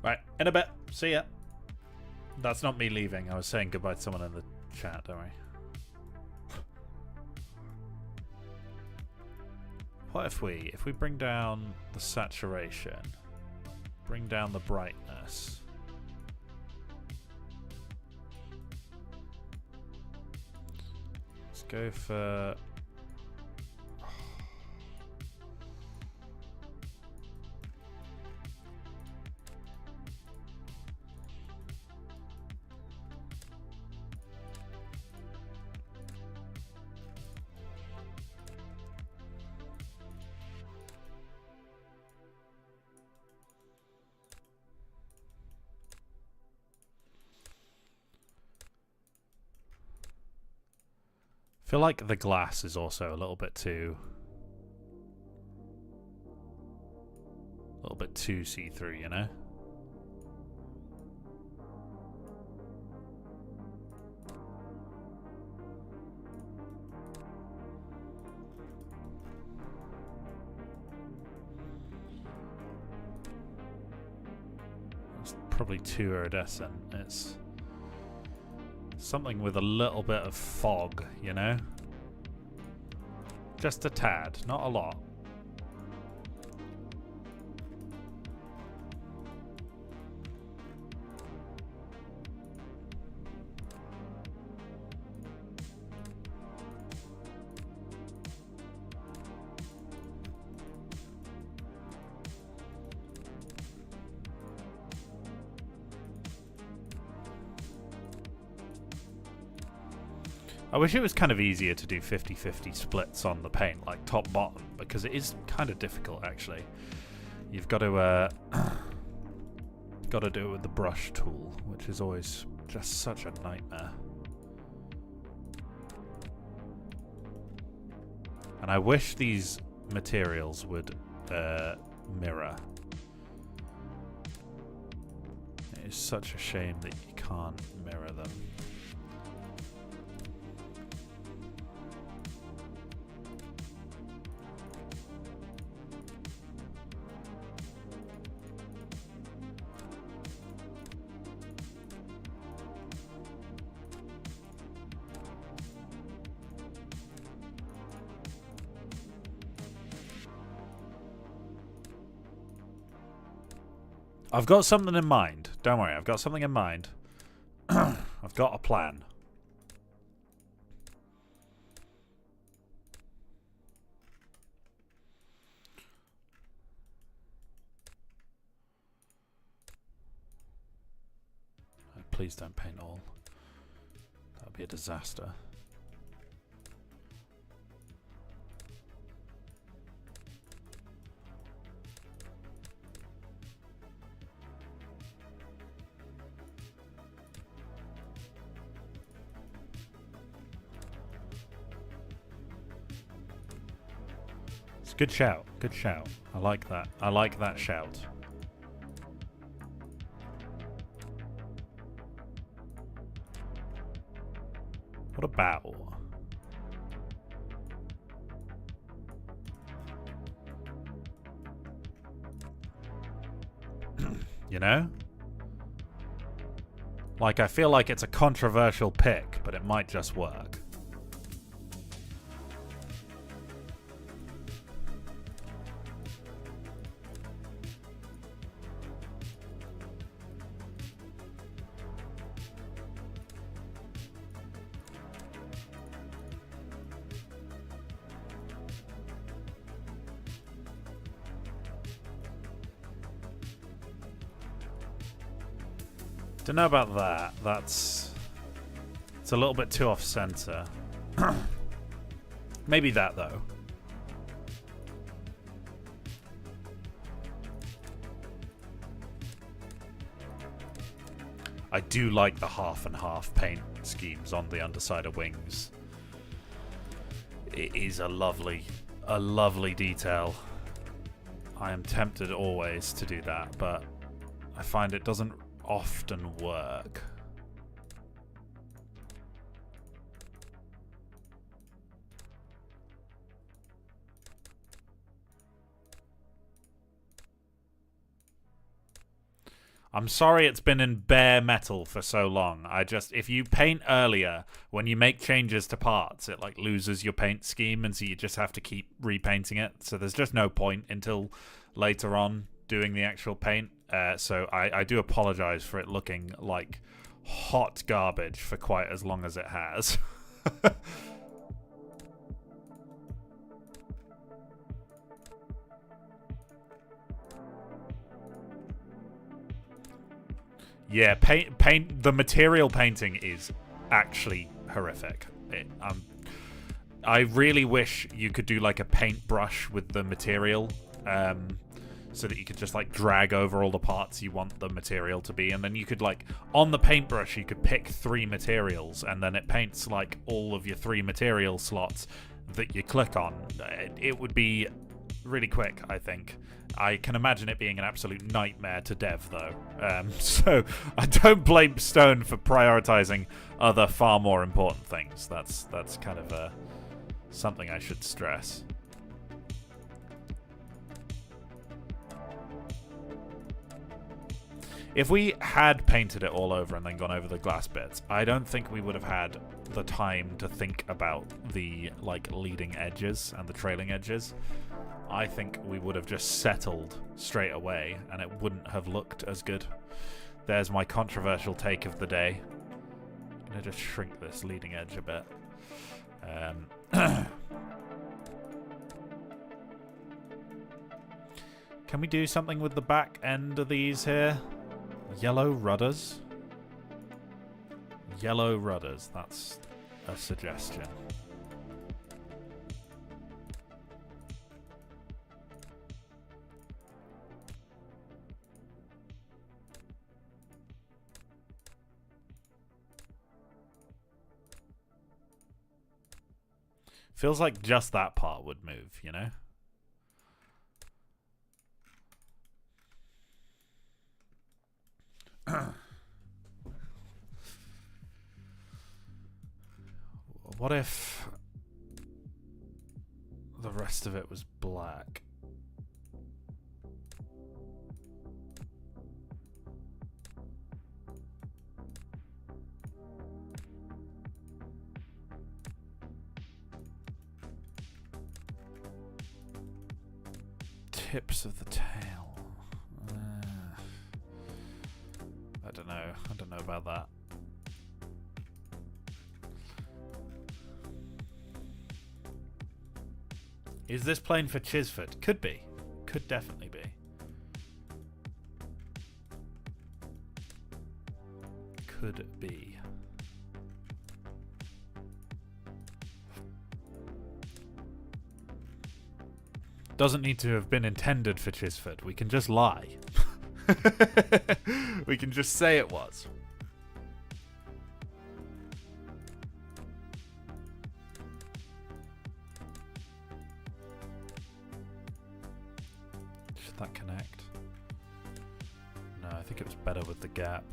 Right, in a bit. See ya. That's not me leaving. I was saying goodbye to someone in the chat, don't worry. What if we bring down the saturation, bring down the brightness. Let's go for... I feel like the glass is also a little bit too see-through, you know? It's probably too iridescent. It's something with a little bit of fog, you know? Just a tad, not a lot. I wish it was kind of easier to do 50-50 splits on the paint, like top-bottom, because it is kind of difficult, actually. You've got to do it with the brush tool, which is always just such a nightmare. And I wish these materials would mirror. It is such a shame that you can't mirror them. I've got something in mind. Don't worry, I've got something in mind. I've got a plan. Please don't paint all. That would be a disaster. Good shout. Good shout. I like that. I like that shout. What about... you know? Like, I feel like it's a controversial pick, but it might just work. Don't know about that. It's a little bit too off center. Maybe that though. I do like the half and half paint schemes on the underside of wings. It is a lovely detail. I am tempted always to do that, but I find it doesn't often work. I'm sorry it's been in bare metal for so long. If you paint earlier, when you make changes to parts, it like loses your paint scheme, and so you just have to keep repainting it. So there's just no point until later on doing the actual paint. So I do apologize for it looking like hot garbage for quite as long as it has. Yeah, the material painting is actually horrific. I really wish you could do like a paintbrush with the material, so that you could just like drag over all the parts you want the material to be, and then you could like on the paintbrush you could pick 3 materials, and then it paints like all of your 3 material slots that you click on. It would be really quick, I think. I can imagine it being an absolute nightmare to dev, though. So I don't blame Stone for prioritizing other far more important things. That's kind of something I should stress. If we had painted it all over and then gone over the glass bits, I don't think we would have had the time to think about the like leading edges and the trailing edges. I think we would have just settled straight away and it wouldn't have looked as good. There's my controversial take of the day. I'm going to just shrink this leading edge a bit. Can we do something with the back end of these here? Yellow rudders? Yellow rudders, that's a suggestion. Feels like just that part would move, you know? What if the rest of it was black? Tips of the tail. I don't know. I don't know about that. Is this plane for Chisford? Could be. Could definitely be. Could be. Doesn't need to have been intended for Chisford. We can just lie. We can just say it was. Should that connect? No, I think it was better with the gap.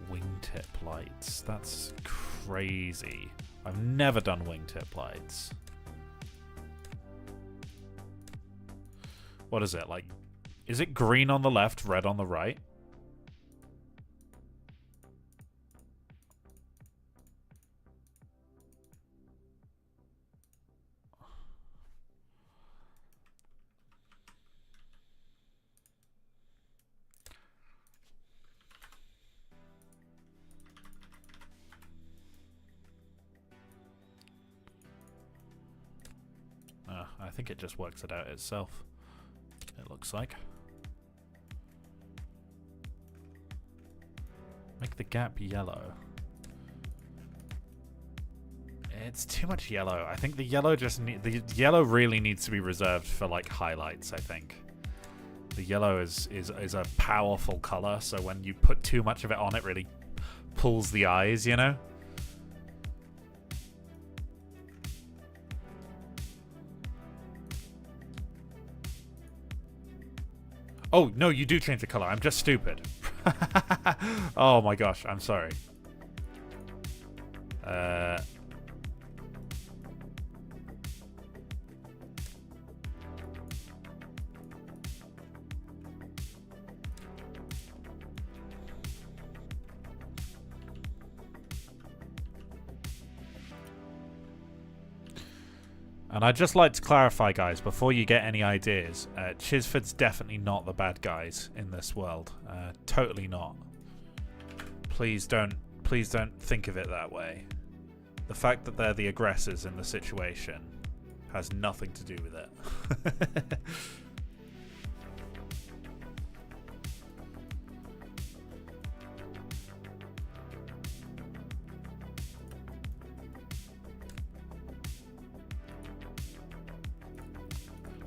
Wingtip lights. That's crazy. I've never done wingtip lights. What is it? Like, is it green on the left, red on the right? think it just works it out itself. It looks like. Make the gap yellow. It's too much yellow. I think the yellow the yellow really needs to be reserved for like highlights, I think. The yellow is a powerful color, so when you put too much of it on, it really pulls the eyes, you know? Oh, no, you do change the color. I'm just stupid. Oh my gosh, I'm sorry. And I'd just like to clarify, guys, before you get any ideas, Chisford's definitely not the bad guys in this world. Totally not. Please don't think of it that way. The fact that they're the aggressors in the situation has nothing to do with it.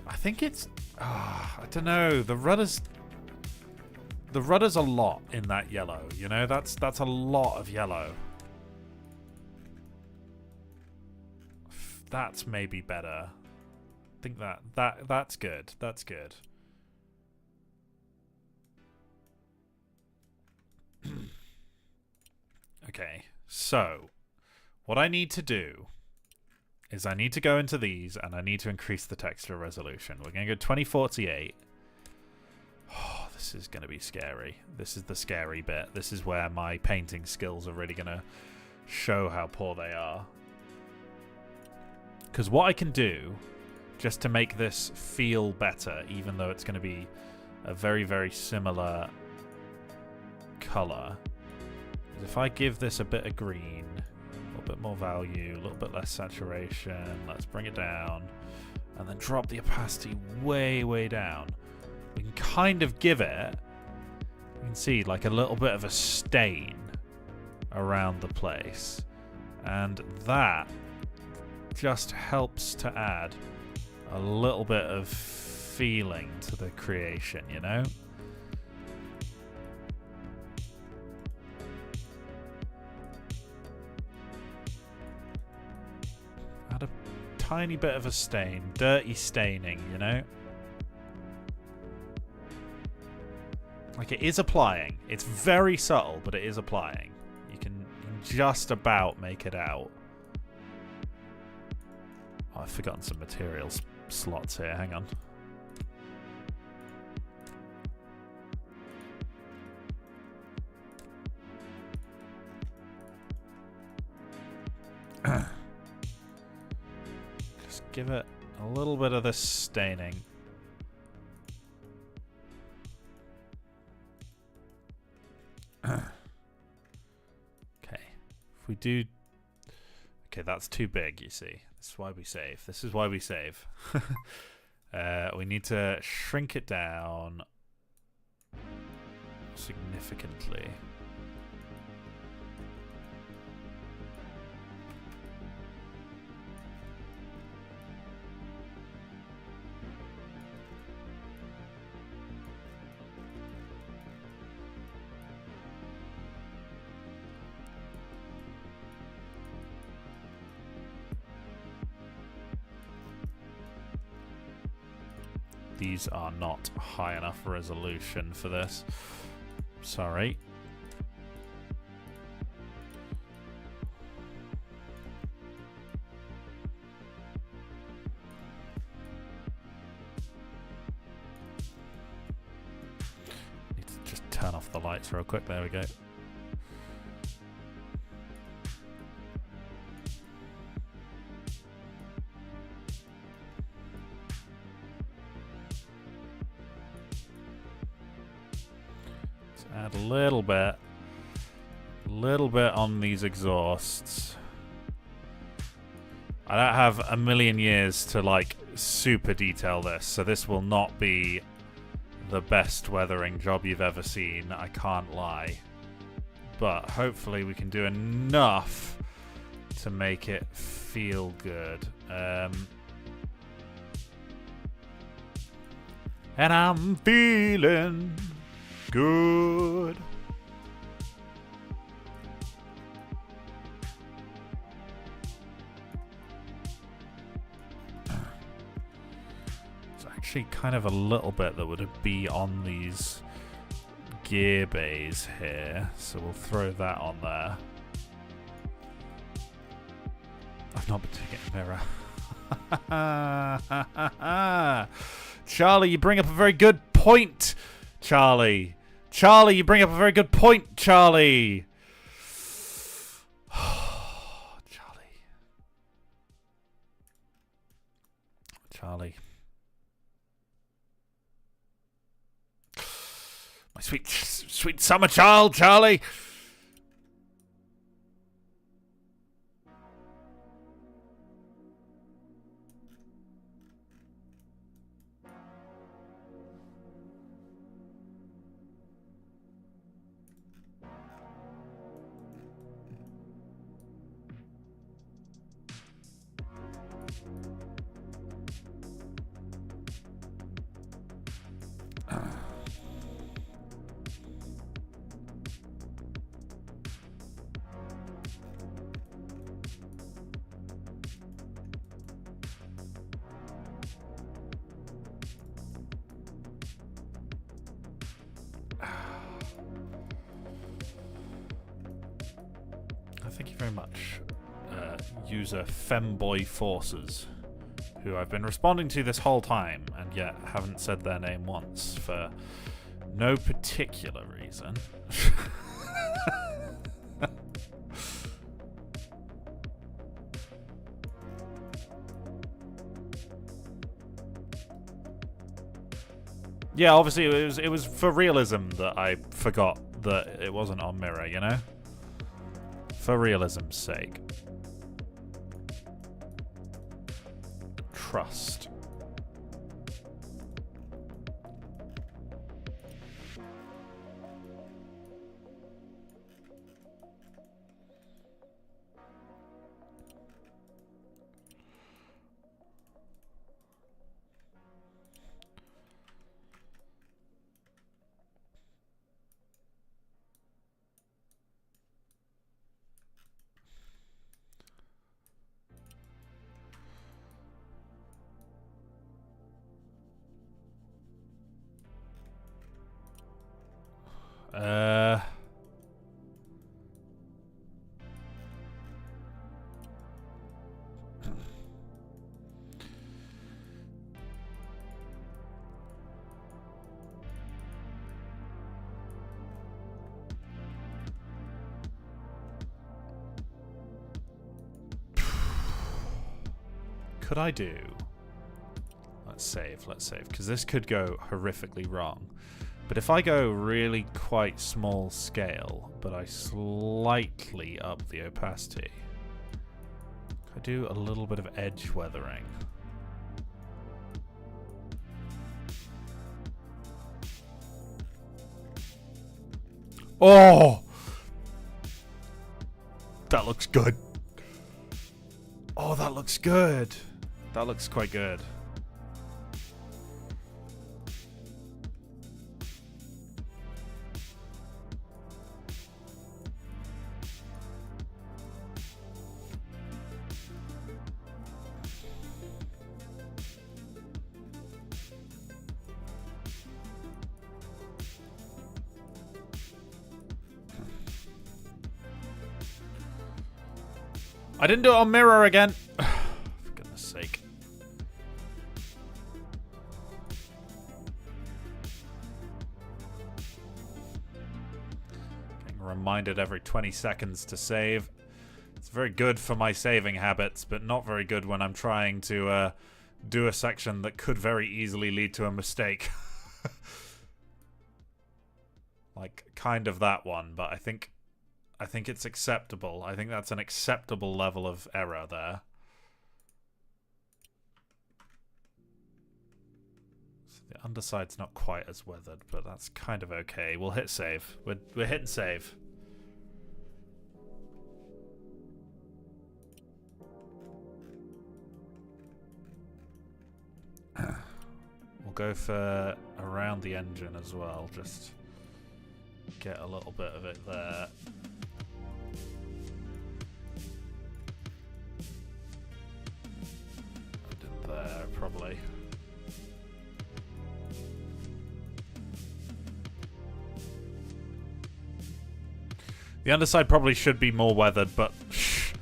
I think it's... I don't know. The rudder's a lot in that yellow, you know? That's a lot of yellow. That's maybe better. I think that's good. That's good. Okay, so what I need to do is I need to go into these and I need to increase the texture resolution. We're going to go 2048. Oh, this is going to be scary. This is the scary bit. This is where my painting skills are really going to show how poor they are. Because what I can do, just to make this feel better, even though it's going to be a very, very similar color, is if I give this a bit of green, bit more value, a little bit less saturation, let's bring it down, and then drop the opacity way down. We can kind of give it, you can see like a little bit of a stain around the place, and that just helps to add a little bit of feeling to the creation, you know? Add a tiny bit of a stain, dirty staining, you know? Like, it is applying. It's very subtle, but it is applying. You can just about make it out. Oh, I've forgotten some materials slots here. Hang on. Give it a little bit of this staining. Okay. If we do... Okay, that's too big, you see. This is why we save. This is why we save. We need to shrink it down significantly. These are not high enough resolution for this. Sorry. Need to just turn off the lights real quick. There we go. Add a little bit on these exhausts. I don't have a million years to, like, super detail this, so this will not be the best weathering job you've ever seen, I can't lie. But hopefully we can do enough to make it feel good. And I'm feeling good. It's actually kind of a little bit that would be on these gear bays here, so we'll throw that on there. I've not been taking a mirror. Charlie, you bring up a very good point, Charlie. Charlie, you bring up a very good point, Charlie. Charlie. Charlie. My sweet, sweet summer child, Charlie. Thank you very much, user Femboy Forces, who I've been responding to this whole time, and yet haven't said their name once for no particular reason. Yeah, obviously it was for realism that I forgot that it wasn't on mirror, you know? For realism's sake. Trust. Could I do... Let's save, because this could go horrifically wrong. But if I go really quite small scale, but I slightly up the opacity, I do a little bit of edge weathering. Oh! That looks good. Oh, that looks good. That looks quite good. I didn't do it on mirror again. For goodness sake. Getting reminded every 20 seconds to save. It's very good for my saving habits, but not very good when I'm trying to do a section that could very easily lead to a mistake. Like, kind of that one, but I think it's acceptable. I think that's an acceptable level of error there. The underside's not quite as weathered, but that's kind of okay. We'll hit save. We're hitting save. We'll go for around the engine as well, just get a little bit of it there. And in there, probably. The underside probably should be more weathered, but shh.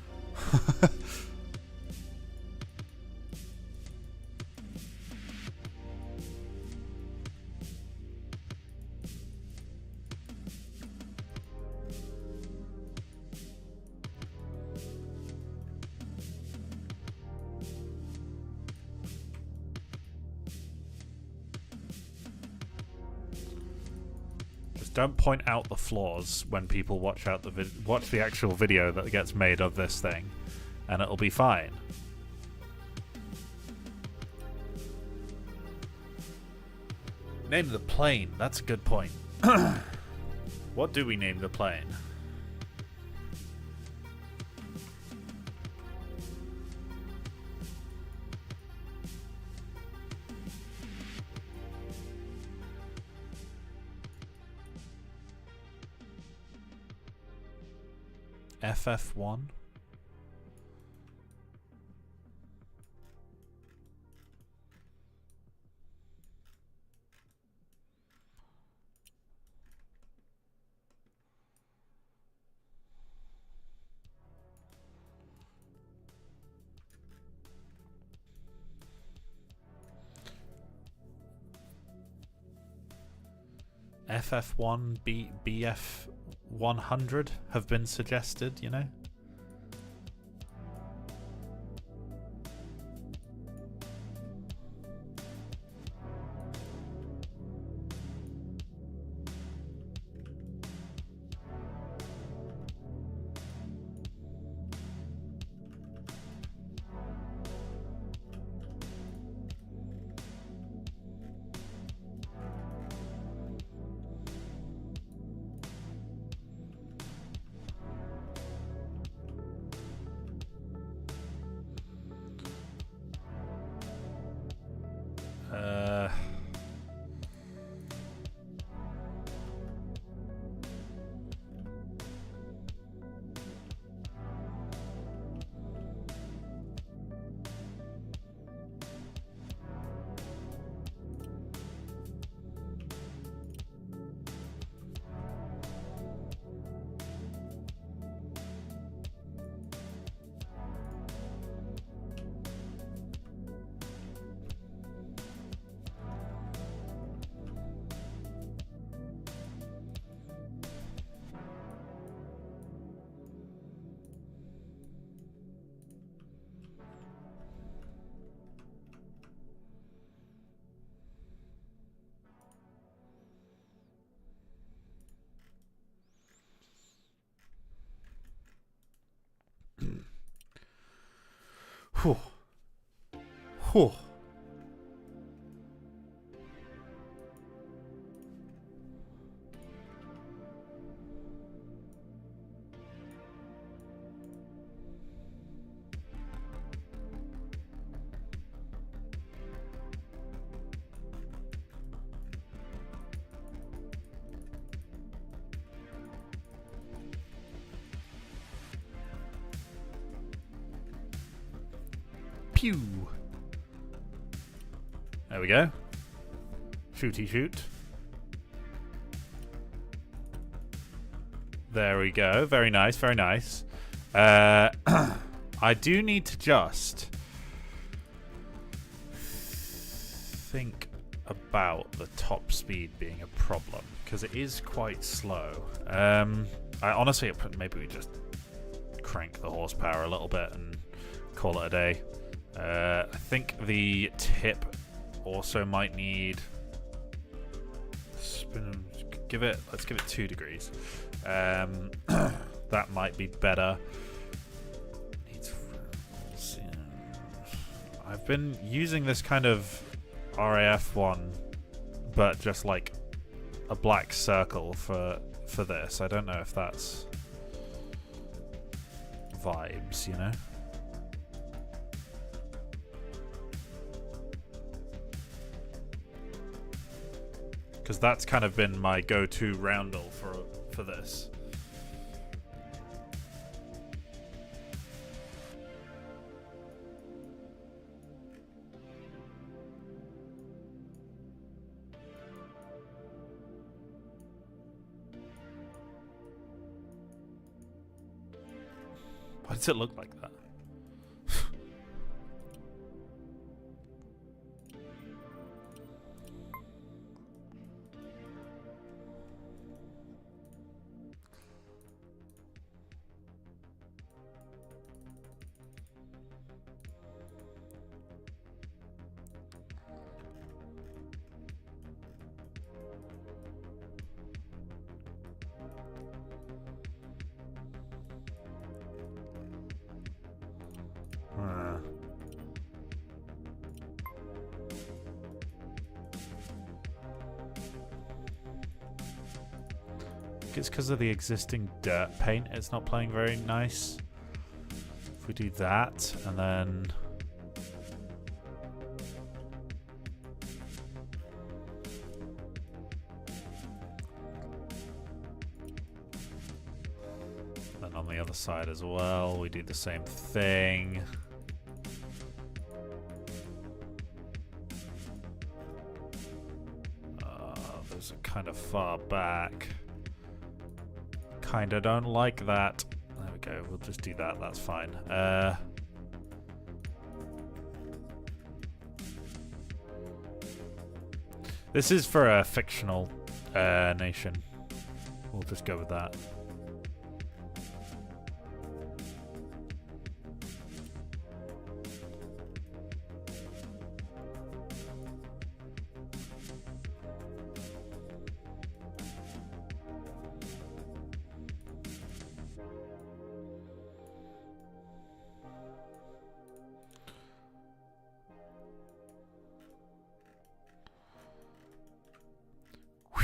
Don't point out the flaws when people watch the actual video that gets made of this thing, and it'll be fine. Name the plane. That's a good point. What do we name the plane? FF1? FF1, BF 100 have been suggested, you know? Whew. Whew. Pew. There we go. Shooty shoot. There we go. Very nice, very nice. I do need to just think about the top speed being a problem, because it is quite slow. I honestly, maybe we just crank the horsepower a little bit and call it a day. I think the tip also might need let's give it 2 degrees. That might be better. I've been using this kind of RAF one but just like a black circle for this. I don't know if that's vibes, you know? Because that's kind of been my go-to roundel for this. Why does it look like that? It's because of the existing dirt paint. It's not playing very nice. If we do that, and then... then on the other side as well, we do the same thing. Those are kind of far back. Kinda don't like that. There we go, we'll just do that, that's fine. This is for a fictional nation. We'll just go with that.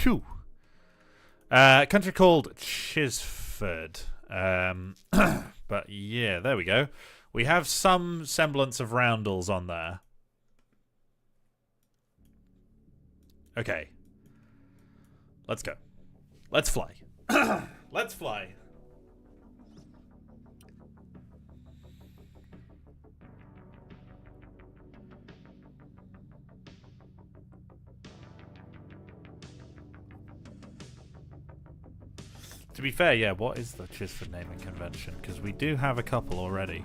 Phew. Country called Chisford. But yeah, there we go. We have some semblance of roundels on there. Okay. Let's go. Let's fly. Let's fly. To be fair, yeah, what is the Chisford naming convention? Because we do have a couple already.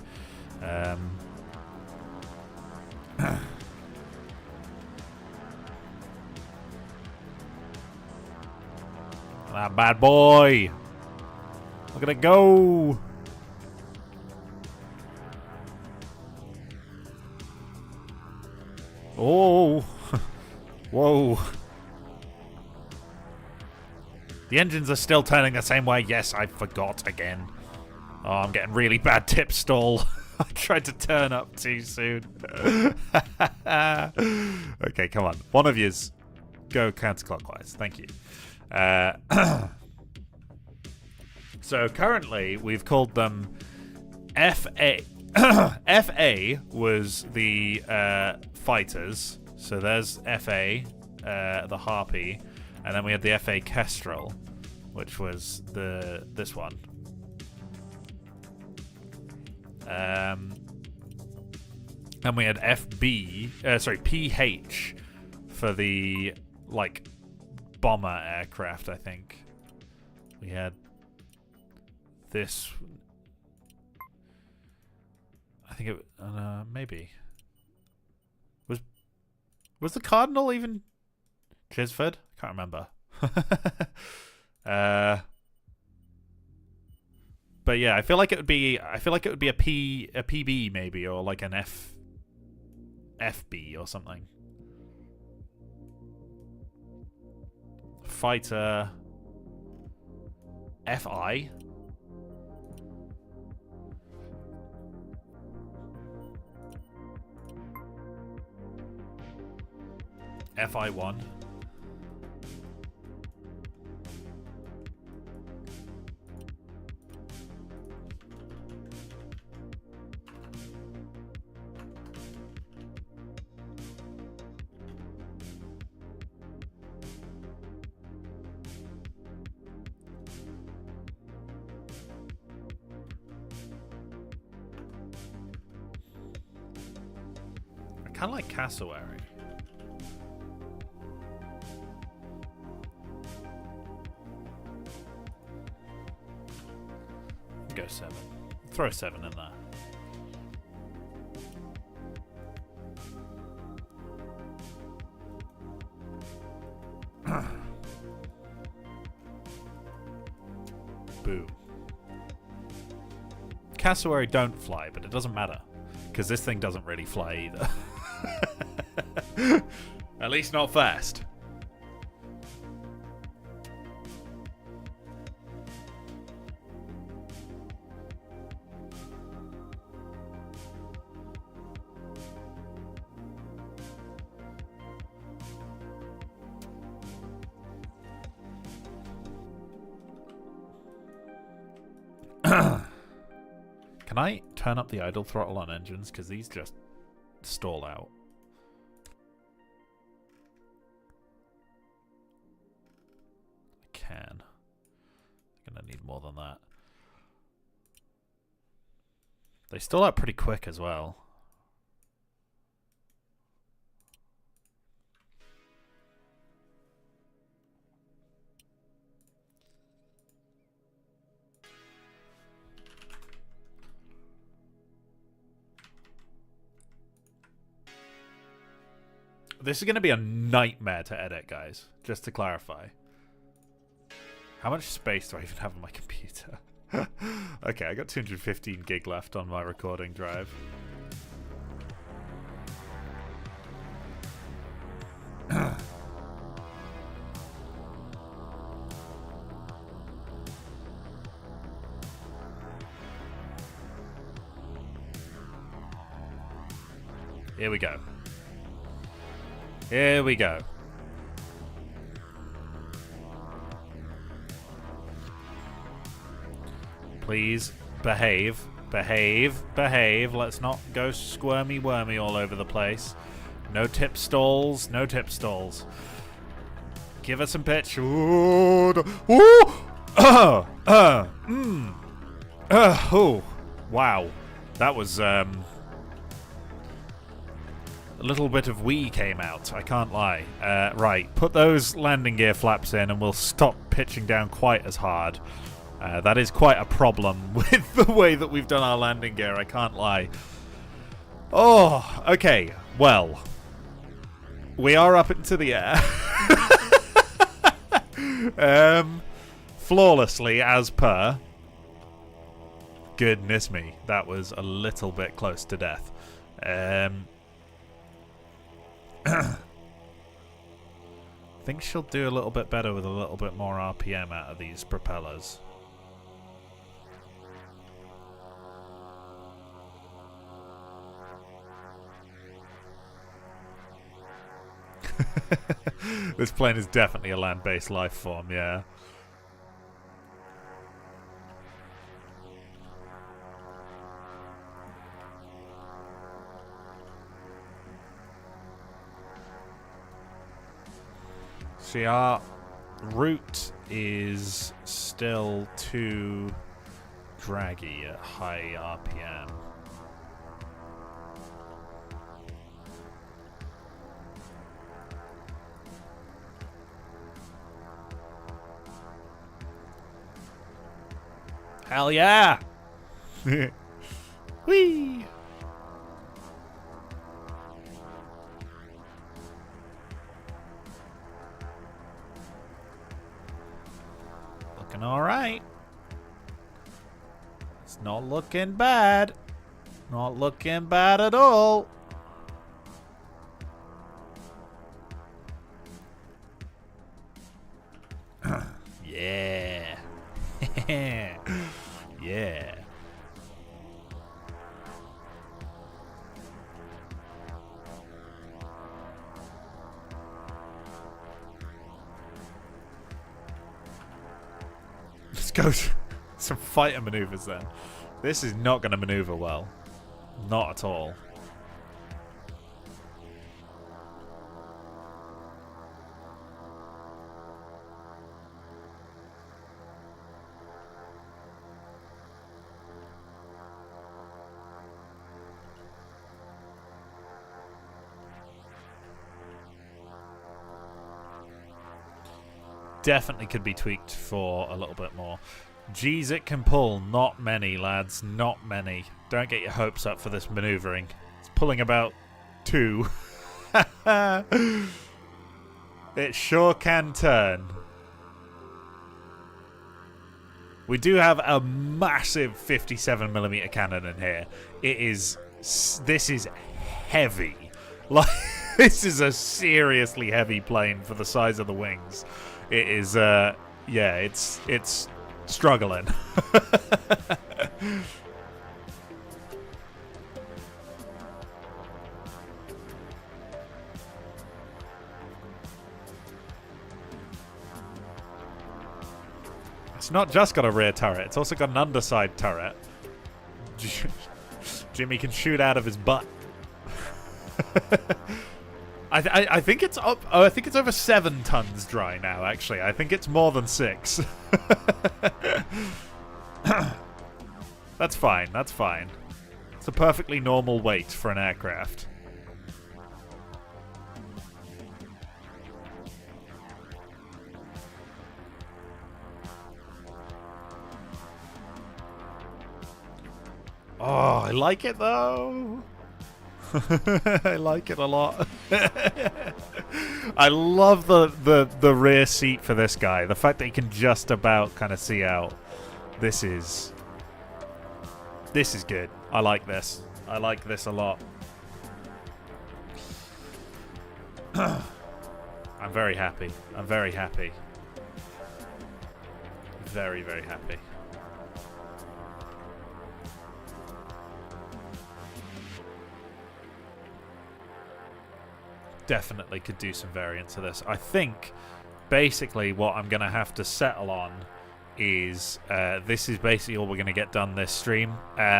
That bad boy! Look at it go! Oh! Whoa! The engines are still turning the same way. Yes, I forgot again. Oh, I'm getting really bad tip stall. I tried to turn up too soon. Okay, come on. One of yous go counterclockwise. Thank you. So currently, we've called them FA. FA was the fighters. So there's FA, the Harpy. And then we had the FA Kestrel, which was this one. And we had PH for the like bomber aircraft. I think we had this. I think it maybe was the Cardinal even Chisford? Can't remember. But yeah, I feel like it would be a PB maybe, or like an FB or something. Fighter FI. FI1. kind of like cassowary. Go 7. Throw 7 in there. Boom. Cassowary don't fly, but it doesn't matter. Because this thing doesn't really fly either. At least not fast. Can I turn up the idle throttle on engines? Because these just stall out. I can. I'm going to need more than that. They stall out pretty quick as well. This is going to be a nightmare to edit, guys. Just to clarify. How much space do I even have on my computer? Okay, I got 215 gig left on my recording drive. Here we go. Here we go. Please behave, behave, behave. Let's not go squirmy wormy all over the place. No tip stalls, no tip stalls. Give us some pitch. Ooh, ooh. Oh, wow. That was a little bit of wee came out, I can't lie. Right, put those landing gear flaps in and we'll stop pitching down quite as hard. That is quite a problem with the way that we've done our landing gear, I can't lie. Oh, okay, well. We are up into the air. Flawlessly, as per. Goodness me, that was a little bit close to death. I think she'll do a little bit better with a little bit more RPM out of these propellers. This plane is definitely a land-based life form, yeah. See, our route is still too draggy at high RPM. Hell yeah! Whee! Looking alright. It's not looking bad. Not looking bad at all. Yeah. Yeah. Let's go some fighter maneuvers then. This is not going to maneuver well. Not at all. definitely could be tweaked for a little bit more. G's, it can pull. Not many, lads. Not many. Don't get your hopes up for this maneuvering. It's pulling about 2. It sure can turn. We do have a massive 57mm cannon in here. This is heavy. Like, this is a seriously heavy plane for the size of the wings. It is, yeah, it's struggling. It's not just got a rear turret, it's also got an underside turret. Jimmy can shoot out of his butt. I think it's up. Oh, I think it's over 7 tons dry now. Actually, I think it's more than 6. That's fine. That's fine. It's a perfectly normal weight for an aircraft. Oh, I like it though. I like it a lot. I love the rear seat for this guy. The fact that he can just about kind of see out. This is good. I like this. I like this a lot. I'm very happy. I'm very happy. Very, very happy. Definitely could do some variants of this. I think basically what I'm going to have to settle on is this is basically all we're going to get done this stream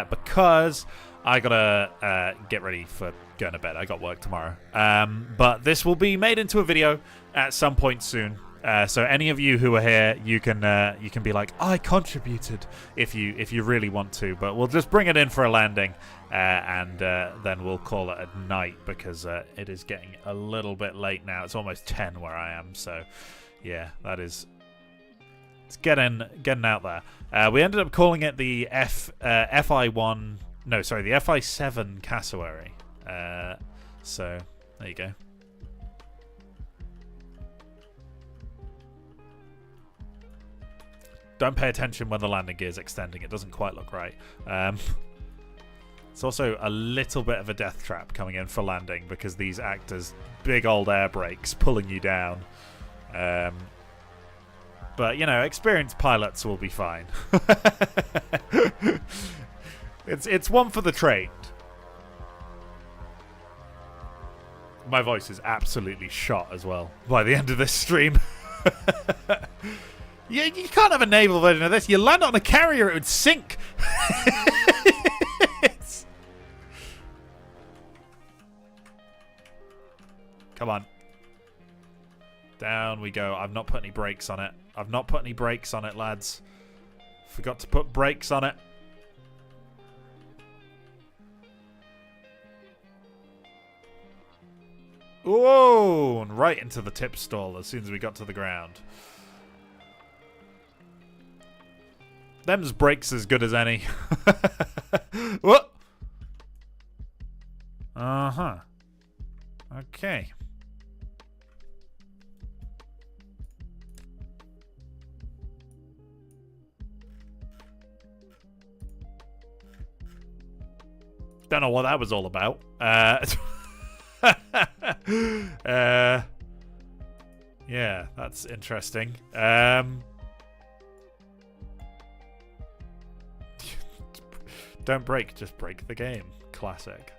because I got to get ready for going to bed. I got work tomorrow. But this will be made into a video at some point soon. So any of you who are here, you can be like, I contributed if you really want to. But we'll just bring it in for a landing. And then we'll call it a night because it is getting a little bit late now. It's almost 10 where I am, so yeah, it's getting out there. We ended up calling it the FI1. No, sorry, the FI7 cassowary. So there you go. Don't pay attention when the landing gear is extending. It doesn't quite look right. It's also a little bit of a death trap coming in for landing because these act as big old air brakes pulling you down. But, you know, experienced pilots will be fine. It's one for the trained. My voice is absolutely shot as well by the end of this stream. You can't have a naval version of this. You land on a carrier, it would sink. Come on. Down we go. I've not put any brakes on it. I've not put any brakes on it, lads. Forgot to put brakes on it. Whoa! And right into the tip stall as soon as we got to the ground. Them's brakes as good as any. What? Uh-huh. Okay. Don't know what that was all about. Yeah, that's interesting. Don't break, just break the game. Classic.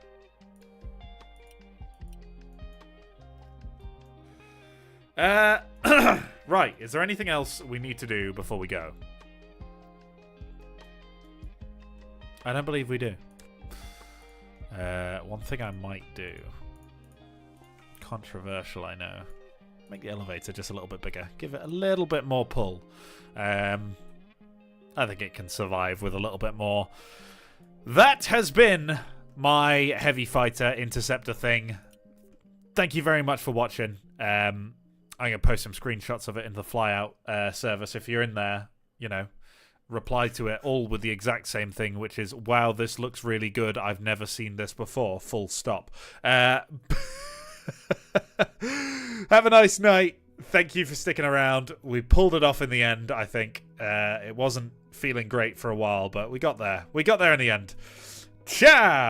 Right, is there anything else we need to do before we go? I don't believe we do. One thing I might do. Controversial, I know. Make the elevator just a little bit bigger. Give it a little bit more pull. I think it can survive with a little bit more. That has been my Heavy Fighter Interceptor thing. Thank you very much for watching. I'm gonna post some screenshots of it in the flyout service. If you're in there, you know, reply to it all with the exact same thing, which is, wow, this looks really good. I've never seen this before. Full stop. Have a nice night. Thank you for sticking around. We pulled it off in the end, I think. It wasn't feeling great for a while, but we got there. We got there in the end. Ciao!